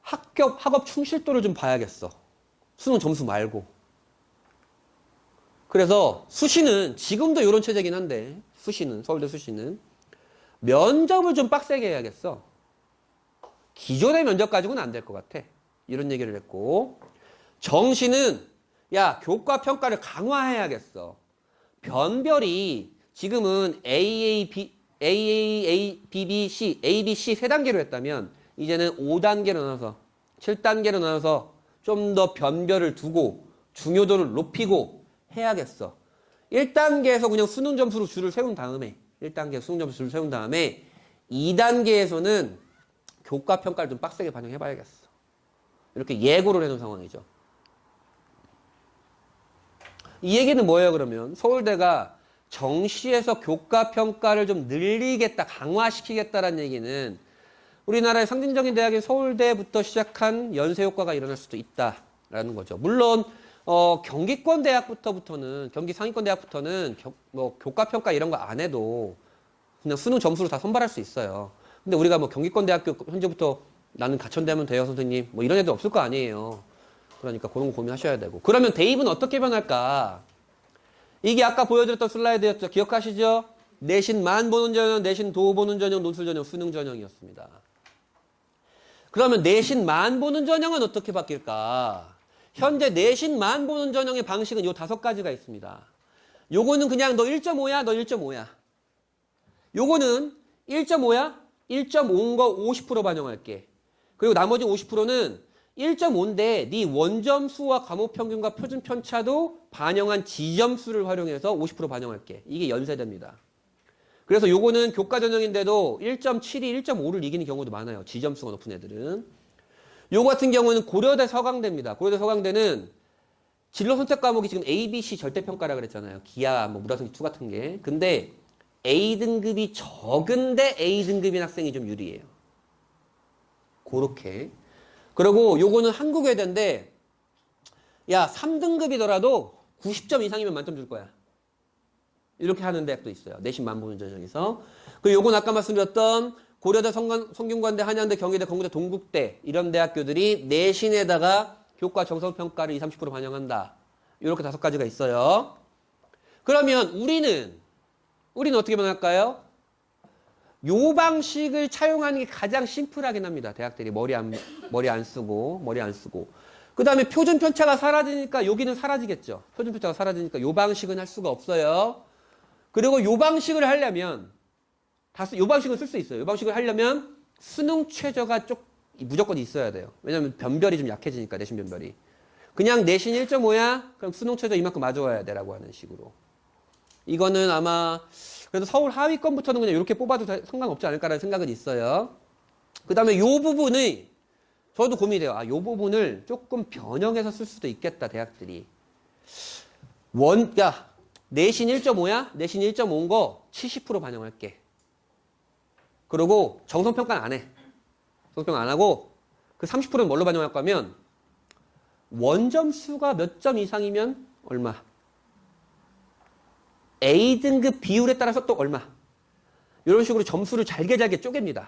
학업 충실도를 좀 봐야겠어. 수능 점수 말고. 그래서 수시는 지금도 이런 체제긴 한데 수시는 서울대 수시는 면접을 좀 빡세게 해야겠어. 기존의 면접 가지고는 안 될 것 같아. 이런 얘기를 했고, 정시는 야, 교과 평가를 강화해야겠어. 변별이 지금은 ABC 세 단계로 했다면 이제는 5단계로 나눠서 7단계로 나눠서 좀 더 변별을 두고 중요도를 높이고 해야겠어. 1단계에서 그냥 수능 점수로 줄을 세운 다음에 1단계 수능 점수 줄을 세운 다음에 2단계에서는 교과 평가를 좀 빡세게 반영해 봐야겠어. 이렇게 예고를 해놓은 상황이죠. 이 얘기는 뭐예요, 그러면? 서울대가 정시에서 교과 평가를 좀 늘리겠다, 강화시키겠다라는 얘기는 우리나라의 상징적인 대학인 서울대부터 시작한 연쇄 효과가 일어날 수도 있다라는 거죠. 물론 경기권 대학부터는 경기 상위권 대학부터는 뭐 교과 평가 이런 거 안 해도 그냥 수능 점수로 다 선발할 수 있어요. 근데 우리가 뭐 경기권 대학교 현재부터 나는 가천대면 돼요 선생님 뭐 이런 애들 없을 거 아니에요. 그러니까 그런 거 고민하셔야 되고. 그러면 대입은 어떻게 변할까? 이게 아까 보여드렸던 슬라이드였죠. 기억하시죠? 내신 만 보는 전형, 내신 도 보는 전형, 논술 전형, 수능 전형이었습니다. 그러면 내신 만 보는 전형은 어떻게 바뀔까? 현재 내신 만 보는 전형의 방식은 요 5가지가 있습니다. 요거는 그냥 너 1.5야, 너 1.5야. 요거는 1.5야? 1.5인 거 50% 반영할게. 그리고 나머지 50%는 1.5인데 네 원점수와 과목평균과 표준 편차도 반영한 지점수를 활용해서 50% 반영할게. 이게 연세대입니다. 그래서 요거는 교과 전형인데도 1.72, 1.5를 이기는 경우도 많아요. 지점수가 높은 애들은. 요거 같은 경우는 고려대 서강대입니다. 고려대 서강대는 진로 선택 과목이 지금 A, B, C 절대평가라 그랬잖아요. 기하, 뭐 물화성지 2 같은 게. 근데 A등급이 적은데 A등급인 학생이 좀 유리해요. 그렇게. 그리고 요거는 한국외대인데 야 3등급이더라도 90점 이상이면 만점 줄 거야. 이렇게 하는 대학도 있어요. 내신 만보는 전형에서. 그리고 요건 아까 말씀드렸던 고려대, 성균관대, 한양대, 경희대, 건국대, 동국대 이런 대학교들이 내신에다가 교과 정성평가를 20, 30% 반영한다. 이렇게 5가지가 있어요. 그러면 우리는 어떻게 변할까요? 요 방식을 차용하는 게 가장 심플하긴 합니다. 대학들이 머리 안 쓰고. 그 다음에 표준 편차가 사라지니까 여기는 사라지겠죠. 표준 편차가 사라지니까 요 방식은 할 수가 없어요. 그리고 요 방식을 하려면 요 방식은 쓸 수 있어요. 요 방식을 하려면 수능 최저가 무조건 있어야 돼요. 왜냐면 변별이 좀 약해지니까 내신 변별이. 그냥 내신 1.5야? 그럼 수능 최저 이만큼 맞아와야 돼라고 하는 식으로. 이거는 아마 그래도 서울 하위권부터는 그냥 이렇게 뽑아도 상관없지 않을까라는 생각은 있어요. 그 다음에 요 부분이 저도 고민이 돼요. 요 부분을 조금 변형해서 쓸 수도 있겠다, 대학들이. 내신 1.5야? 내신 1.5인 거 70% 반영할게. 그리고 정성평가는 안 해. 정성평가 안 하고 그 30%는 뭘로 반영할 거면 원점수가 몇 점 이상이면 얼마? A등급 비율에 따라서 또 얼마? 이런 식으로 점수를 잘게 쪼갭니다.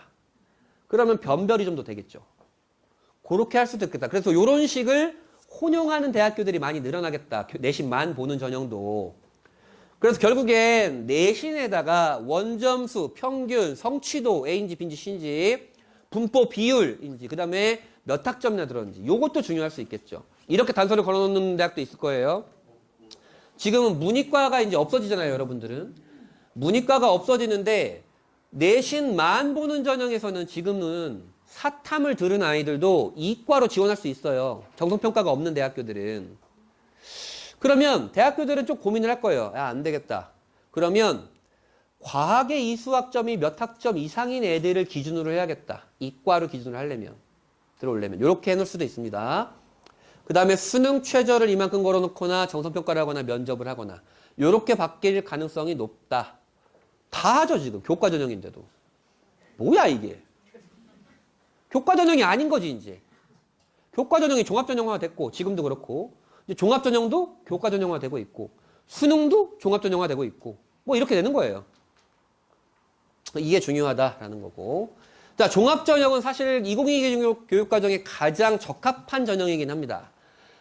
그러면 변별이 좀 더 되겠죠. 그렇게 할 수도 있겠다. 그래서 이런 식을 혼용하는 대학교들이 많이 늘어나겠다. 내신만 보는 전형도. 그래서 결국엔 내신에다가 원점수, 평균, 성취도, A인지 B인지 C인지, 분포 비율인지, 그 다음에 몇 학점이나 들었는지, 요것도 중요할 수 있겠죠. 이렇게 단서를 걸어놓는 대학도 있을 거예요. 지금은 문이과가 이제 없어지잖아요, 여러분들은. 문이과가 없어지는데, 내신만 보는 전형에서는 지금은 사탐을 들은 아이들도 이과로 지원할 수 있어요. 정성평가가 없는 대학교들은. 그러면 대학교들은 좀 고민을 할 거예요. 야, 안 되겠다. 그러면 과학의 이수학점이 몇 학점 이상인 애들을 기준으로 해야겠다. 이과를 기준으로 하려면. 들어오려면. 이렇게 해놓을 수도 있습니다. 그 다음에 수능 최저를 이만큼 걸어놓거나 정성평가를 하거나 면접을 하거나 이렇게 바뀔 가능성이 높다. 다 하죠, 지금. 교과 전형인데도. 뭐야, 이게. 교과 전형이 아닌 거지, 이제. 교과 전형이 종합 전형화가 됐고, 지금도 그렇고, 이제 종합 전형도 교과 전형화 되고 있고, 수능도 종합 전형화 되고 있고, 뭐 이렇게 되는 거예요. 이게 중요하다라는 거고. 자, 종합 전형은 사실 2022 교육과정에 가장 적합한 전형이긴 합니다.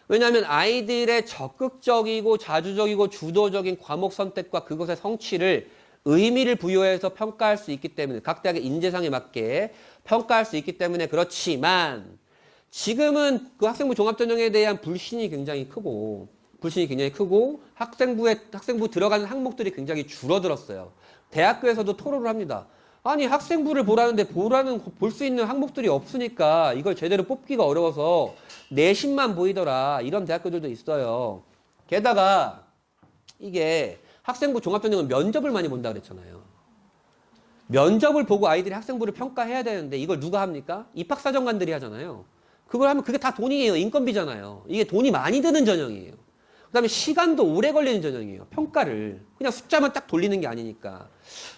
왜냐하면 아이들의 적극적이고 자주적이고 주도적인 과목 선택과 그것의 성취를 의미를 부여해서 평가할 수 있기 때문에 각 대학의 인재상에 맞게 평가할 수 있기 때문에 그렇지만 지금은 그 학생부 종합전형에 대한 불신이 굉장히 크고 학생부 들어가는 항목들이 굉장히 줄어들었어요. 대학교에서도 토로를 합니다. 아니 학생부를 볼 수 있는 항목들이 없으니까 이걸 제대로 뽑기가 어려워서 내신만 보이더라. 이런 대학교들도 있어요. 게다가 이게 학생부 종합전형은 면접을 많이 본다 그랬잖아요. 면접을 보고 아이들이 학생부를 평가해야 되는데 이걸 누가 합니까? 입학사정관들이 하잖아요. 그걸 하면 그게 다 돈이에요. 인건비잖아요. 이게 돈이 많이 드는 전형이에요. 그 다음에 시간도 오래 걸리는 전형이에요. 평가를. 그냥 숫자만 딱 돌리는 게 아니니까.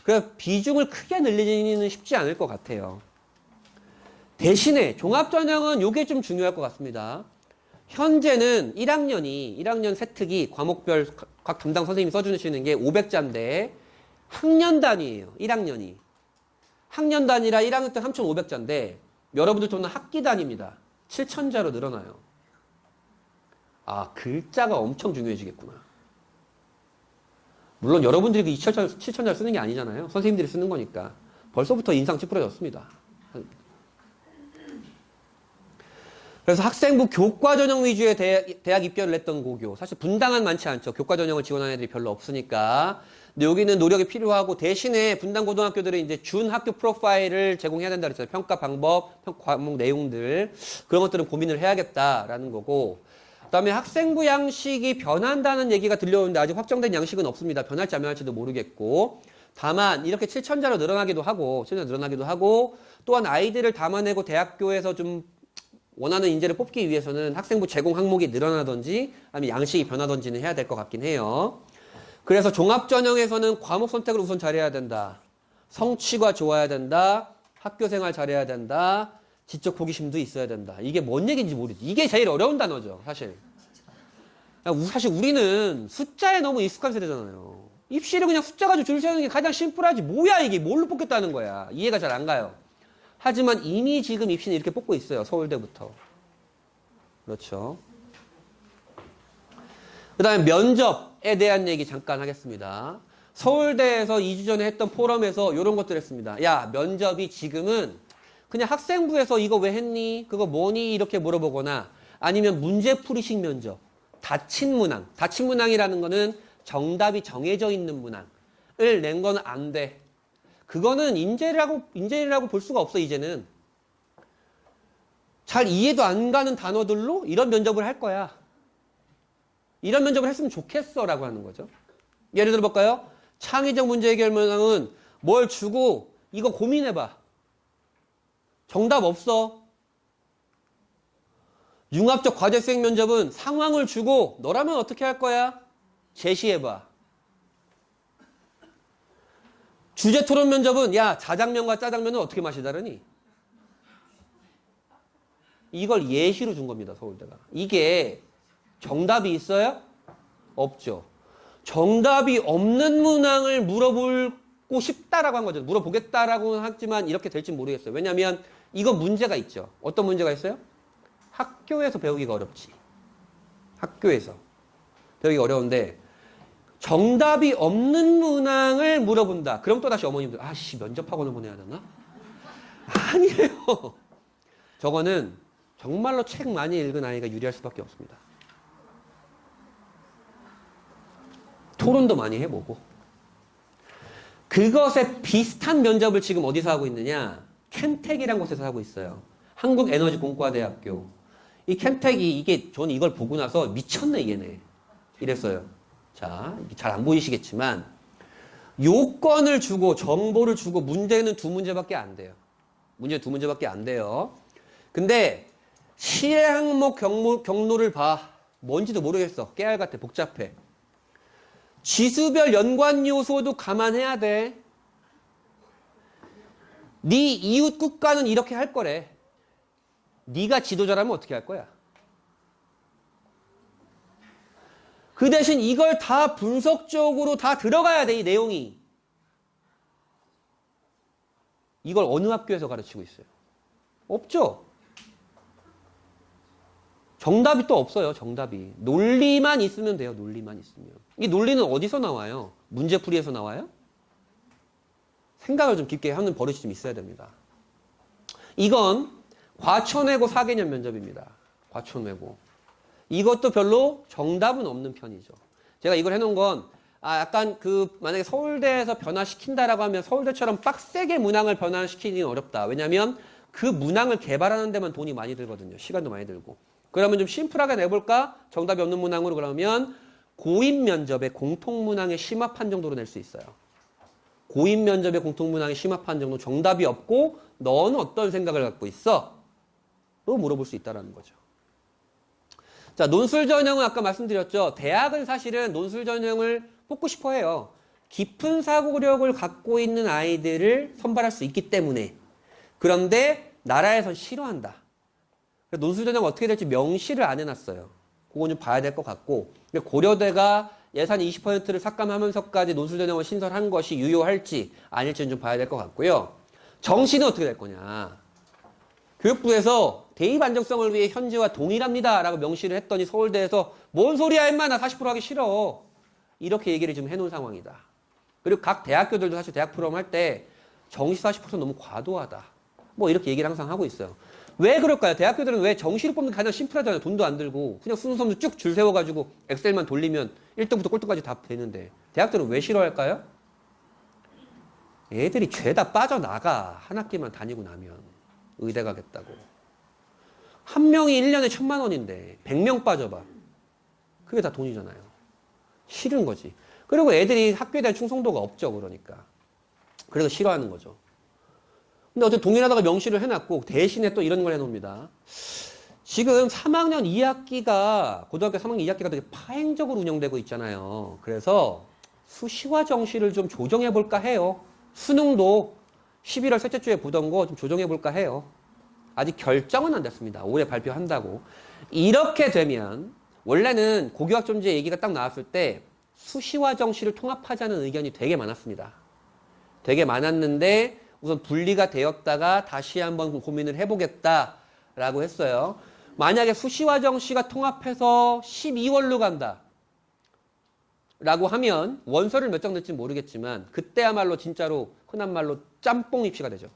그래서 비중을 크게 늘리기는 쉽지 않을 것 같아요. 대신에 종합전형은 이게 좀 중요할 것 같습니다. 현재는 1학년 세특이 과목별 각 담당 선생님이 써주시는 게 500자인데 학년 단위예요. 1학년이. 학년 단위라 1학년 때 3,500자인데 여러분들 또는 학기 단위입니다. 7,000자로 늘어나요. 아, 글자가 엄청 중요해지겠구나. 물론 여러분들이 그 7,000자를 쓰는 게 아니잖아요. 선생님들이 쓰는 거니까. 벌써부터 인상 찌푸려졌습니다. 그래서 학생부 교과 전형 위주의 대학 입결을 했던 고교. 사실 분당은 많지 않죠. 교과 전형을 지원하는 애들이 별로 없으니까. 근데 여기는 노력이 필요하고 대신에 분당 고등학교들은 이제 준 학교 프로파일을 제공해야 된다 그랬잖아요. 평가 방법, 과목 내용들. 그런 것들은 고민을 해야겠다라는 거고. 그다음에 학생부 양식이 변한다는 얘기가 들려오는데 아직 확정된 양식은 없습니다. 변할지 안 변할지도 모르겠고. 다만 이렇게 7,000자로 늘어나기도 하고 또한 아이들을 담아내고 대학교에서 좀 원하는 인재를 뽑기 위해서는 학생부 제공 항목이 늘어나든지 아니면 양식이 변하든지는 해야 될 것 같긴 해요. 그래서 종합전형에서는 과목 선택을 우선 잘해야 된다. 성취가 좋아야 된다. 학교생활 잘해야 된다. 지적 호기심도 있어야 된다. 이게 뭔 얘기인지 모르지. 이게 제일 어려운 단어죠, 사실. 사실 우리는 숫자에 너무 익숙한 세대잖아요. 입시를 그냥 숫자 가지고 줄 세우는 게 가장 심플하지. 뭐야 이게 뭘로 뽑겠다는 거야. 이해가 잘 안 가요. 하지만 이미 지금 입시는 이렇게 뽑고 있어요. 서울대부터. 그렇죠. 그 다음에 면접에 대한 얘기 잠깐 하겠습니다. 서울대에서 2주 전에 했던 포럼에서 이런 것들 했습니다. 야, 면접이 지금은 그냥 학생부에서 이거 왜 했니? 그거 뭐니? 이렇게 물어보거나 아니면 문제풀이식 면접. 닫힌 문항. 닫힌 문항이라는 거는 정답이 정해져 있는 문항을 낸 건 안 돼. 그거는 인재라고 볼 수가 없어, 이제는. 잘 이해도 안 가는 단어들로 이런 면접을 할 거야. 이런 면접을 했으면 좋겠어 라고 하는 거죠. 예를 들어 볼까요? 창의적 문제 해결 문항은 뭘 주고 이거 고민해봐. 정답 없어. 융합적 과제 수행 면접은 상황을 주고 너라면 어떻게 할 거야? 제시해봐. 주제 토론 면접은 야, 자장면과 짜장면은 어떻게 맛이 다르니? 이걸 예시로 준 겁니다, 서울대가. 이게 정답이 있어요? 없죠. 정답이 없는 문항을 물어보고 싶다라고 한 거죠. 물어보겠다라고 하지만 이렇게 될지 모르겠어요. 왜냐하면 이거 문제가 있죠. 어떤 문제가 있어요? 학교에서 배우기가 어렵지. 학교에서 배우기가 어려운데 정답이 없는 문항을 물어본다. 그럼 또다시 어머님들 아씨 면접학원을 보내야 되나? 아니에요. 저거는 정말로 책 많이 읽은 아이가 유리할 수밖에 없습니다. 토론도 많이 해보고. 그것에 비슷한 면접을 지금 어디서 하고 있느냐? 캠텍이라는 곳에서 하고 있어요. 한국에너지공과대학교. 이 캠텍이 저는 이걸 보고 나서 미쳤네 얘네. 이랬어요. 자, 잘 안 보이시겠지만 요건을 주고 정보를 주고 문제는 2문제밖에 안 돼요. 문제 2문제밖에 안 돼요. 근데 시의 항목 경로를 봐. 뭔지도 모르겠어. 깨알 같아. 복잡해. 지수별 연관 요소도 감안해야 돼. 네 이웃 국가는 이렇게 할 거래. 네가 지도자라면 어떻게 할 거야? 그 대신 이걸 다 분석적으로 다 들어가야 돼, 이 내용이. 이걸 어느 학교에서 가르치고 있어요? 없죠? 정답이 또 없어요, 정답이. 논리만 있으면 돼요, 논리만 있으면. 이 논리는 어디서 나와요? 문제풀이에서 나와요? 생각을 좀 깊게 하는 버릇이 좀 있어야 됩니다. 이건 과천외고 4개년 면접입니다. 과천외고. 이것도 별로 정답은 없는 편이죠. 제가 이걸 해놓은 건 약간 만약에 서울대에서 변화시킨다라고 하면 서울대처럼 빡세게 문항을 변화시키기는 어렵다. 왜냐하면 그 문항을 개발하는 데만 돈이 많이 들거든요. 시간도 많이 들고. 그러면 좀 심플하게 내볼까? 정답이 없는 문항으로 그러면 고임 면접의 공통문항에 심합한 정도로 낼 수 있어요. 고임 면접의 공통문항에 심합한 정도 정답이 없고 너는 어떤 생각을 갖고 있어? 로 물어볼 수 있다는 거죠. 자, 논술 전형은 아까 말씀드렸죠. 대학은 사실은 논술 전형을 뽑고 싶어 해요. 깊은 사고력을 갖고 있는 아이들을 선발할 수 있기 때문에. 그런데 나라에선 싫어한다. 논술 전형 어떻게 될지 명시를 안 해놨어요. 그건 좀 봐야 될 것 같고. 고려대가 예산 20%를 삭감하면서까지 논술 전형을 신설한 것이 유효할지 아닐지는 좀 봐야 될 것 같고요. 정시는 어떻게 될 거냐. 교육부에서 대입 안정성을 위해 현재와 동일합니다 라고 명시를 했더니 서울대에서 뭔 소리야 임마 나 40% 하기 싫어. 이렇게 얘기를 지금 해놓은 상황이다. 그리고 각 대학교들도 사실 대학 프로그램 할 때 정시 40% 너무 과도하다. 뭐 이렇게 얘기를 항상 하고 있어요. 왜 그럴까요? 대학교들은 왜 정시를 뽑는 게 가장 심플하잖아요. 돈도 안 들고 그냥 순서대로 쭉 줄 세워가지고 엑셀만 돌리면 1등부터 꼴등까지 다 되는데 대학들은 왜 싫어할까요? 애들이 죄다 빠져나가. 한 학기만 다니고 나면 의대 가겠다고. 한 명이 1년에 1,000만 원인데 100명 빠져봐. 그게 다 돈이잖아요. 싫은 거지. 그리고 애들이 학교에 대한 충성도가 없죠. 그러니까. 그래서 싫어하는 거죠. 근데 어쨌든 동일하다가 명시를 해놨고 대신에 또 이런 걸 해놓습니다. 지금 3학년 2학기가, 고등학교 3학년 2학기가 되게 파행적으로 운영되고 있잖아요. 그래서 수시와 정시를 좀 조정해 볼까 해요. 수능도 11월 셋째 주에 보던 거 좀 조정해 볼까 해요. 아직 결정은 안 됐습니다. 올해 발표한다고. 이렇게 되면, 원래는 고교학점제 얘기가 딱 나왔을 때 수시와 정시를 통합하자는 의견이 되게 많았습니다. 되게 많았는데 우선 분리가 되었다가 다시 한번 고민을 해보겠다라고 했어요. 만약에 수시와 정시가 통합해서 12월로 간다 라고 하면 원서를 몇 장 낼지 모르겠지만 그때야말로 진짜로 흔한 말로 짬뽕 입시가 되죠.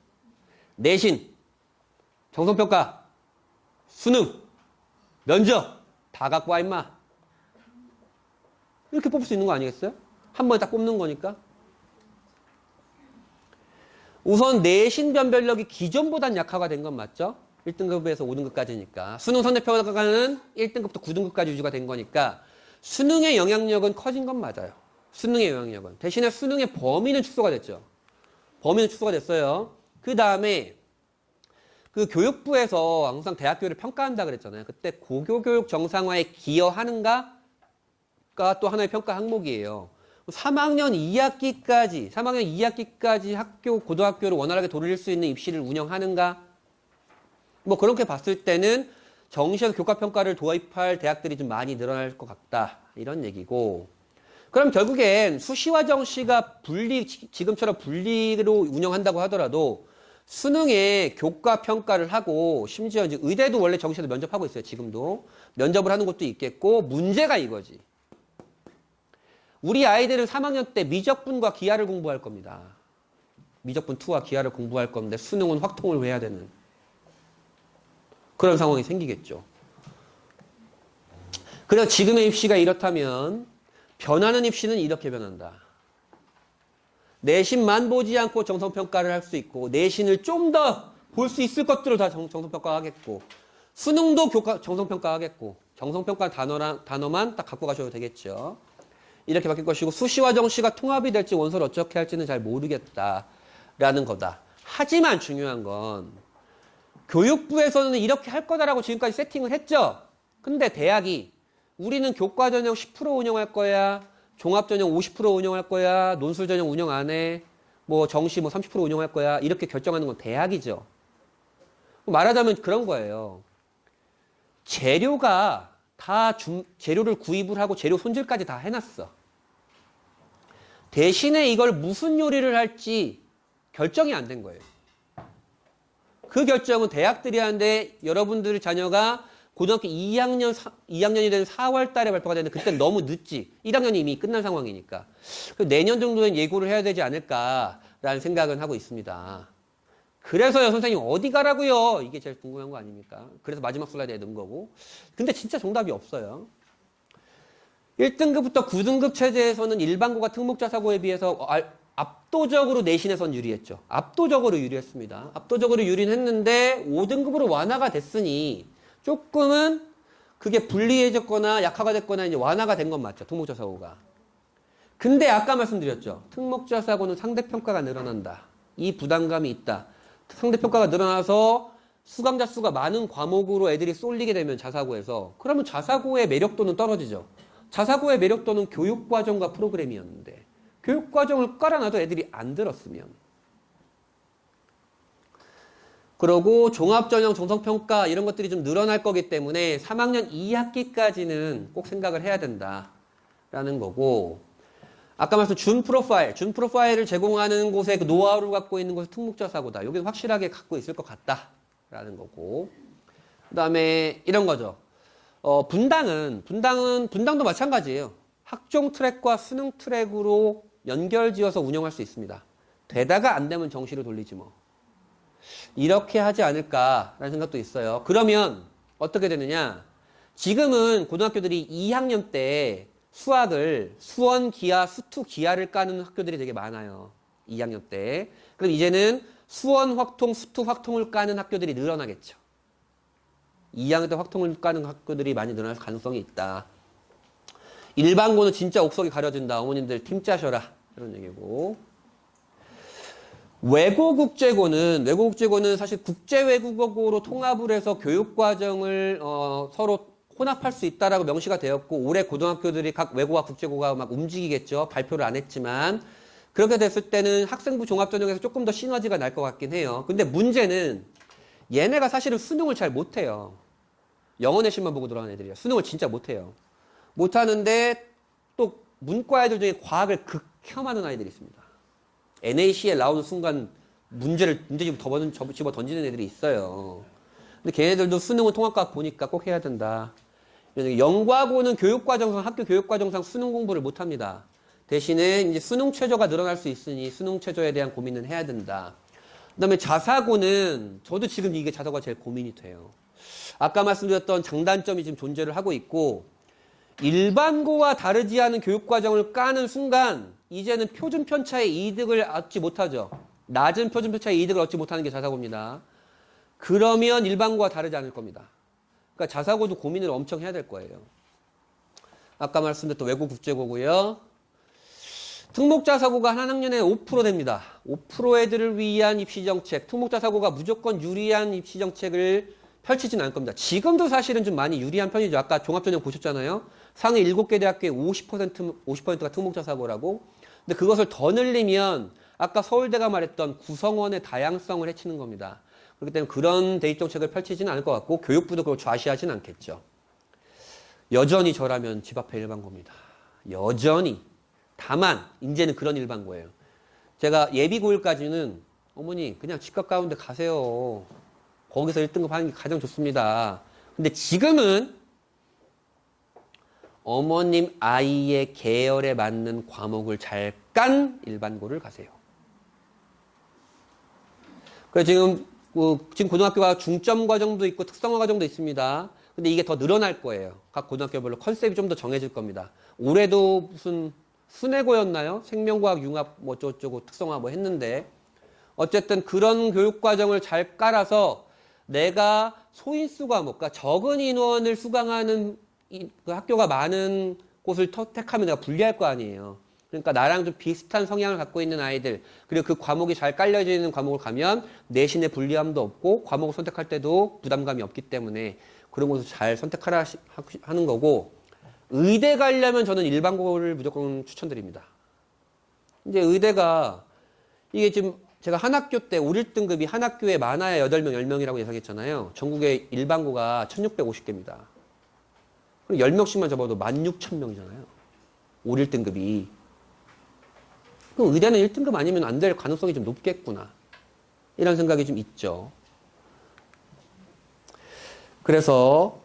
내신, 정성평가, 수능, 면접 다 갖고 와 임마. 이렇게 뽑을 수 있는 거 아니겠어요? 한 번에 딱 뽑는 거니까. 우선 내신 변별력이 기존보단 약화가 된 건 맞죠? 1등급에서 5등급까지니까. 수능 선택평가는 1등급부터 9등급까지 유지가 된 거니까 수능의 영향력은 커진 건 맞아요. 수능의 영향력은. 대신에 수능의 범위는 축소가 됐죠. 범위는 축소가 됐어요. 그 다음에 그 교육부에서 항상 대학교를 평가한다 그랬잖아요. 그때 고교교육 정상화에 기여하는가가 또 하나의 평가 항목이에요. 3학년 2학기까지 학교, 고등학교를 원활하게 돌릴 수 있는 입시를 운영하는가? 뭐 그렇게 봤을 때는 정시에서 교과평가를 도입할 대학들이 좀 많이 늘어날 것 같다. 이런 얘기고. 그럼 결국엔 수시와 정시가 지금처럼 분리로 운영한다고 하더라도 수능에 교과평가를 하고 심지어 이제 의대도 원래 정시에서 면접하고 있어요. 지금도. 면접을 하는 것도 있겠고 문제가 이거지. 우리 아이들은 3학년 때 미적분과 기하를 공부할 겁니다. 미적분 2와 기하를 공부할 건데 수능은 확통을 해야 되는 그런 상황이 생기겠죠. 그래서 지금의 입시가 이렇다면 변하는 입시는 이렇게 변한다. 내신만 보지 않고 정성평가를 할 수 있고 내신을 좀 더 볼 수 있을 것들을 다 정성평가하겠고 수능도 정성평가하겠고 정성평가 단어만 딱 갖고 가셔도 되겠죠. 이렇게 바뀔 것이고 수시와 정시가 통합이 될지 원서를 어떻게 할지는 잘 모르겠다라는 거다. 하지만 중요한 건 교육부에서는 이렇게 할 거다라고 지금까지 세팅을 했죠. 근데 대학이 우리는 교과 전형 10% 운영할 거야. 종합 전형 50% 운영할 거야. 논술 전형 운영 안 해. 뭐 정시 뭐 30% 운영할 거야. 이렇게 결정하는 건 대학이죠. 말하자면 그런 거예요. 재료가 재료를 구입을 하고 재료 손질까지 다 해놨어. 대신에 이걸 무슨 요리를 할지 결정이 안 된 거예요. 그 결정은 대학들이 하는데 여러분들 자녀가 고등학교 2학년이 된 4월 달에 발표가 되는데 그때는 너무 늦지. 1학년이 이미 끝난 상황이니까. 내년 정도는 예고를 해야 되지 않을까라는 생각은 하고 있습니다. 그래서요, 선생님 어디 가라고요? 이게 제일 궁금한 거 아닙니까? 그래서 마지막 슬라이드에 넣은 거고. 근데 진짜 정답이 없어요. 1등급부터 9등급 체제에서는 일반고가 특목자사고에 비해서 압도적으로 내신에선 유리했죠. 압도적으로 유리했습니다. 압도적으로 유리했는데 5등급으로 완화가 됐으니 조금은 그게 불리해졌거나 약화가 됐거나 이제 완화가 된 건 맞죠. 특목자사고가. 근데 아까 말씀드렸죠. 특목자사고는 상대평가가 늘어난다. 이 부담감이 있다. 상대평가가 늘어나서 수강자 수가 많은 과목으로 애들이 쏠리게 되면 자사고에서 그러면 자사고의 매력도는 떨어지죠. 자사고의 매력도는 교육과정과 프로그램이었는데 교육과정을 깔아놔도 애들이 안 들었으면 그러고 종합전형 정성평가 이런 것들이 좀 늘어날 거기 때문에 3학년 2학기까지는 꼭 생각을 해야 된다라는 거고 아까 말씀 준 프로파일을 제공하는 곳에 그 노하우를 갖고 있는 곳이 특목자사고다. 여기는 확실하게 갖고 있을 것 같다라는 거고 그 다음에 이런 거죠. 분당도 마찬가지예요. 학종 트랙과 수능 트랙으로 연결지어서 운영할 수 있습니다. 되다가 안 되면 정시로 돌리지 뭐. 이렇게 하지 않을까라는 생각도 있어요. 그러면 어떻게 되느냐. 지금은 고등학교들이 2학년 때 수학을 수원 기하, 수투 기하를 까는 학교들이 되게 많아요. 2학년 때. 그럼 이제는 수원 확통, 수투 확통을 까는 학교들이 늘어나겠죠. 2학년 때 확통을 까는 학교들이 많이 늘어날 가능성이 있다. 일반고는 진짜 옥석이 가려진다. 어머님들 팀 짜셔라. 이런 얘기고. 외고국제고는 사실 국제외국어고로 통합을 해서 교육과정을 서로 혼합할 수 있다라고 명시가 되었고, 올해 고등학교들이 각 외고와 국제고가 막 움직이겠죠. 발표를 안 했지만. 그렇게 됐을 때는 학생부 종합전형에서 조금 더 시너지가 날 것 같긴 해요. 근데 문제는 얘네가 사실은 수능을 잘 못해요. 영어 내신만 보고 들어가는 애들이에요. 수능을 진짜 못해요. 못하는데 또 문과 애들 중에 과학을 극혐하는 아이들이 있습니다. NAC에 나오는 순간 문제집 집어 던지는 애들이 있어요. 근데 걔네들도 수능은 통합과학 보니까 꼭 해야 된다. 영과고는 학교 교육과정상 수능 공부를 못 합니다. 대신에 이제 수능 최저가 늘어날 수 있으니 수능 최저에 대한 고민은 해야 된다. 그 다음에 자사고는 저도 지금 이게 자사고가 제일 고민이 돼요. 아까 말씀드렸던 장단점이 지금 존재를 하고 있고, 일반고와 다르지 않은 교육과정을 까는 순간 이제는 표준 편차의 이득을 얻지 못하죠. 낮은 표준 편차의 이득을 얻지 못하는 게 자사고입니다. 그러면 일반고와 다르지 않을 겁니다. 그러니까 자사고도 고민을 엄청 해야 될 거예요. 아까 말씀드렸던 외고 국제고고요. 특목자사고가 한 학년에 5% 됩니다. 5% 애들을 위한 입시정책, 특목자사고가 무조건 유리한 입시정책을 펼치진 않을 겁니다. 지금도 사실은 좀 많이 유리한 편이죠. 아까 종합전형 보셨잖아요. 상위 7개 대학교의 50%가 특목자사고라고. 근데 그것을 더 늘리면 아까 서울대가 말했던 구성원의 다양성을 해치는 겁니다. 그렇기 때문에 그런 대입정책을 펼치지는 않을 것 같고, 교육부도 그걸 좌시하진 않겠죠. 여전히 저라면 집 앞에 일반고입니다. 여전히. 다만 이제는 그런 일반고예요. 제가 예비 고1까지는 어머니 그냥 집 가까운 데 가세요. 거기서 1등급 하는 게 가장 좋습니다. 근데 지금은 어머님 아이의 계열에 맞는 과목을 잘 깐 일반고를 가세요. 그래서 지금 고등학교가 중점 과정도 있고 특성화 과정도 있습니다. 근데 이게 더 늘어날 거예요. 각 고등학교별로 컨셉이 좀 더 정해질 겁니다. 올해도 무슨 순회고였나요? 생명과학, 융합 뭐 어쩌고 특성화 뭐 했는데, 어쨌든 그런 교육과정을 잘 깔아서 내가 소인수 과목, 그러니까 적은 인원을 수강하는 그 학교가 많은 곳을 택하면 내가 불리할 거 아니에요. 그러니까 나랑 좀 비슷한 성향을 갖고 있는 아이들, 그리고 그 과목이 잘 깔려져 있는 과목을 가면 내신의 불리함도 없고 과목을 선택할 때도 부담감이 없기 때문에 그런 곳을 잘 선택하라 하는 거고, 의대 가려면 저는 일반고를 무조건 추천드립니다. 이제 의대가 이게 지금 제가 한 학교 때 5, 1등급이 한 학교에 많아야 8명, 10명이라고 예상했잖아요. 전국의 일반고가 1650개입니다. 그럼 10명씩만 접어도 16,000명이잖아요. 5, 1등급이. 그럼 의대는 1등급 아니면 안 될 가능성이 좀 높겠구나. 이런 생각이 좀 있죠. 그래서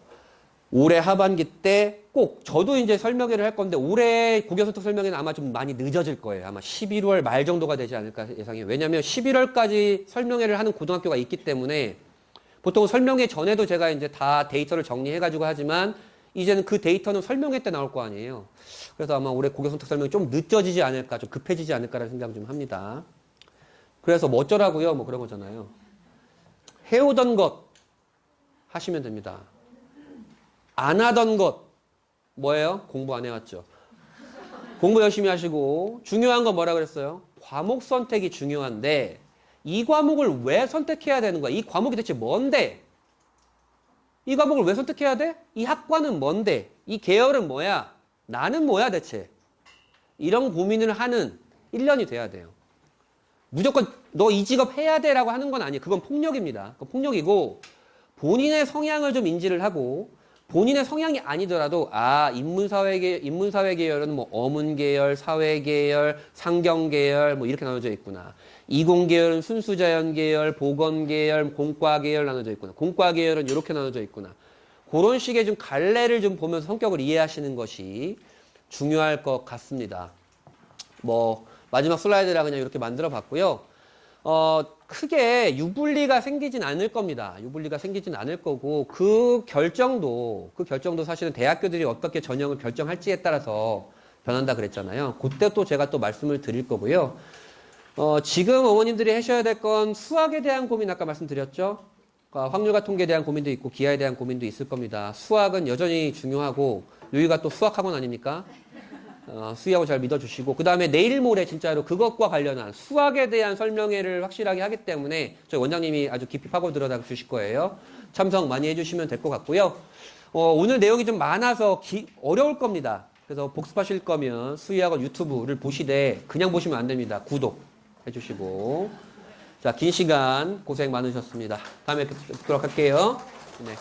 올해 하반기 때 꼭 저도 이제 설명회를 할 건데 올해 국영선택 설명회는 아마 좀 많이 늦어질 거예요. 아마 11월 말 정도가 되지 않을까 예상해요. 왜냐하면 11월까지 설명회를 하는 고등학교가 있기 때문에 보통 설명회 전에도 제가 이제 다 데이터를 정리해가지고 하지만 이제는 그 데이터는 설명회 때 나올 거 아니에요. 그래서 아마 올해 국영선택 설명이 좀 늦어지지 않을까, 좀 급해지지 않을까라는 생각 좀 합니다. 그래서 뭐 어쩌라고요? 뭐 그런 거잖아요. 해오던 것 하시면 됩니다. 안 하던 것 뭐예요? 공부 안 해왔죠. 공부 열심히 하시고, 중요한 건 뭐라 그랬어요? 과목 선택이 중요한데 이 과목을 왜 선택해야 되는 거야? 이 과목이 대체 뭔데? 이 과목을 왜 선택해야 돼? 이 학과는 뭔데? 이 계열은 뭐야? 나는 뭐야 대체? 이런 고민을 하는 1년이 돼야 돼요. 무조건 너 이 직업 해야 돼라고 하는 건 아니에요. 그건 폭력입니다. 그건 폭력이고, 본인의 성향을 좀 인지를 하고, 본인의 성향이 아니더라도 인문사회 계열은 뭐 어문계열, 사회계열, 상경계열 뭐 이렇게 나눠져 있구나. 이공계열은 순수자연계열, 보건계열, 공과계열 나눠져 있구나. 공과계열은 이렇게 나눠져 있구나. 그런 식의 좀 갈래를 좀 보면서 성격을 이해하시는 것이 중요할 것 같습니다. 뭐 마지막 슬라이드라 그냥 이렇게 만들어 봤고요. 크게 유불리가 생기진 않을 겁니다. 유불리가 생기진 않을 거고, 그 결정도 사실은 대학교들이 어떻게 전형을 결정할지에 따라서 변한다 그랬잖아요. 그때 또 제가 또 말씀을 드릴 거고요. 지금 어머님들이 하셔야 될 건 수학에 대한 고민 아까 말씀드렸죠. 확률과 통계에 대한 고민도 있고 기하에 대한 고민도 있을 겁니다. 수학은 여전히 중요하고, 여기가 또 수학학원 아닙니까? 수희하고 잘 믿어주시고 그 다음에 내일 모레 진짜로 그것과 관련한 수학에 대한 설명회를 확실하게 하기 때문에 저희 원장님이 아주 깊이 파고 들어가 주실 거예요. 참석 많이 해주시면 될 것 같고요. 오늘 내용이 좀 많아서 어려울 겁니다. 그래서 복습하실 거면 수희학원 유튜브를 보시되 그냥 보시면 안 됩니다. 구독 해주시고. 자, 긴 시간 고생 많으셨습니다. 다음에 뵙도록 할게요. 네.